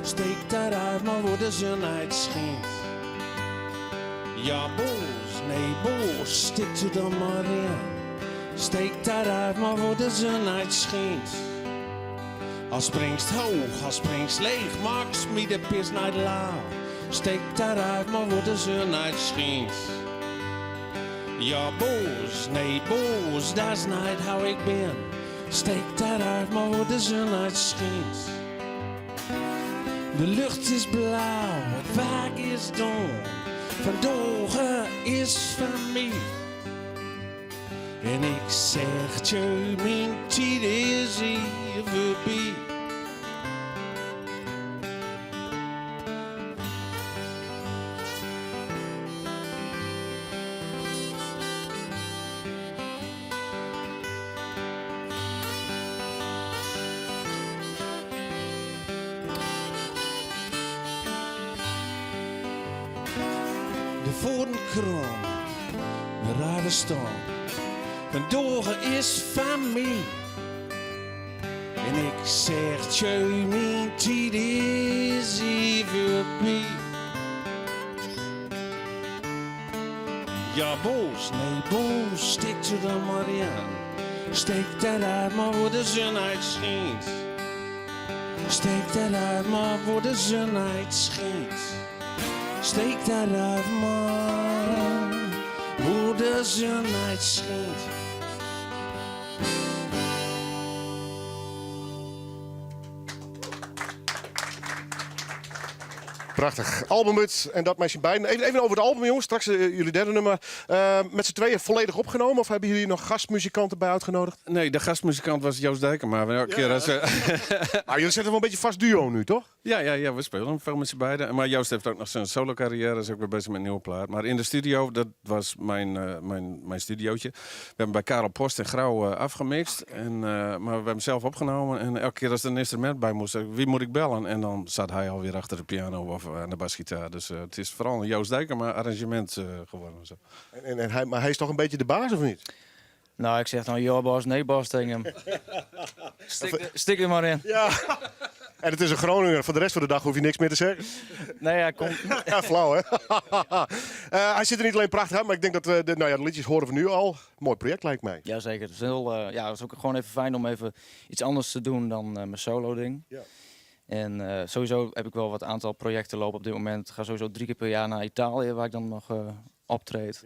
Steek daaruit, maar voor de zon uitschijnt. Ja, boos, nee, boos, stik er dan maar in. Steek daaruit, maar voor de zon uitschijnt. Als springst hoog, als springst leeg, maakt me de pis niet laag. Steek daaruit, maar voor de zon uitschijnt. Ja, boos, nee, boos, dat is niet hoe ik ben. Steek daaruit, maar voor de zon uitschijnt. De lucht is blauw, het werk is donker. Vandaag is van mij. En ik zeg je, mijn tijd is hier voorbij. Voor een kroon, een rare staan. Een doge is van mij. En ik zeg je, mijn tijd is hier voorbij. Ja, boos, nee, boos, stik er dan maar in. Steek daaruit, maar voor de zon uitschijnt. Steek daaruit, maar voor de zon uitschijnt. Steek daaruit, man, hoe de zon uitschijnt. Prachtig. Album uit en dat met z'n beiden. Even over het album, jongens. Straks jullie derde nummer. Met z'n tweeën volledig opgenomen? Of hebben jullie nog gastmuzikanten bij uitgenodigd? Nee, de gastmuzikant was Joost Dijkema. Maar elke keer als, Maar jullie zetten wel een beetje vast duo nu, toch? Ja, we spelen veel met z'n beiden. Maar Joost heeft ook nog zijn solo-carrière. Is ook weer bezig met een nieuwe plaat. Maar in de studio, dat was mijn studiootje. We hebben bij Karel Post en Grauw afgemixt. Maar we hebben hem zelf opgenomen. En elke keer als er een instrument bij moest, wie moet ik bellen? En dan zat hij alweer achter de piano of aan de basgitaar. Dus het is vooral een Joost Dijkema arrangement geworden. Zo. Maar hij is toch een beetje de baas, of niet? Nou, ik zeg dan ja Bas, nee Bas tegen hem. Stik er maar in. Ja. En het is een Groninger. Voor de rest van de dag hoef je niks meer te zeggen. Nee, hij komt. Ja, flauw, hè? Hij zit er niet alleen prachtig uit, maar ik denk dat de liedjes horen we nu al. Mooi project, lijkt mij. Jazeker. Het is het is ook gewoon even fijn om even iets anders te doen dan mijn solo-ding. Ja. En sowieso heb ik wel wat aantal projecten lopen op dit moment. Ik ga sowieso 3 keer per jaar naar Italië, waar ik dan nog optreed.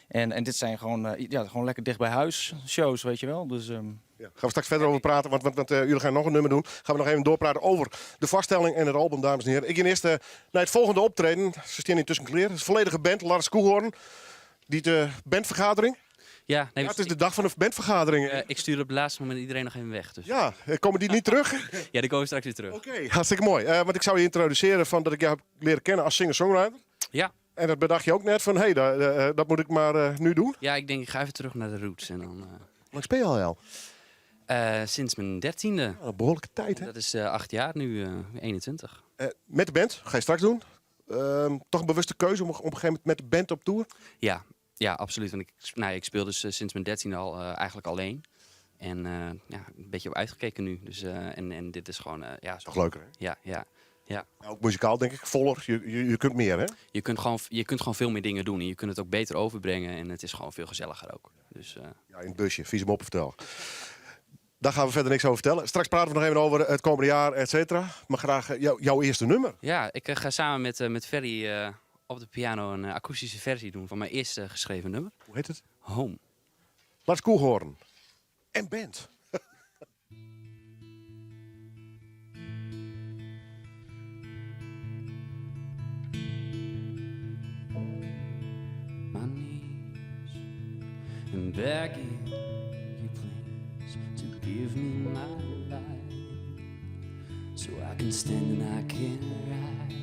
Ja. En dit zijn gewoon lekker dicht bij huis shows, weet je wel. Dus, Gaan we straks verder over praten, want jullie gaan nog een nummer doen. Gaan we nog even doorpraten over de vaststelling en het album, dames en heren. Ik ga eerst naar het volgende optreden. Ze staan hier tussen kleren. Het is een volledige band, Lars Koehoorn. Die bandvergadering. Ja, nee, het is de dag van de bandvergadering. Ik stuur op het laatste moment iedereen nog even weg. Dus. Ja, komen die niet terug? Ja, die komen straks weer terug. Oké, hartstikke mooi. Want ik zou je introduceren van dat ik jou heb leren kennen als singer-songwriter. Ja. En dat bedacht je ook net van, dat moet ik maar nu doen? Ja, ik denk ik ga even terug naar de roots. En dan, Lang speel je al? Sinds mijn 13e. Een behoorlijke tijd, hè? Dat is 8 jaar, nu 21. Met de band, ga je straks doen. Toch een bewuste keuze om op een gegeven moment met de band op tour? Ja, absoluut. Want ik speel dus sinds mijn 13e al eigenlijk alleen. En een beetje op uitgekeken nu. Dus, en dit is gewoon... Toch leuker, hè? Ja. Ook muzikaal denk ik, voller. Je kunt meer, hè? Je kunt gewoon veel meer dingen doen. En je kunt het ook beter overbrengen. En het is gewoon veel gezelliger ook. Dus, in het busje, vies hem op vertellen. Daar gaan we verder niks over vertellen. Straks praten we nog even over het komende jaar, et cetera. Maar graag jouw eerste nummer. Ja, ik ga samen met Ferry op de piano een akoestische versie doen van mijn eerste geschreven nummer. Hoe heet het? Home. Lars Koehoorn. En band. My knees and begging you please to give me my life so I can stand and I can rise.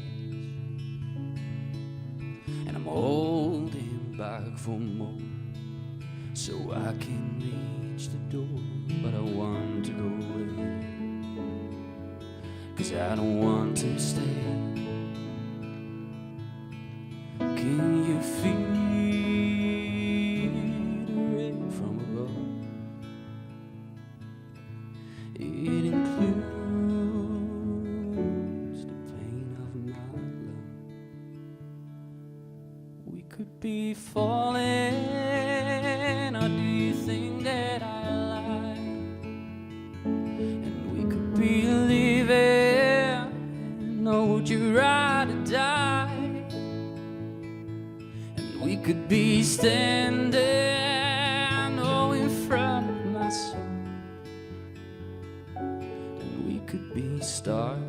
And I'm holding back for more so I can reach the door, but I want to go away 'cause I don't want to stay. Can you feel the rain from above? It includes the pain of my love. We could be falling, or do you think that I lie? And we could be living, or would you rather die? We could be standing oh in front of my soul. And we could be starving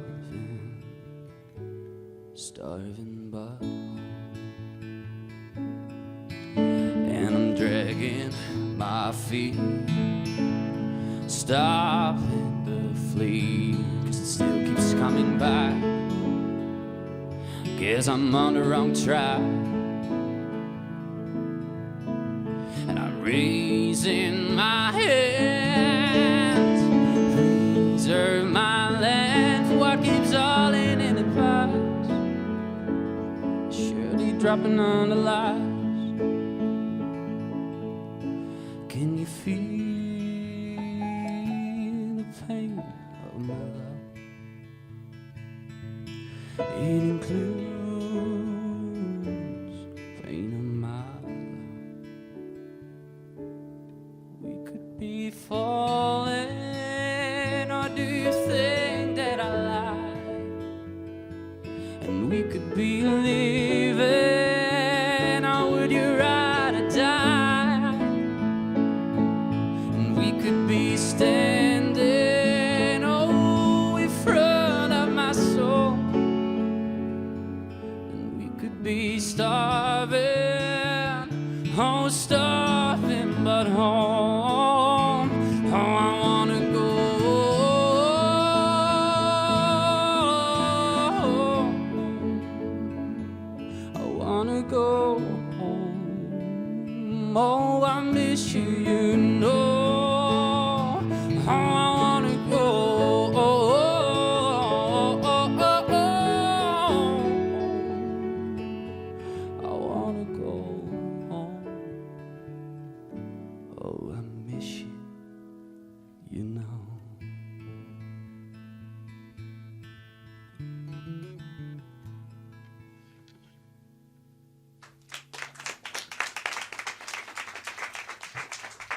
but and I'm dragging my feet, stopping the fleet 'cause it still keeps coming back. Guess I'm on the wrong track. Raising my hands, preserve my land for what keeps all in the past. Surely dropping on the lies. Can you feel the pain of my love? It includes pain of my be falling, or do you think that I lie? And we could be living, or would you rather die? And we could be standing oh in front of my soul. but home. Oh, I wanna go. I wanna go home. Oh, I miss you, you know. Oh, I wanna go.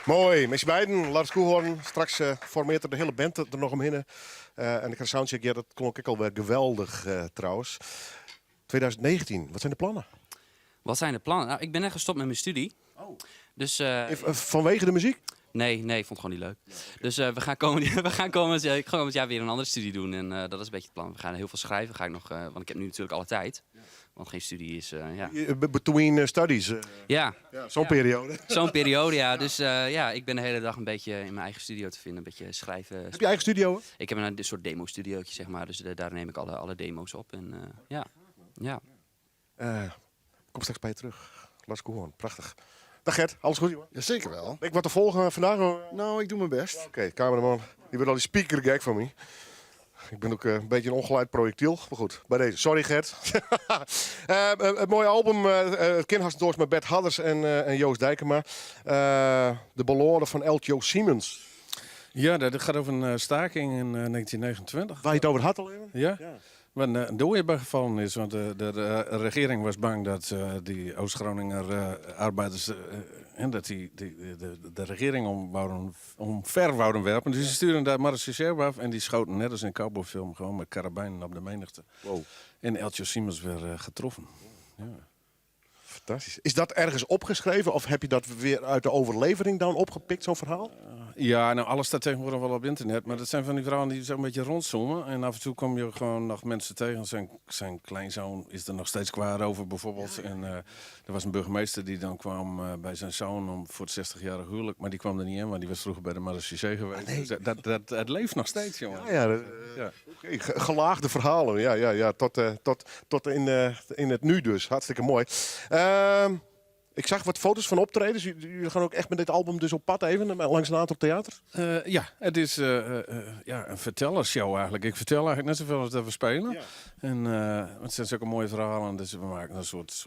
Mooi, met z'n beiden. Lars Koehoorn. Straks formeert er de hele band er nog omheen. En ik ga soundcheck. Ja, dat klonk ik alweer geweldig trouwens. 2019, wat zijn de plannen? Wat zijn de plannen? Nou, ik ben net gestopt met mijn studie. Oh. Dus, vanwege de muziek? Nee, ik vond het gewoon niet leuk. Dus we gaan komend jaar weer een andere studie doen. En dat is een beetje het plan. We gaan heel veel schrijven. Ga ik nog, want ik heb nu natuurlijk alle tijd. Want geen studie is... Between studies? Ja. Zo'n periode? Zo'n periode, ja. Dus ik ben de hele dag een beetje in mijn eigen studio te vinden. Een beetje schrijven. Heb je eigen studio? Ik heb een soort demo-studiootje, zeg maar. Dus daar neem ik alle demo's op. En Kom straks bij je terug. Lars Koehoorn, prachtig. Dag Gert, alles goed jongen? Jazeker wel. Ik wat te volgen vandaag? Nou, ik doe mijn best. Oké, cameraman. Die wordt al die speaker gek van me. Ik ben ook een beetje een ongeleid projectiel. Maar goed, bij deze. Sorry Gert. Het mooie album, het kindhartsendoors met Bert Hadders en Joost Dijkema. De ballade van Eltjo Siemens. Ja, dat gaat over een staking in 1929. Waar je het over had al even? Ja. Wat een dooi gevallen is, want de regering was bang dat die Oost-Groninger arbeiders en dat de regering omver wouden werpen. Dus die stuurden daar marechaussee af en die schoten net als in een cowboyfilm gewoon met karabijnen op de menigte. Wow. En Eltjo Siemens werd getroffen. Ja. Fantastisch. Is dat ergens opgeschreven of heb je dat weer uit de overlevering dan opgepikt, zo'n verhaal? Ja, nou alles staat tegenwoordig wel op internet. Maar dat zijn van die verhalen die zo'n beetje rondzoomen. En af en toe kom je gewoon nog mensen tegen. Zijn kleinzoon is er nog steeds kwaad over bijvoorbeeld. Ja. En er was een burgemeester die dan kwam bij zijn zoon voor het 60-jarig huwelijk. Maar die kwam er niet in, want die was vroeger bij de marechaussee geweest. Nee. Dus het leeft nog steeds, jongen. Ja. Okay. Gelaagde verhalen. Ja. Tot in het nu dus. Hartstikke mooi. Ik zag wat foto's van optredens. Jullie gaan ook echt met dit album dus op pad even langs een aantal theater? Ja, het is een vertellershow eigenlijk. Ik vertel eigenlijk net zoveel als dat we spelen. Ja. En het zijn zulke mooie verhalen. Dus we maken een soort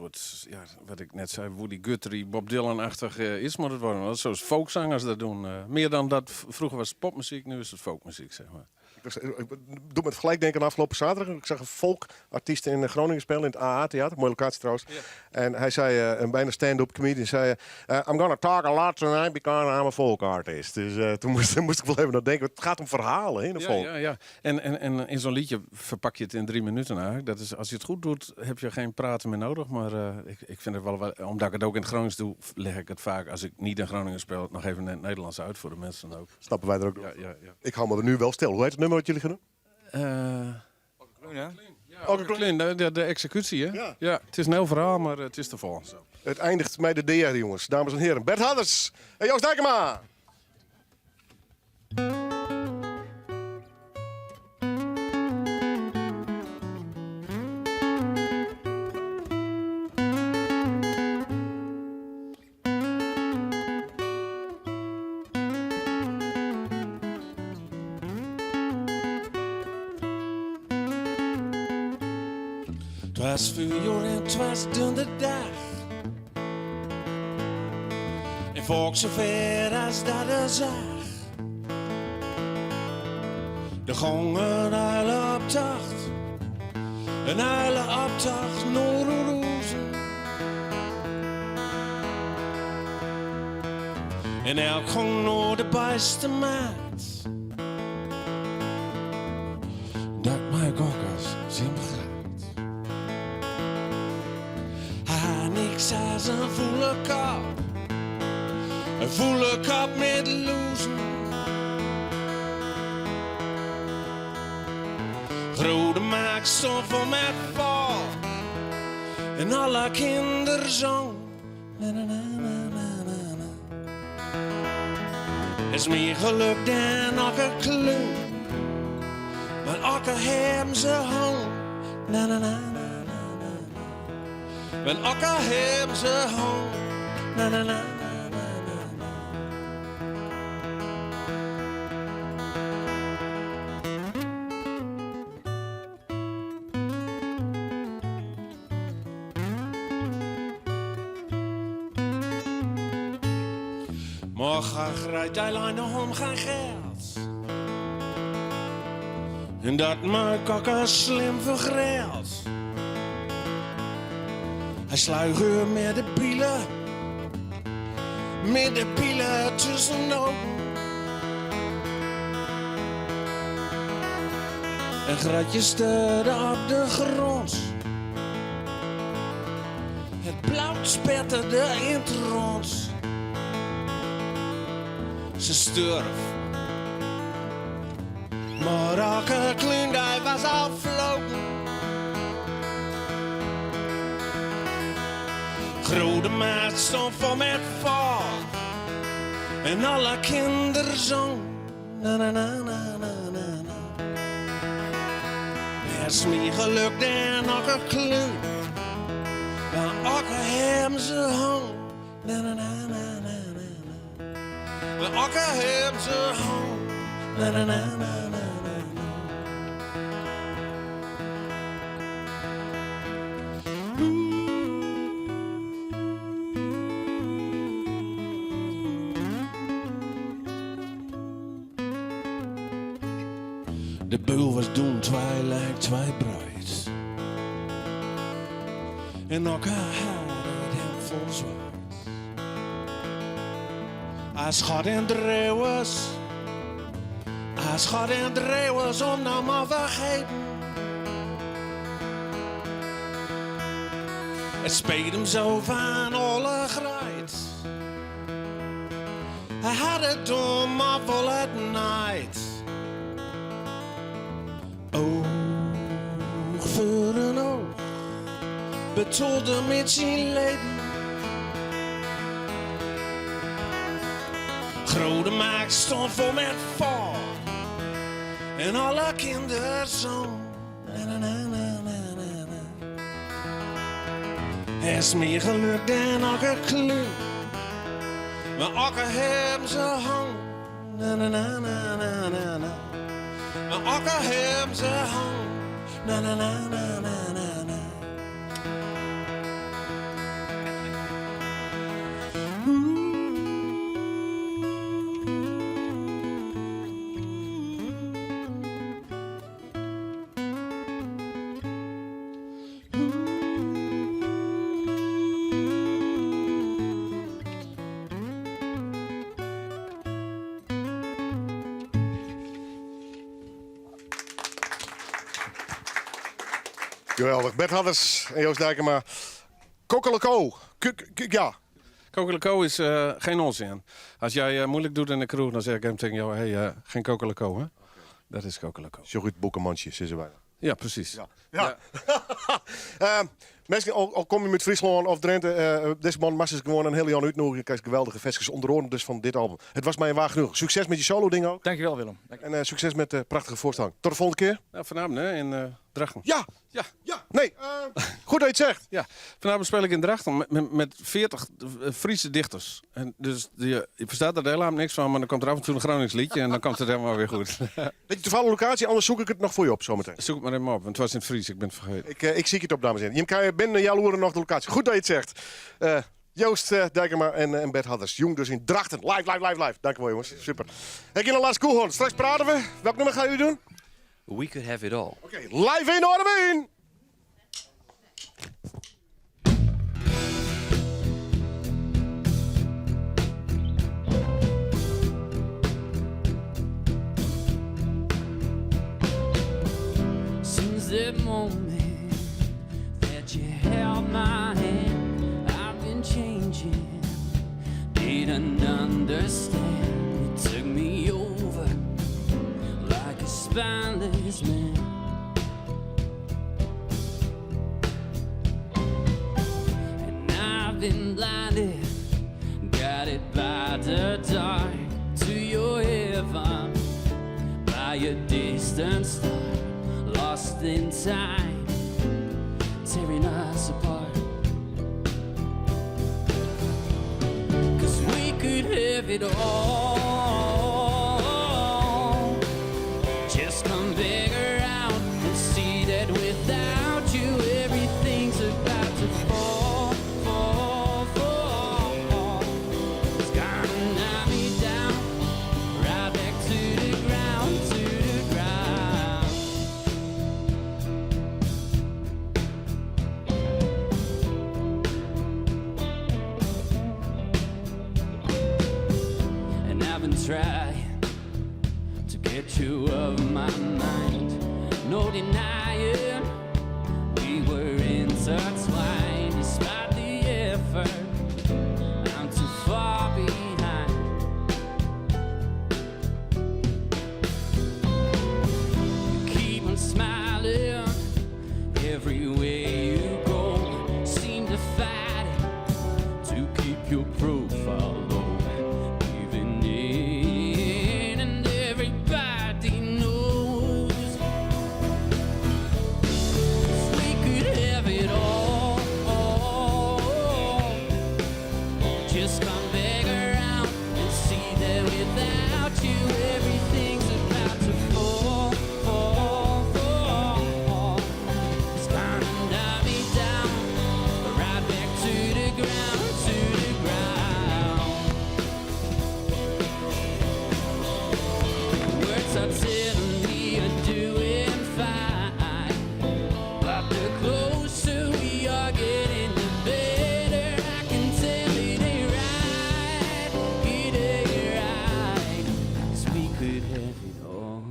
wat ik net zei, Woody Guthrie, Bob Dylan-achtig iets moet het worden. Zoals folkzangers dat doen. Meer dan dat. Vroeger was het popmuziek, nu is het folkmuziek, zeg maar. Ik doe me het gelijk denken aan afgelopen zaterdag. Ik zag een folkartiest in Groningen spelen in het AA-theater. Mooie locatie trouwens. Ja. En hij zei, een bijna stand-up comedian, zei... I'm gonna talk a lot tonight because I'm a folk artist. Dus toen moest ik wel even naar denken. Het gaat om verhalen in de folk. Ja. En in zo'n liedje verpak je het in 3 minuten eigenlijk. Dat is, als je het goed doet, heb je geen praten meer nodig. Maar ik vind het wel... Omdat ik het ook in het Gronings doe, leg ik het vaak... Als ik niet in Groningen speel, nog even in het Nederlands uit voor de mensen ook. Snappen wij er ook door. Ja. Ik hou me er nu wel stil. Hoe heet het nummer wat jullie gaan doen? Clean, de executie, hè? Ja. Het is een heel verhaal, maar het is te vol. Zo. Het eindigt met de DR, jongens. Dames en heren. Bert Hadders en Joost Dijkema. Twas 4 uur en twas donderdag. En volk zo ver als dat er zag. De gongen alle optocht. Een hele optocht naar de rozen. En elk ging naar de beste maat. Dat mijn gokkers zien begrijpt. Niks als een volle kop. Een volle kop met lozen. Grote maak stond vol met vol. En alle kinderen zong. Na, na, na, na, na, na. is meer geluk dan elke kleur. Want elke hebben ze hang. Na na na na na na. Want elke hebben ze hang. Na na na na na na. Morgen rijdt hij lang om geen geld. En dat maakt ook een slim vergeld. Hij sluigt met de pielen. Met de pielen tussenop. Een gratje steurde op de grond. Het blauw spetterde in het rond. Ze stierf. Maar elke klingdij was afgelopen. Grote maat stond vol met val. En alle kinderen zong. Na na na na na na na. Het is meer geluk dan elke kleur. Maar elke hem ze hang. Na na na na na na. Maar elke hem ze hang. Na na na na na na. De beul was doen twee bruid. En elkaar had het hem vol zwaard. Als God en dreeuwers. Als God en dreeuwers om nou maar vergeten. Het speet hem zo van alle grijt. Hij had het doen maar vol het night. Oog voor een oog, betolde met zijn leven. Grote maak stond vol met val. En alle kinderen zong. Na na na na na na na. Er is meer geluk dan elke kleur. Maar elke hem ze hang. Na na na na na na na. Maar elke hem ze hang. Na na na na na na na. Geweldig. Bert Hadders en Joost Dijkema. Kokkeleko. Ja. Kokkeleko is geen onzin. Als jij moeilijk doet in de kroeg, dan zeg ik hem tegen jou, hey, geen kokkeleko, hè? Dat is kokkeleko. Zo goed boekenmandje, zeggen wij. Ja, precies. Ja. Mensen, al kom je met Friesland of Drenthe, deze man mag gewoon een heel jaar uitnodigen. Kijk, geweldige vestigers onder andere dus van dit album. Het was mij een waar genoeg. Succes met je solo-ding ook. Dankjewel, Willem. En succes met de prachtige voorstelling. Tot de volgende keer. Ja, vanavond hè, in Drachten. Ja. Nee, goed dat je het zegt. Ja, vanavond speel ik in Drachten met 40 Friese dichters. En dus je verstaat er de hele avond niks van, maar dan komt er af en toe een Gronings liedje en dan komt het helemaal weer goed. Weet je toevallig locatie, anders zoek ik het nog voor je op zometeen. Zoek het maar even op, want het was in het Fries, ik ben het vergeten. Ik zie het op, dames en heren. Je kan binnen jaloeren nog de locatie. Goed dat je het zegt. Joost Dijkema en Bert Hadders. Jong dus in Drachten. Live. Dank u wel, jongens. Super. Ik in de laatste Koelhoorn. Straks praten we. Welk nummer gaan jullie doen? We could have it all. Oké, live in Noorderveen. Since that moment that you held my hand, I've been changing. Didn't understand. It took me over like a spineless man. And I've been blinded, guided by the dark to your a distant star, lost in time, tearing us apart. 'Cause we could have it all. Just come back around and see that without you everything's about to fall, fall, fall. It's gonna knock me down, right back to the ground, to the ground. And I've been trying to get you off my mind, no denying we were intertwined. Despite the effort, I'm too far behind. You keep on smiling everywhere you go, seem to fight it to keep your profile low. Even in and everybody knows we could have it all. Just come back around and see that without you everything's about to fall, fall, fall. It's gonna knock me down, right back to the ground, to the ground. Words are telling me you're doing fine, but the closer we are getting, the better I can tell it ain't right, it ain't right. 'Cause we could have it all.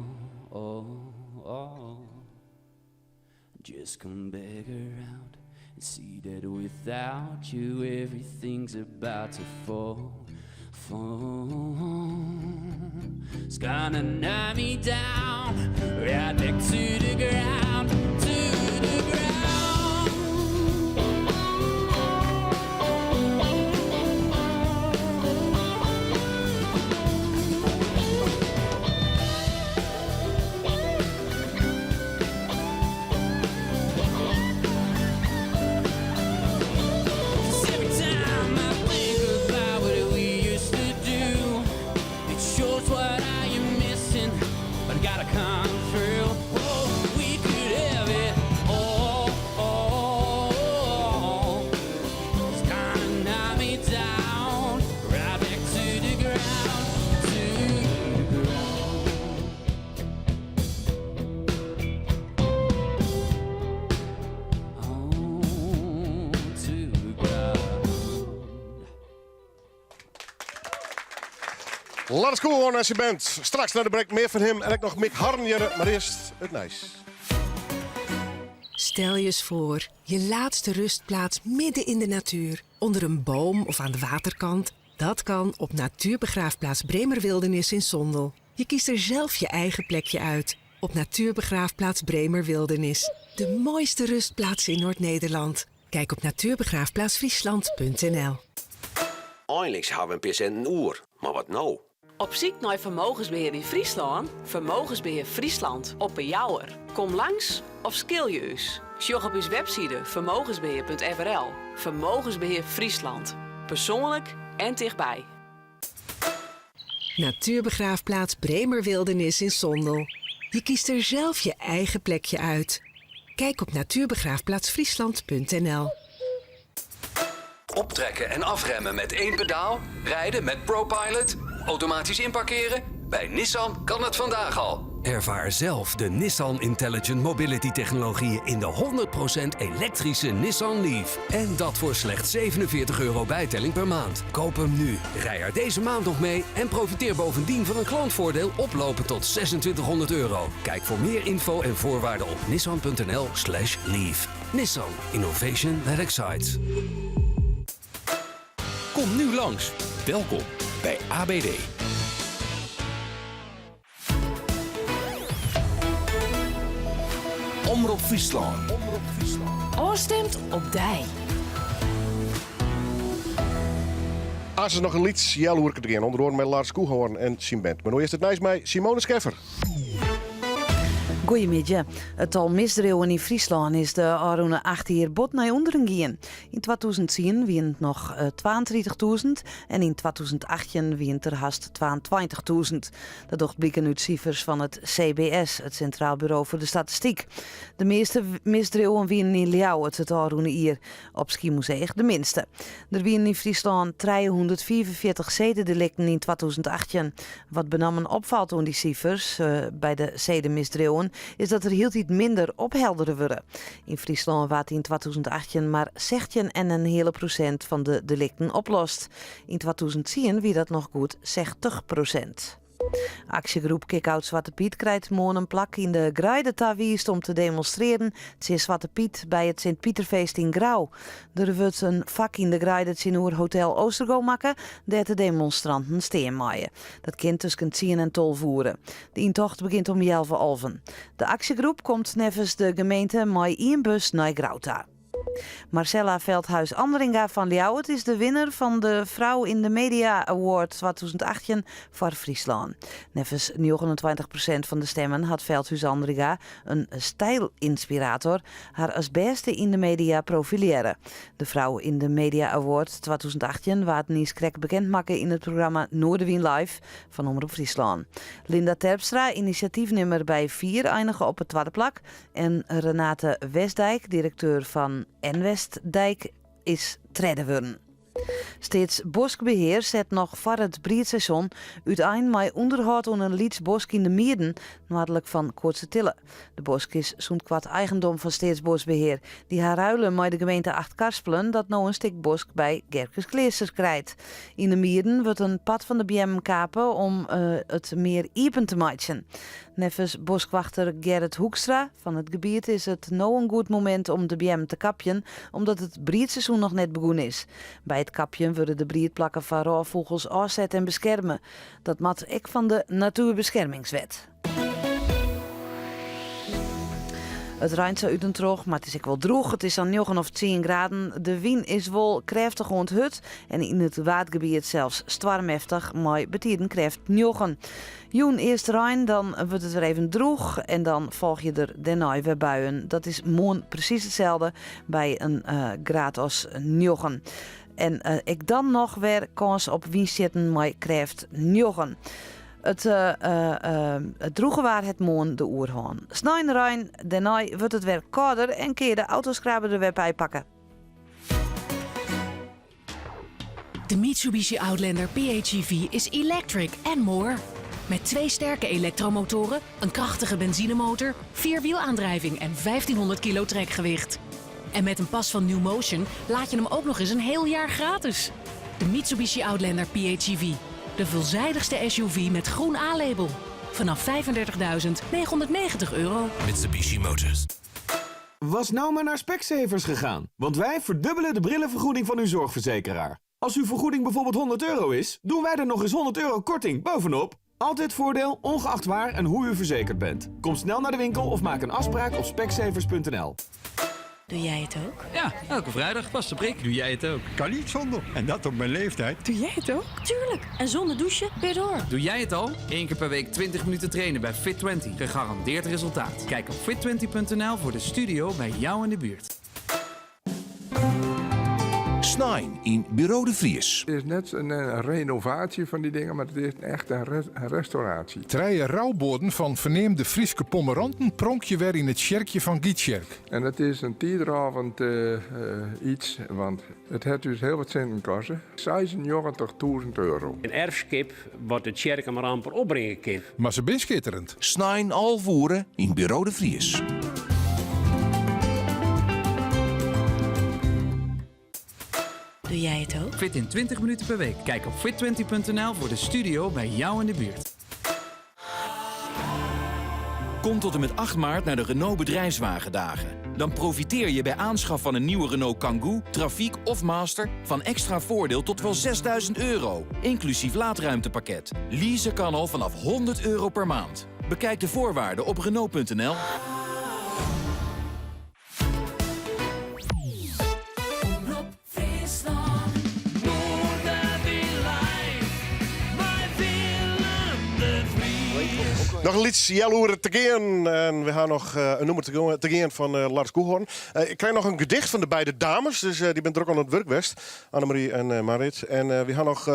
Just come back around and see that without you everything's about to fall, fall. It's gonna knock me down, right back to the ground, to the ground. Every time I think about what we used to do, it shows what I am missing, but I gotta come through. Oh, we could have it all. It's gonna knock me down, right back to the ground, to the ground. Oh, to the ground. Laat het cool worden als je bent. Straks naar de break meer van hem en ik nog Mick Harnjere, maar eerst het nice. Stel je eens voor, je laatste rustplaats midden in de natuur. Onder een boom of aan de waterkant. Dat kan op Natuurbegraafplaats Bremer Wildernis in Sondel. Je kiest er zelf je eigen plekje uit. Op Natuurbegraafplaats Bremer Wildernis. De mooiste rustplaats in Noord-Nederland. Kijk op natuurbegraafplaatsfriesland.nl. Eindelijk hebben we een patiënt een oer. Maar wat nou? Op zoek naar vermogensbeheer in Friesland? Vermogensbeheer Friesland op een jouwer. Kom langs of skil je us. Sjog op uw website vermogensbeheer.nl. Vermogensbeheer Friesland. Persoonlijk en dichtbij. Natuurbegraafplaats Bremer Wildernis in Sondel. Je kiest er zelf je eigen plekje uit. Kijk op natuurbegraafplaatsfriesland.nl. Optrekken en afremmen met één pedaal, rijden met ProPilot, automatisch inparkeren. Bij Nissan kan het vandaag al. Ervaar zelf de Nissan Intelligent Mobility technologieën in de 100% elektrische Nissan Leaf. En dat voor slechts €47 bijtelling per maand. Koop hem nu. Rij er deze maand nog mee en profiteer bovendien van een klantvoordeel oplopend tot €2600. Kijk voor meer info en voorwaarden op nissan.nl/leaf. Nissan. Innovation that excites. Kom nu langs. Welkom bij ABD. Omroep Friesland. Oorstemt op dij. Als er nog een lied, jaloerke erin, onder andere met Lars Koehoorn en zijn band. Maar nu is het nice bij Simone Scheffer. Goedemiddag. Het tal misdrijven in Friesland is de afgelopen 8 jaar bot naar onderen gegaan. In 2010 waren het nog 32.000 en in 2018 waren het er haast 22.000. Dat docht blikken uit cijfers van het CBS, het Centraal Bureau voor de Statistiek. De meeste misdrijven waren in Ljouw het afgelopen jaar. Op Schiermonnikoog de minste. Er waren in Friesland 344 zedendelicten in 2018. Wat benammen opvalt aan die cijfers bij de zedenmisdrijven is dat er heel iets minder ophelderen worden. In Friesland werd in 2018 maar 16,1% van de delicten oplost. In 2010 wie dat nog goed 60%. Actiegroep Kick-Out Zwarte Piet krijgt morgen een plak in de Graide-Tawiest om te demonstreren tegen Zwarte Piet bij het Sint-Pieterfeest in Grauw. Er wordt een vak in de Graide Zinnoer Hotel Oostergo maken, daar de demonstranten steen maaien. Dat kind tussen 10 en 12 voeren. De intocht begint om 11:30. De actiegroep komt nevens de gemeente met 1 bus naar Grauta. Marcella Veldhuis-Andringa van Ljouwert is de winnaar van de Vrouw in de Media Award 2018 voor Friesland. Nevens 29% van de stemmen had Veldhuis-Andringa, een stijlinspirator, haar als beste in de media profileren. De Vrouw in de Media Award 2018 werd Nies Krek bekendmaken in het programma Noorderwien Live van Omroep Friesland. Linda Terpstra, initiatiefnemer bij 4, eindigde op het tweede plak. En Renate Westdijk, directeur van Westdijk, is treden worden. Steeds Boskbeheer zet nog voor het breedseizoen uiteen met onderhoud aan een lieds bosk in de Mierden, noordelijk van Koortse Tille. De bosk is zo'n kwart eigendom van Steeds Bosbeheer, die haar ruilen met de gemeente Achtkarspelen dat nou een stuk bosk bij Gerkes Kleesters krijgt. In de Mierden wordt een pad van de BM kapen om het meer iepen te maken. Nevens boswachter Gerrit Hoekstra van het gebied is het nou een goed moment om de BM te kapjen, omdat het breedseizoen nog net begonnen is. Bij het kapjen worden de breedplakken van roofvogels afzet en beschermen. Dat mat ik van de Natuurbeschermingswet. Het ruimt zo uit en terug, maar het is ook wel droog. Het is aan 9 of 10 graden. De wind is wel krachtig rond het en in het waardgebied zelfs stormheftig, maar betieden krijgt 9. Joen eerst Rijn, dan wordt het weer even droog en dan volg je er daarna weer buien. Dat is morgen precies hetzelfde bij een graad als 9. En ik dan nog weer kans op windzetten, maar krijgt 9. Het droege waar het morgen de oer gaan. Snijn Rijn, daarna wordt het weer kouder en kun je de autoskraber er weer bij pakken. De Mitsubishi Outlander PHEV is electric and more. Met 2 sterke elektromotoren, een krachtige benzinemotor, 4wielaandrijving en 1500 kilo trekgewicht. En met een pas van New Motion laat je hem ook nog eens een heel jaar gratis. De Mitsubishi Outlander PHEV. De veelzijdigste SUV met groen A-label. Vanaf €35.990. Mitsubishi Motors. Was nou maar naar Specsavers gegaan. Want wij verdubbelen de brillenvergoeding van uw zorgverzekeraar. Als uw vergoeding bijvoorbeeld €100 is, doen wij er nog eens €100 korting bovenop. Altijd voordeel, ongeacht waar en hoe u verzekerd bent. Kom snel naar de winkel of maak een afspraak op specsavers.nl. Doe jij het ook? Ja, elke vrijdag past de prik. Doe jij het ook? Kan niet zonder. En dat op mijn leeftijd. Doe jij het ook? Tuurlijk. En zonder douchen, weer door. Doe jij het al? 1 keer per week 20 minuten trainen bij Fit20. Gegarandeerd resultaat. Kijk op fit20.nl voor de studio bij jou in de buurt. Snijn in Bureau de Vries. Het is net een renovatie van die dingen, maar het is echt een restauratie. 3 rouwborden van verneemde Frieske pommeranten pronk je weer in het sjerkje van Gietsjerk. En het is een tijdravend iets, want het heeft dus heel wat centen kosten. €96.000. Een erfskip wordt de tjerk maar amper opbrengen kip. Maar ze ben schitterend. Snijn alvoeren in Bureau de Vries. Doe jij het ook? Fit in 20 minuten per week. Kijk op fit20.nl voor de studio bij jou in de buurt. Kom tot en met 8 maart naar de Renault Bedrijfswagendagen. Dan profiteer je bij aanschaf van een nieuwe Renault Kangoo, Trafiek of Master van extra voordeel tot wel €6.000, inclusief laadruimtepakket. Leasen kan al vanaf €100 per maand. Bekijk de voorwaarden op Renault.nl. Nog een liedje Jelloeren te gaan. En we gaan nog een nummer te gaan van Lars Koehoorn. Ik krijg nog een gedicht van de beide dames. Dus die bent er ook aan het werk best. Annemarie en Marit. En we gaan nog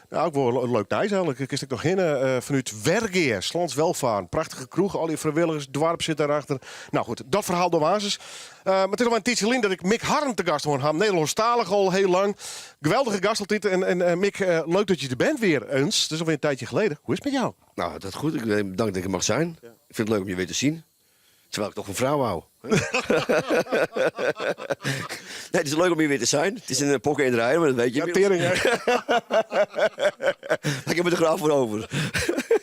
ook wel een leuk nijs eigenlijk. Ik kist ik nog heen vanuit Wergeer. Slans Welvaart. Prachtige kroeg. Al die vrijwilligers. Dwarp zit daarachter. Nou goed, dat verhaal door basis. Maar het is al een tijdje geleden dat ik Mick Harren te gast hoor. Nederlandstalig al heel lang. Geweldige gast altijd. En Mick, leuk dat je er bent weer eens. Het is alweer een tijdje geleden. Hoe is het met jou? Nou, dat is goed. Ik ben bedankt dat ik er mag zijn. Ja. Ik vind het leuk om je weer te zien. Terwijl ik toch een vrouw hou. Nee, het is leuk om hier weer te zijn. Het is een pokken in de rij, maar dat weet je. Ja, tering, hè? Ik heb er graag voor over.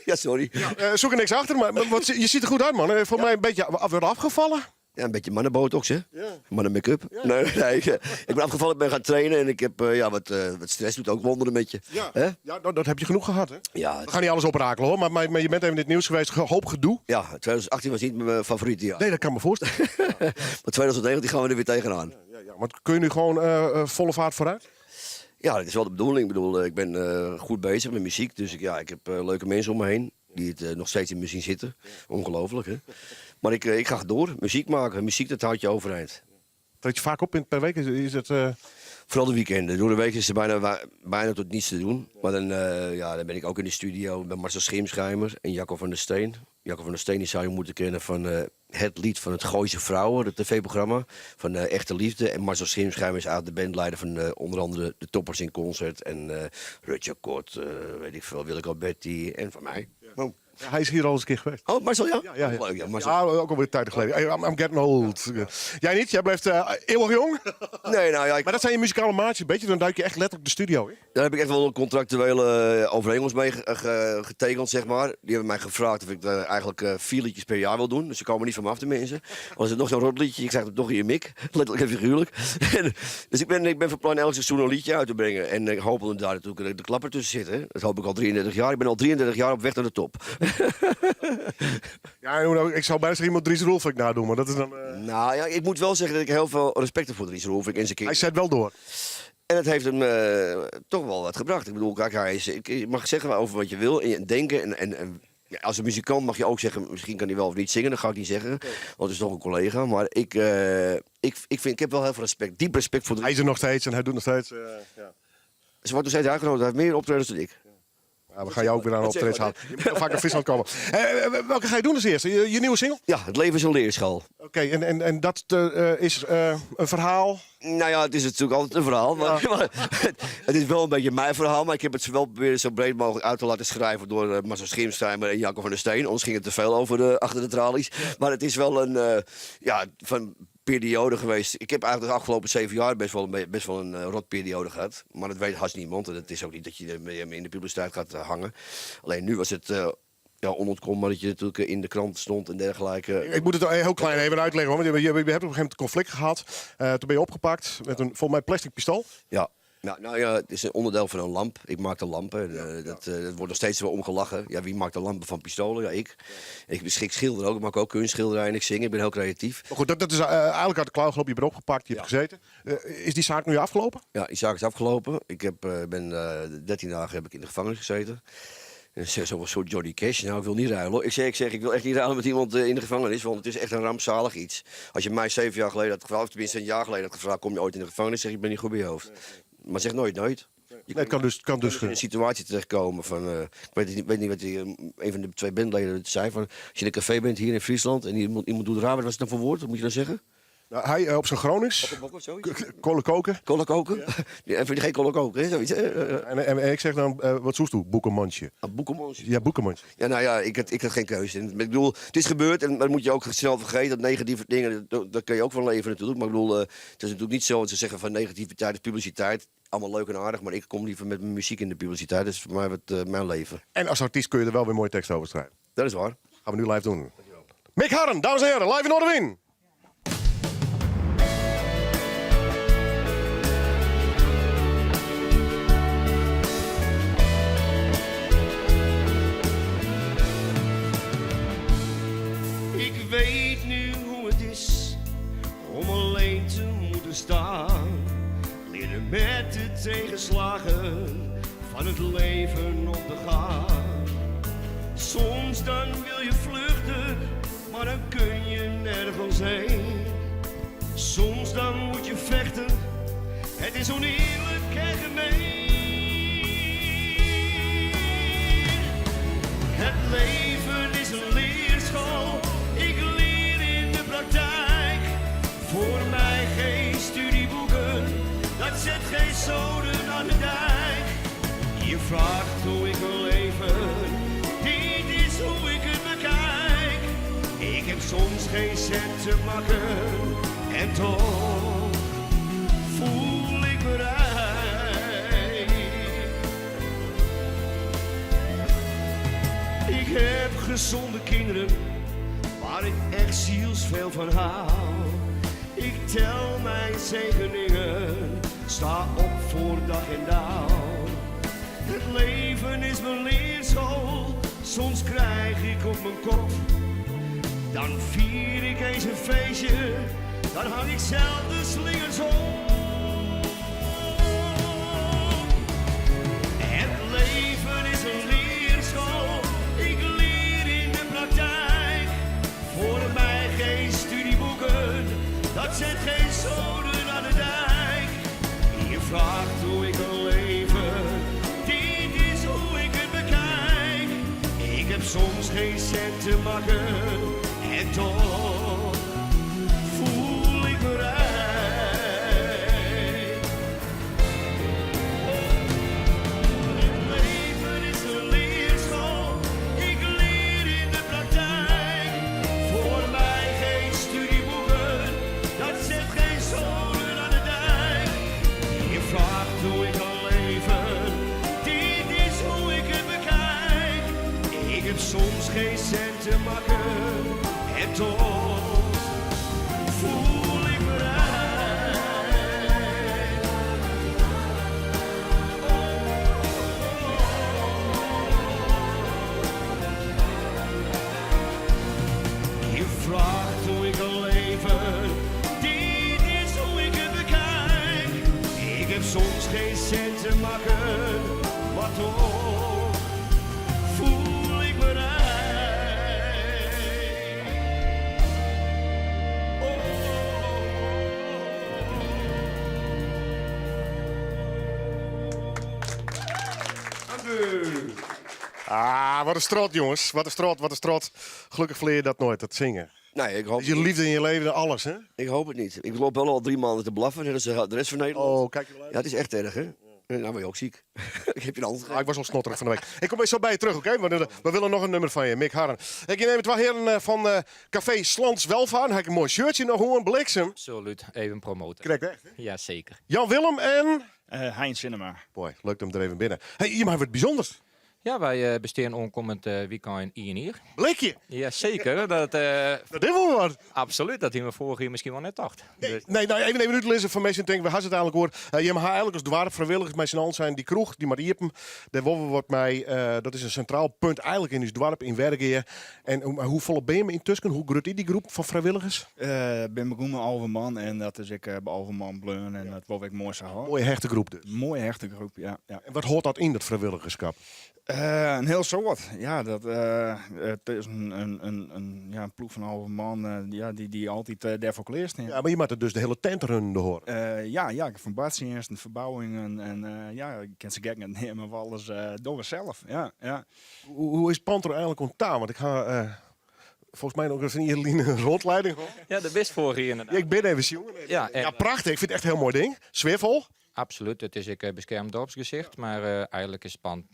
Ja, sorry. Ja, zoek er niks achter, maar je ziet er goed uit, man. Voor mij een beetje afgevallen. Ja, een beetje mannenbotox, hè? Ja. Mannen make-up. Ja. Nee, ik ben afgevallen, ik ben gaan trainen en ik heb wat stress doet ook wonderen met je. Ja, ja dat heb je genoeg gehad, hè? Ja. We gaan niet alles oprakelen, hoor, maar je bent even in het nieuws geweest, hoop gedoe. Ja, 2018 was niet mijn favoriete jaar. Nee, dat kan me voorstellen. Maar 2019 gaan we er weer tegenaan. Ja, maar kun je nu gewoon volle vaart vooruit? Ja, dat is wel de bedoeling. Ik bedoel, ik ben goed bezig met muziek, dus ik heb leuke mensen om me heen die het nog steeds in me zien zitten. Ongelooflijk, hè? Maar ik ga door. Muziek maken. Muziek, dat houdt je overeind. Treed je vaak op per week? Is het... Vooral de weekenden. Door de week is er bijna tot niets te doen. Maar dan ben ik ook in de studio met Marcel Schimschijmer en Jacco van der Steen. Jacco van der Steen die zou je moeten kennen van het lied van het Gooise Vrouwen, het tv-programma. Van Echte Liefde. En Marcel Schimschijmer is eigenlijk de bandleider van onder andere de Toppers in Concert. En Rutje Kort, weet ik veel, Willeke Alberti en van mij. Ja. Ja, hij is hier al eens een keer geweest. Oh, Marcel, ja? Ja. Leuk, ja, Marcel. Ja, ook alweer tijden geleden. Hey, I'm getting old. Jij niet? Jij blijft eeuwig jong? Nee, nou ja. Maar dat zijn je muzikale maatjes, beetje. Dan duik je echt letterlijk de studio in. Daar heb ik echt wel een contractuele overeenkomst mee getekend, zeg maar. Die hebben mij gevraagd of ik eigenlijk 4 liedjes per jaar wil doen. Dus ze komen niet van me af, de mensen. Als het nog zo'n rotliedje, ik zeg het toch in je mik. Letterlijk en figuurlijk. Dus ik ben van plan elk seizoen een liedje uit te brengen. En ik hoop dat daar natuurlijk de klapper tussen zit. Hè. Dat hoop ik al 33 jaar. Ik ben al 33 jaar op weg naar de top. Ja, ik zou bijna zeggen, iemand Dries Roelvink nadoen, maar dat is dan... Nou ja, ik moet wel zeggen dat ik heel veel respect heb voor Dries Roelvink en zijn kind. Hij zet wel door. En het heeft hem toch wel wat gebracht. Ik bedoel, kijk, je mag zeggen over wat je wil en denken. En als een muzikant mag je ook zeggen, misschien kan hij wel of niet zingen, dat ga ik niet zeggen. Want het is toch een collega. Maar ik heb wel heel veel respect, diep respect voor Dries. Hij is er nog steeds en hij doet nog steeds... Ze wordt nog steeds uitgenodigd, hij heeft meer optredens dan ik. Ja, we gaan jou ook weer aan optredens halen. Je moet vaak naar Friesland komen. Welke ga je doen als eerste? Je nieuwe single? Ja, Het leven is een leerschool. Oké, en dat is een verhaal? Nou ja, het is natuurlijk altijd een verhaal. Maar, het is wel een beetje mijn verhaal. Maar ik heb het wel weer zo breed mogelijk uit te laten schrijven door Marcel Schimschijmer en Jacco van der Steen. Ons ging het te veel over achter de tralies. Ja. Maar het is wel een van periode geweest. Ik heb eigenlijk de afgelopen 7 jaar best wel een rotperiode gehad. Maar dat weet haast niemand. En het is ook niet dat je in de publiciteit gaat hangen. Alleen nu was het... onontkombaar dat je natuurlijk in de krant stond en dergelijke. Ik moet het heel klein even uitleggen, hoor. Want je hebt op een gegeven moment een conflict gehad. Toen ben je opgepakt met een volgens mij plastic pistool. Ja. Nou ja, het is een onderdeel van een lamp. Ik maak de lampen. Dat wordt nog steeds wel omgelachen. Ja, wie maakt de lampen van pistolen? Ja, ik. Ik schilder ook. Ik maak ook kunstschilderijen en ik zing. Ik ben heel creatief. Maar goed, dat is eigenlijk uit de klauw gelopen. Je bent opgepakt, je hebt gezeten. Is die zaak nu afgelopen? Ja, die zaak is afgelopen. Ik ben 13 dagen heb ik in de gevangenis gezeten. Zo'n soort Johnny Cash. Nou, ik wil niet ruilen. Ik zeg, ik wil echt niet ruilen met iemand in de gevangenis. Want het is echt een rampzalig iets. Als je mij 7 jaar geleden had gevraagd, of tenminste een jaar geleden had gevraagd, kom je ooit in de gevangenis? Zeg ik ben niet goed bij je hoofd. Maar zeg nooit. Het kan dus in een situatie terechtkomen van... ik weet niet wat een van de 2 bandleden zei. Van, als je in een café bent hier in Friesland en iemand doet raar, wat is het dan voor woord? Wat moet je dan zeggen? Nou, hij op zijn Gronings. Kolen koken. Kolen koken? Ja. En vind je geen kolen koken, hè? Zoiets, en ik zeg dan, wat zoest u? Boekenmandje. Boekenmandje? Ja, boekenmandje. Ja, nou ja, ik had geen keuze. Ik bedoel, het is gebeurd en dan moet je ook snel vergeten. Dat negatieve dingen, dat kun je ook van leven natuurlijk. Maar ik bedoel, het is natuurlijk niet zo dat ze zeggen van negativiteit is publiciteit. Allemaal leuk en aardig, maar ik kom liever met mijn muziek in de publiciteit. Dat is voor mij mijn leven. En als artiest kun je er wel weer mooie teksten over schrijven. Dat is waar. Gaan we nu live doen. Mick Harren, dames en heren, live in Noorderwien. Ik weet nu hoe het is om alleen te moeten staan. Leren met de tegenslagen van het leven op te gaan. Soms Soms dan wil je vluchten, maar dan kun je nergens heen. Soms dan moet je vechten, het is oneerlijk en gemeen. Het leven is een leerschool, ik leer in de praktijk. Voor mij geen studieboeken, dat zet geen zoden aan de dijk. Je vraagt hoe ik wil leven, dit is hoe ik het bekijk. Ik heb soms geen cent te makken en toch voel ik me rijk. Ik heb gezonde kinderen, waar ik echt zielsveel van hou. Ik tel mijn zegeningen, sta op voor dag en dauw. Het leven is mijn leerschool, soms krijg ik op mijn kop. Dan vier ik eens een feestje, dan hang ik zelf de slingers op. Het leven is een leerschool, ik leer in de praktijk. Voor mij geen studieboeken, dat zet geen zoden aan de dijk. Je vraagt hoe ik wil leven, dit is hoe ik het bekijk. Ik heb soms geen cent te makken en toch voel ik me rijk. Het leven is een leerschool, ik leer in de praktijk. Voor mij geen studieboeken, dat zet geen zoden aan de dijk. Je vraagt hoe ik kan leven, dit is hoe ik het bekijk. Ik heb soms geen cent te makken en toch voel ik me rijk. Je vraagt hoe ik kan leven, dit is hoe ik het bekijk. Ik heb soms geen cent te makken, maar toch voel ik me rijk. Ah, wat een strot, jongens. Wat een strot, wat een strot. Gelukkig vleer je dat nooit, dat zingen. Nee, ik hoop is je liefde in je leven alles, hè? Ik hoop het niet. Ik loop wel al 3 maanden te blaffen, net als de rest van Nederland. Oh, kijk je wel uit. Ja, het is echt erg, hè? Nou ben je ook ziek. Ik heb je een hand Ik was al snotterig van de week. Ik kom eens zo bij je terug, oké? We willen nog een nummer van je, Mick Harren. Ik neem het wel heren van Café Slans Welvaart. Heb ik een mooi shirtje nog, hoe een bliksem. Absoluut, even promoten. Krijg echt, hè? Ja, zeker. Jan Willem en... Heinz Cinema. Boy, leuk hem er even binnen. Hey, je maakt wat bijzonders. Ja, wij besteden onkomend weekend hier. Blikje? Ja, zeker. Dat is wel wat. Absoluut, dat hebben we vorig jaar misschien wel net dacht. Dus, Nee, nou even een minuut lezen van mensen denken, we gaan het eigenlijk hoor. Je mag eigenlijk als dwarf vrijwilligers met z'n allen zijn die kroeg, die maar iepen. Daar wordt mij, dat is een centraal punt eigenlijk in ons dorp, in Wergeer. En hoe volop ben je intussen? Hoe groot is die groep van vrijwilligers? Ik ben begonnen Alverman en dat is ik bij Alverman Bleun en dat wil ik mooi zo houden. Mooie hechte groep dus. Mooie hechte groep, ja. En wat hoort dat in, dat vrijwilligerschap? Een heel soort. Ja, het is een ploeg van Alverman die altijd daarvoor kleerst. Ja, maar je maakt er dus de hele tent runnen horen. Ja, ik heb van baddienst en verbouwingen en ik ken ze gek niet nemen, maar alles doen we zelf. Ja. Hoe is Panther eigenlijk ontstaan? Want ik ga... Volgens mij nog eens een hier rondleiding. ja, de best vorig jaar inderdaad. Ja, ik ben even jongen. Ja, prachtig. Ik vind het echt een heel mooi ding. Sfeervol. Absoluut, het is een beschermd dorpsgezicht, maar eigenlijk is het pand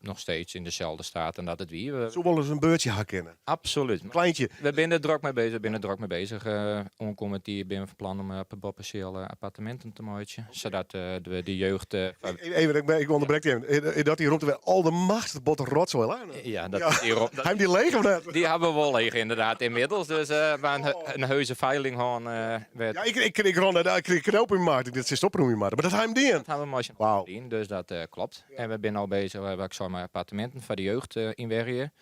nog steeds in dezelfde staat en dat het wie. Zo wel eens een beurtje herkennen. Absoluut. Een kleintje. We zijn er druk mee bezig. Onkomend die ben van plan om op een bepaalde appartementen te maken, zodat de jeugd... Even, ik onderbreek je even. Dat hier roept er al de macht botte rotzooi aan. Ja, Hij die leeg of net? Die hebben we wel leeg inderdaad inmiddels. Dus we een heuse veiling gaan. Ja, ik ron daar, ik kreeg knoop in maart. Ik dit is oproepen maar dat hij hem die. Dat hebben we mooi dus dat klopt. En we zijn al bezig, we hebben zomaar appartementen voor de jeugd in Wergen.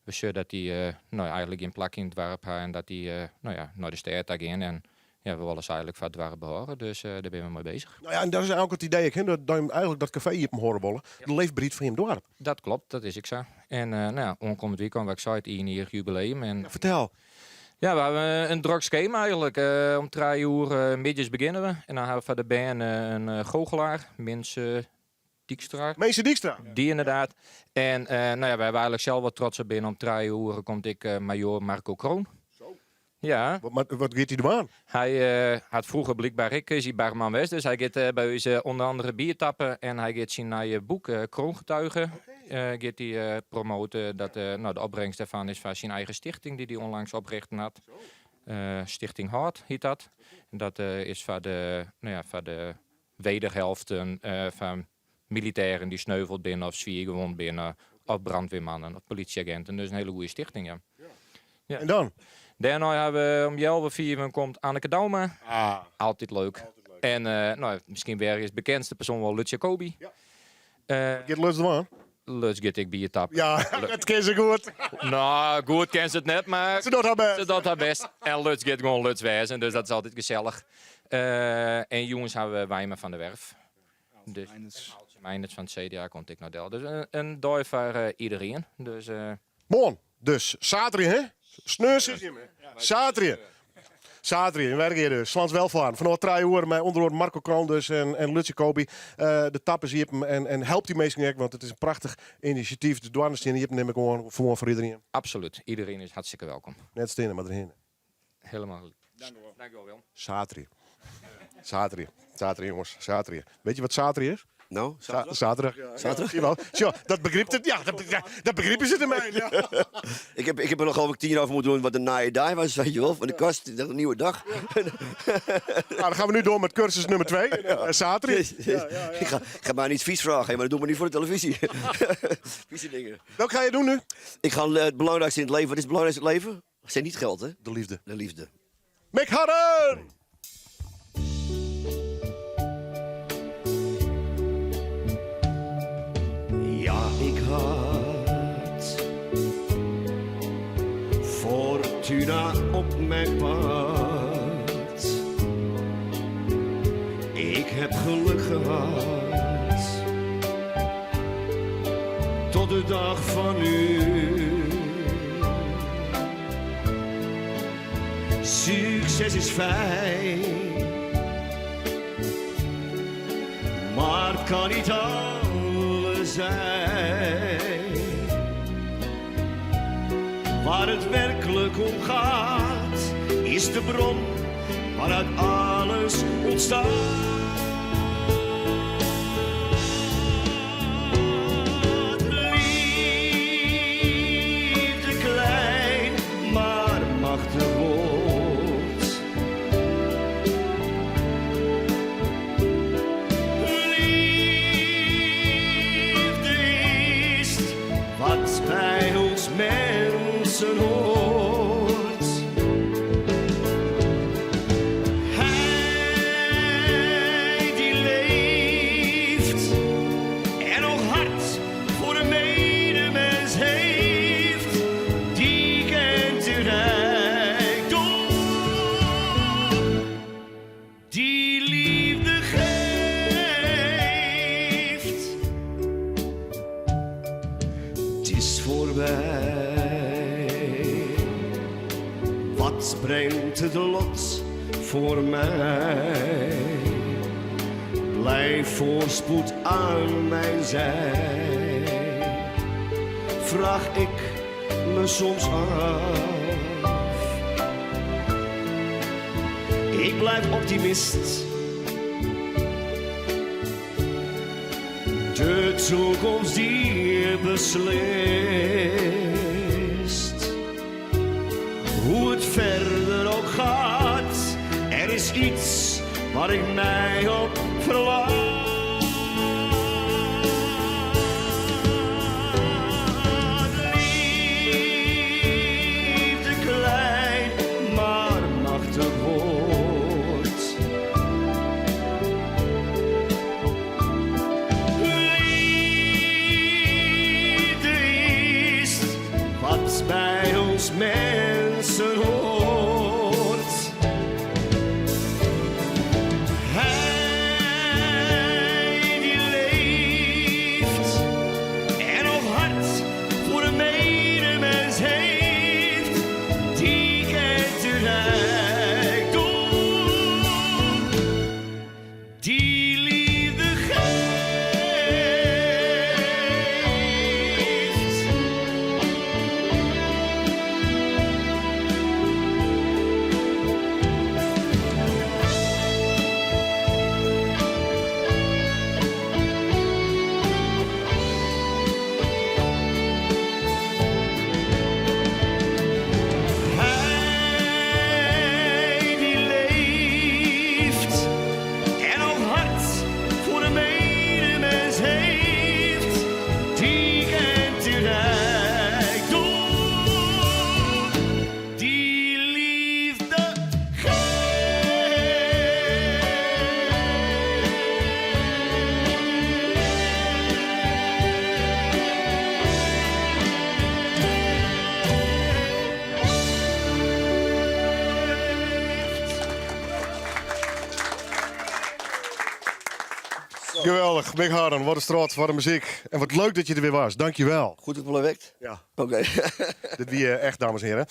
We zullen dat die eigenlijk in plak in het dorp hebben en dat die naar de stad gaan en ja, we willen ze eigenlijk van het dorp behoren. Dus daar ben we mee bezig. Nou ja, en dat is ook het idee, hè, dat je eigenlijk dat café hier op hem horen bollen. De leefbriet van je dorp. Dat klopt, dat is ik zo. En nou ja, onkomend weekend, wat ik zei, het 1-jarig jubileum. En, ja, vertel. Ja, we hebben een druk schema eigenlijk. Om 3 uur middags beginnen we. En dan hebben we van de band een goochelaar, Mensen Dijkstra. Mensen Dijkstra? Die inderdaad. En nou ja, wij hebben eigenlijk zelf wat trots op binnen. Om 3 uur komt ik major Marco Kroon. Ja. Wat gaat hij doen aan? Hij had vroeger blijkbaar is hij barman West. Dus hij gaat bij ons onder andere bier tappen. En hij gaat zijn naar je boek Kroongetuigen. Gaat hij promoten. Dat de opbrengst daarvan is van zijn eigen stichting die hij onlangs oprichten had. Stichting Hart heet dat. En dat is voor de wederhelften van militairen die sneuveld binnen of zwier gewond binnen. Of brandweermannen of politieagenten. Dus een hele goede stichting, ja. Ja. En dan? Daarna hebben we om 11:04 komt Anneke Dauma. Altijd leuk. En misschien weer is bekendste persoon wel Lutz Jacobi. Get Lutz aan? Lutz get ik bier tap. Ja, dat ken ze goed. Nou, goed ken ze het net, maar ze doet haar best. Ze doet haar best. En Lutz get gewoon Lutz wezen, dus dat is altijd gezellig. En jongens hebben we Wijmer van de Werf. Dus Meiners van het CDA komt ik naar Del. Dus een dooi voor iedereen. Dus, Mooi. Dus, zaterdag, hè? Sneus is hem, hè? Zaterdag. Zaterdag, en werk hier dus. Slans welvaren. Vanaf 3 uur met onder andere Marco Kroon dus en Lutz Jacobi. De tap is hier en helpt die mensen, want het is een prachtig initiatief. De douanesteen hier neem ik gewoon voor iedereen. Absoluut. Iedereen is hartstikke welkom. Net stenen, maar erheen. Helemaal goed. Dank u wel. Zaterdag. Zaterdag, jongens. Zaterdag. Weet je wat zaterdag is? Nou, zaterdag. Zaterdag? Zie je wel? Zo, dat begrijpt het. Ja, dat begrijpen ze ermee. Ja. Ik heb er nog geloof ik 10 over moeten doen wat de naaie dag was, weet je wel. Van de kast, dat een nieuwe dag. Nou, dan gaan we nu door met cursus nummer 2. Zaterdag. Ik ga maar niet vies vragen, maar dat doen we niet voor de televisie. Vieze dingen. Wat ga je doen nu? Ik ga het belangrijkste in het leven. Wat is het belangrijkste in het leven? Dat is niet geld, hè? De liefde. De liefde. Mick Harren! Ja, ik had Fortuna op mijn pad. Ik heb geluk gehad tot de dag van nu. Succes is fijn, maar het kan niet alles zijn. Waar het werkelijk om gaat, is de bron waaruit alles ontstaat. Liefde klein, maar machtig woord. Wat bij ons mensen hoort. Hij die leeft en nog hart voor een medemens heeft, die kent de rijkdom, die liefde geeft. Het is voorbij. Wat brengt het lot voor mij? Blijf voorspoed aan mijn zij. Vraag ik me soms af. Ik blijf optimist. De toekomst die beslist. Hoe het verder ook gaat, er is iets waar ik mij op verlang. Liefde klein, maar machtig woord. Liefde is wat bij ons mensen hoort. Geweldig. Mick Harden, wat een straat, wat een muziek. En wat leuk dat je er weer was. Dankjewel. Goed dat het werkt? Ja. Oké. Dit wie echt, dames en heren.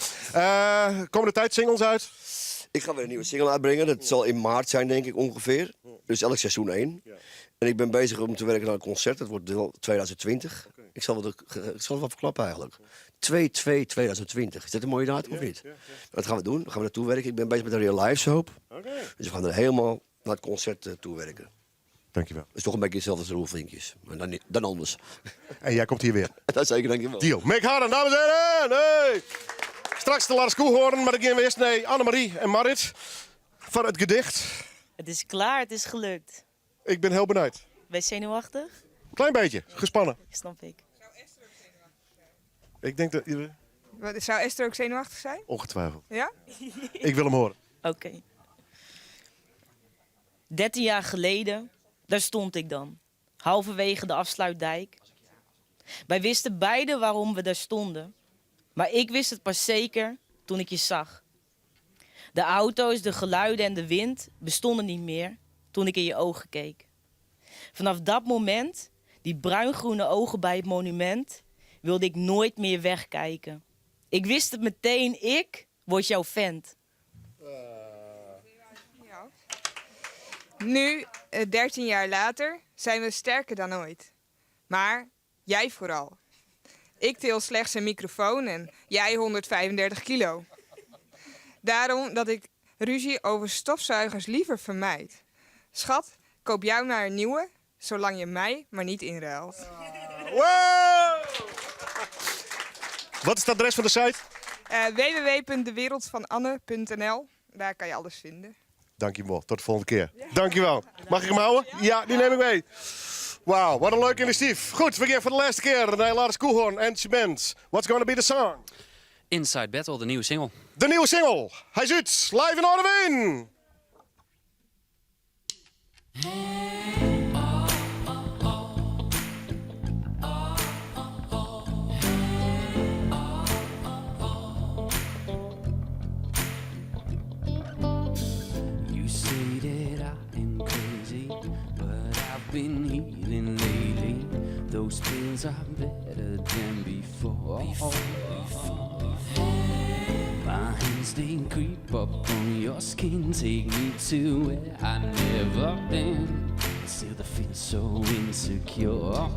Komende tijd singles uit? Ik ga weer een nieuwe single uitbrengen. Dat zal in maart zijn, denk ik, ongeveer. Dus elk seizoen 1. Ja. En ik ben bezig om te werken aan een concert. Dat wordt 2020. Okay. Ik zal het wel verklappen eigenlijk. 2/2/2020. Is dat een mooie datum of niet? Ja. Dat gaan we doen. Dan gaan we naartoe werken. Ik ben bezig met een real life soap. Okay. Dus we gaan er helemaal naar het concert toe werken. Dankjewel. Dat is toch een beetje hetzelfde als de Roelvinkjes. Maar dan anders. En jij komt hier weer. Dat zeker, dankjewel. Deal. Mick Harden, dames en heren. Hey. Straks de Lars Koehoorn, maar dan gaan we eerst naar Annemarie en Marit van het gedicht. Het is klaar, het is gelukt. Ik ben heel benieuwd. Ben je zenuwachtig? Klein beetje, gespannen. Snap ik. Zou Esther ook zenuwachtig zijn? Ik denk dat... Zou Esther ook zenuwachtig zijn? Ongetwijfeld. Ja? Ik wil hem horen. Oké. 13 jaar geleden, daar stond ik dan. Halverwege de afsluitdijk. Wij wisten beiden waarom we daar stonden. Maar ik wist het pas zeker toen ik je zag. De auto's, de geluiden en de wind bestonden niet meer toen ik in je ogen keek. Vanaf dat moment, die bruingroene ogen bij het monument, wilde ik nooit meer wegkijken. Ik wist het meteen, ik word jouw vent. Ja. Nu, 13 jaar later, zijn we sterker dan ooit. Maar jij vooral. Ik til slechts een microfoon en jij 135 kilo. Daarom dat ik ruzie over stofzuigers liever vermijd. Schat, koop jou maar een nieuwe, zolang je mij maar niet inruilt. Wow! Wat is het adres van de site? www.dewereldvananne.nl. Daar kan je alles vinden. Dankjewel, tot de volgende keer. Ja. Dankjewel. Mag ik hem houden? Ja, die neem ik mee. Wauw, wat een leuk initiatief. Goed, we gaan voor de laatste keer naar Lars Koehoorn en Cement. What's gonna be the song? Inside Battle, de nieuwe single. De nieuwe single. Hij zit live in Orde. You say that I'm crazy, but I've been healing lately. Those pills are better than before. My hands, they creep up on your skin, take me to where I never been. Still I feel so insecure.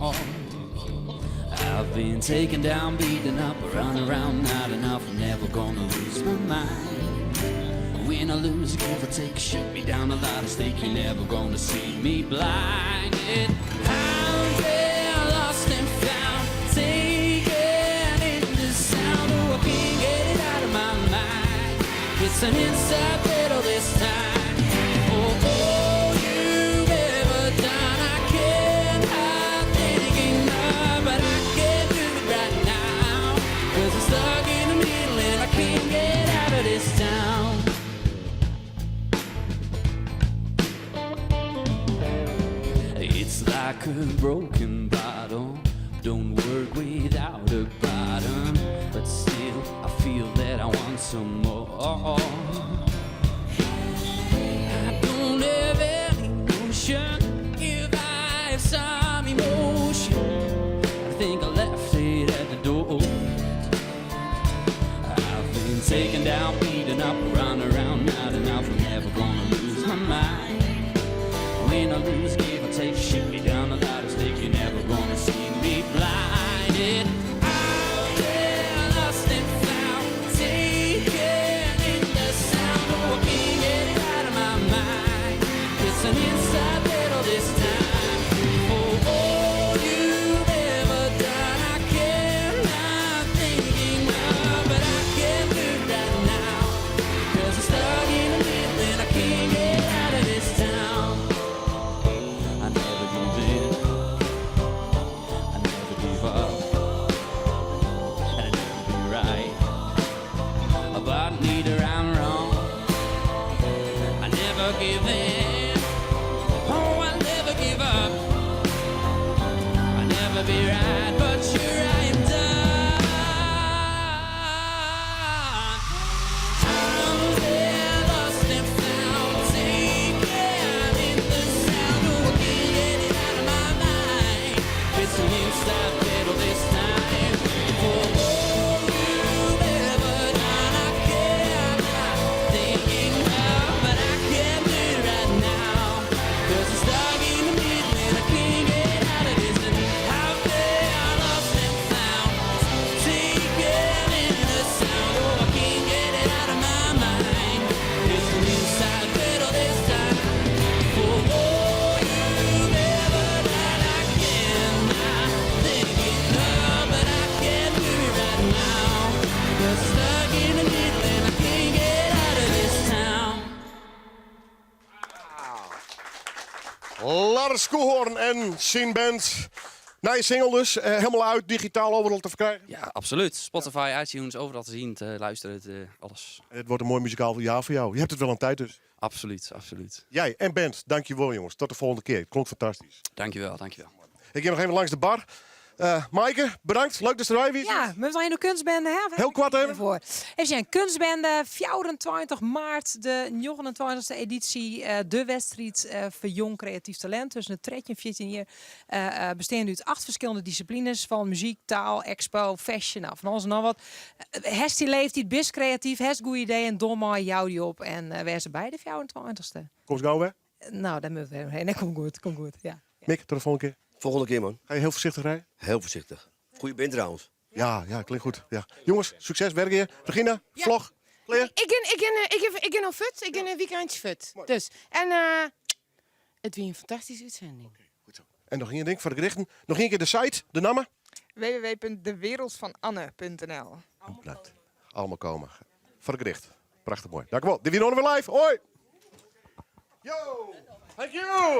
I've been taken down, beaten up, run around, not enough, never gonna lose my mind. When I lose, give or take, shoot me down a lot of stake, you're never gonna see me blinded. Out there, lost and found, taken in the sound, oh, I can't get it out of my mind. It's an inside battle this time. Oh, all you've ever done, I can't hide thinking of, but I can't do it right now. 'Cause I'm stuck in the middle and I can't get out of this town. It's like a broken bottle, don't work without a bottom, but still I feel that I want some more. I don't have any emotion, if I have some emotion, I think I left it at the door. I've been taken down, beaten up, run around, not enough, I'm never gonna lose my mind. When I lose, give or take, shoot me down a lot of stake, you're never gonna see me blinded. Out there, lost and found, taken in the sound, oh, I can't get it out of my mind. It's an inside battle this time. For all you've ever done, I cannot thinking of, but I can't do that now. 'Cause I'm stuck in the middle and I can't get out of this town. I never give in, I never give up, and I never be right, but neither I'm wrong. I never give in, oh, I never give up, I never be right, but sure I am done. Lars Koehoorn en zijn band. Nou, je single dus, helemaal uit, digitaal overal te verkrijgen. Ja, absoluut. Spotify, iTunes, overal te zien, te luisteren, alles. Het wordt een mooi muzikaal jaar voor jou. Je hebt het wel een tijd dus. Absoluut, absoluut. Jij en band, dankjewel jongens. Tot de volgende keer. Het klonk fantastisch. Dankjewel, dankjewel. Ik ga nog even langs de bar. Maaike, bedankt. Leuk dat je erbij was. Ja, we zijn de kunstbende. Hè? Heel kort even. Voor. Even zijn kunstbende, 24 maart, de 29e editie. De wedstrijd voor jong creatief talent. Tussen de 13 en 14 jaar. Bestaande uit 8 verschillende disciplines. Van muziek, taal, expo, fashion. Nou, van alles en nog wat. Hest die leeft, die best creatief. Hest goede ideeën en dom maar jou die op. En wij zijn bij de 24e. Kom eens gauw weer. Nou, daar moeten we heen. Dat komt goed, komt goed. Ja. Mick, tot de volgende keer. Volgende keer, man. Ga je heel voorzichtig rijden? Heel voorzichtig. Goeie band trouwens. Ja, klinkt goed. Ja. Jongens, succes, werk hier. Regina, vlog, Claire. Ik ben al fut. Ik ben een weekendje fut. Dus, en het was een fantastische uitzending. Goed zo. En nog één ding voor de gerichten. Nog één keer de site, de namen. www.dewereldvananne.nl. Allemaal komen. Voor de gericht. Prachtig mooi. Dankjewel. Dit weer weer live. Hoi. Yo. Thank you.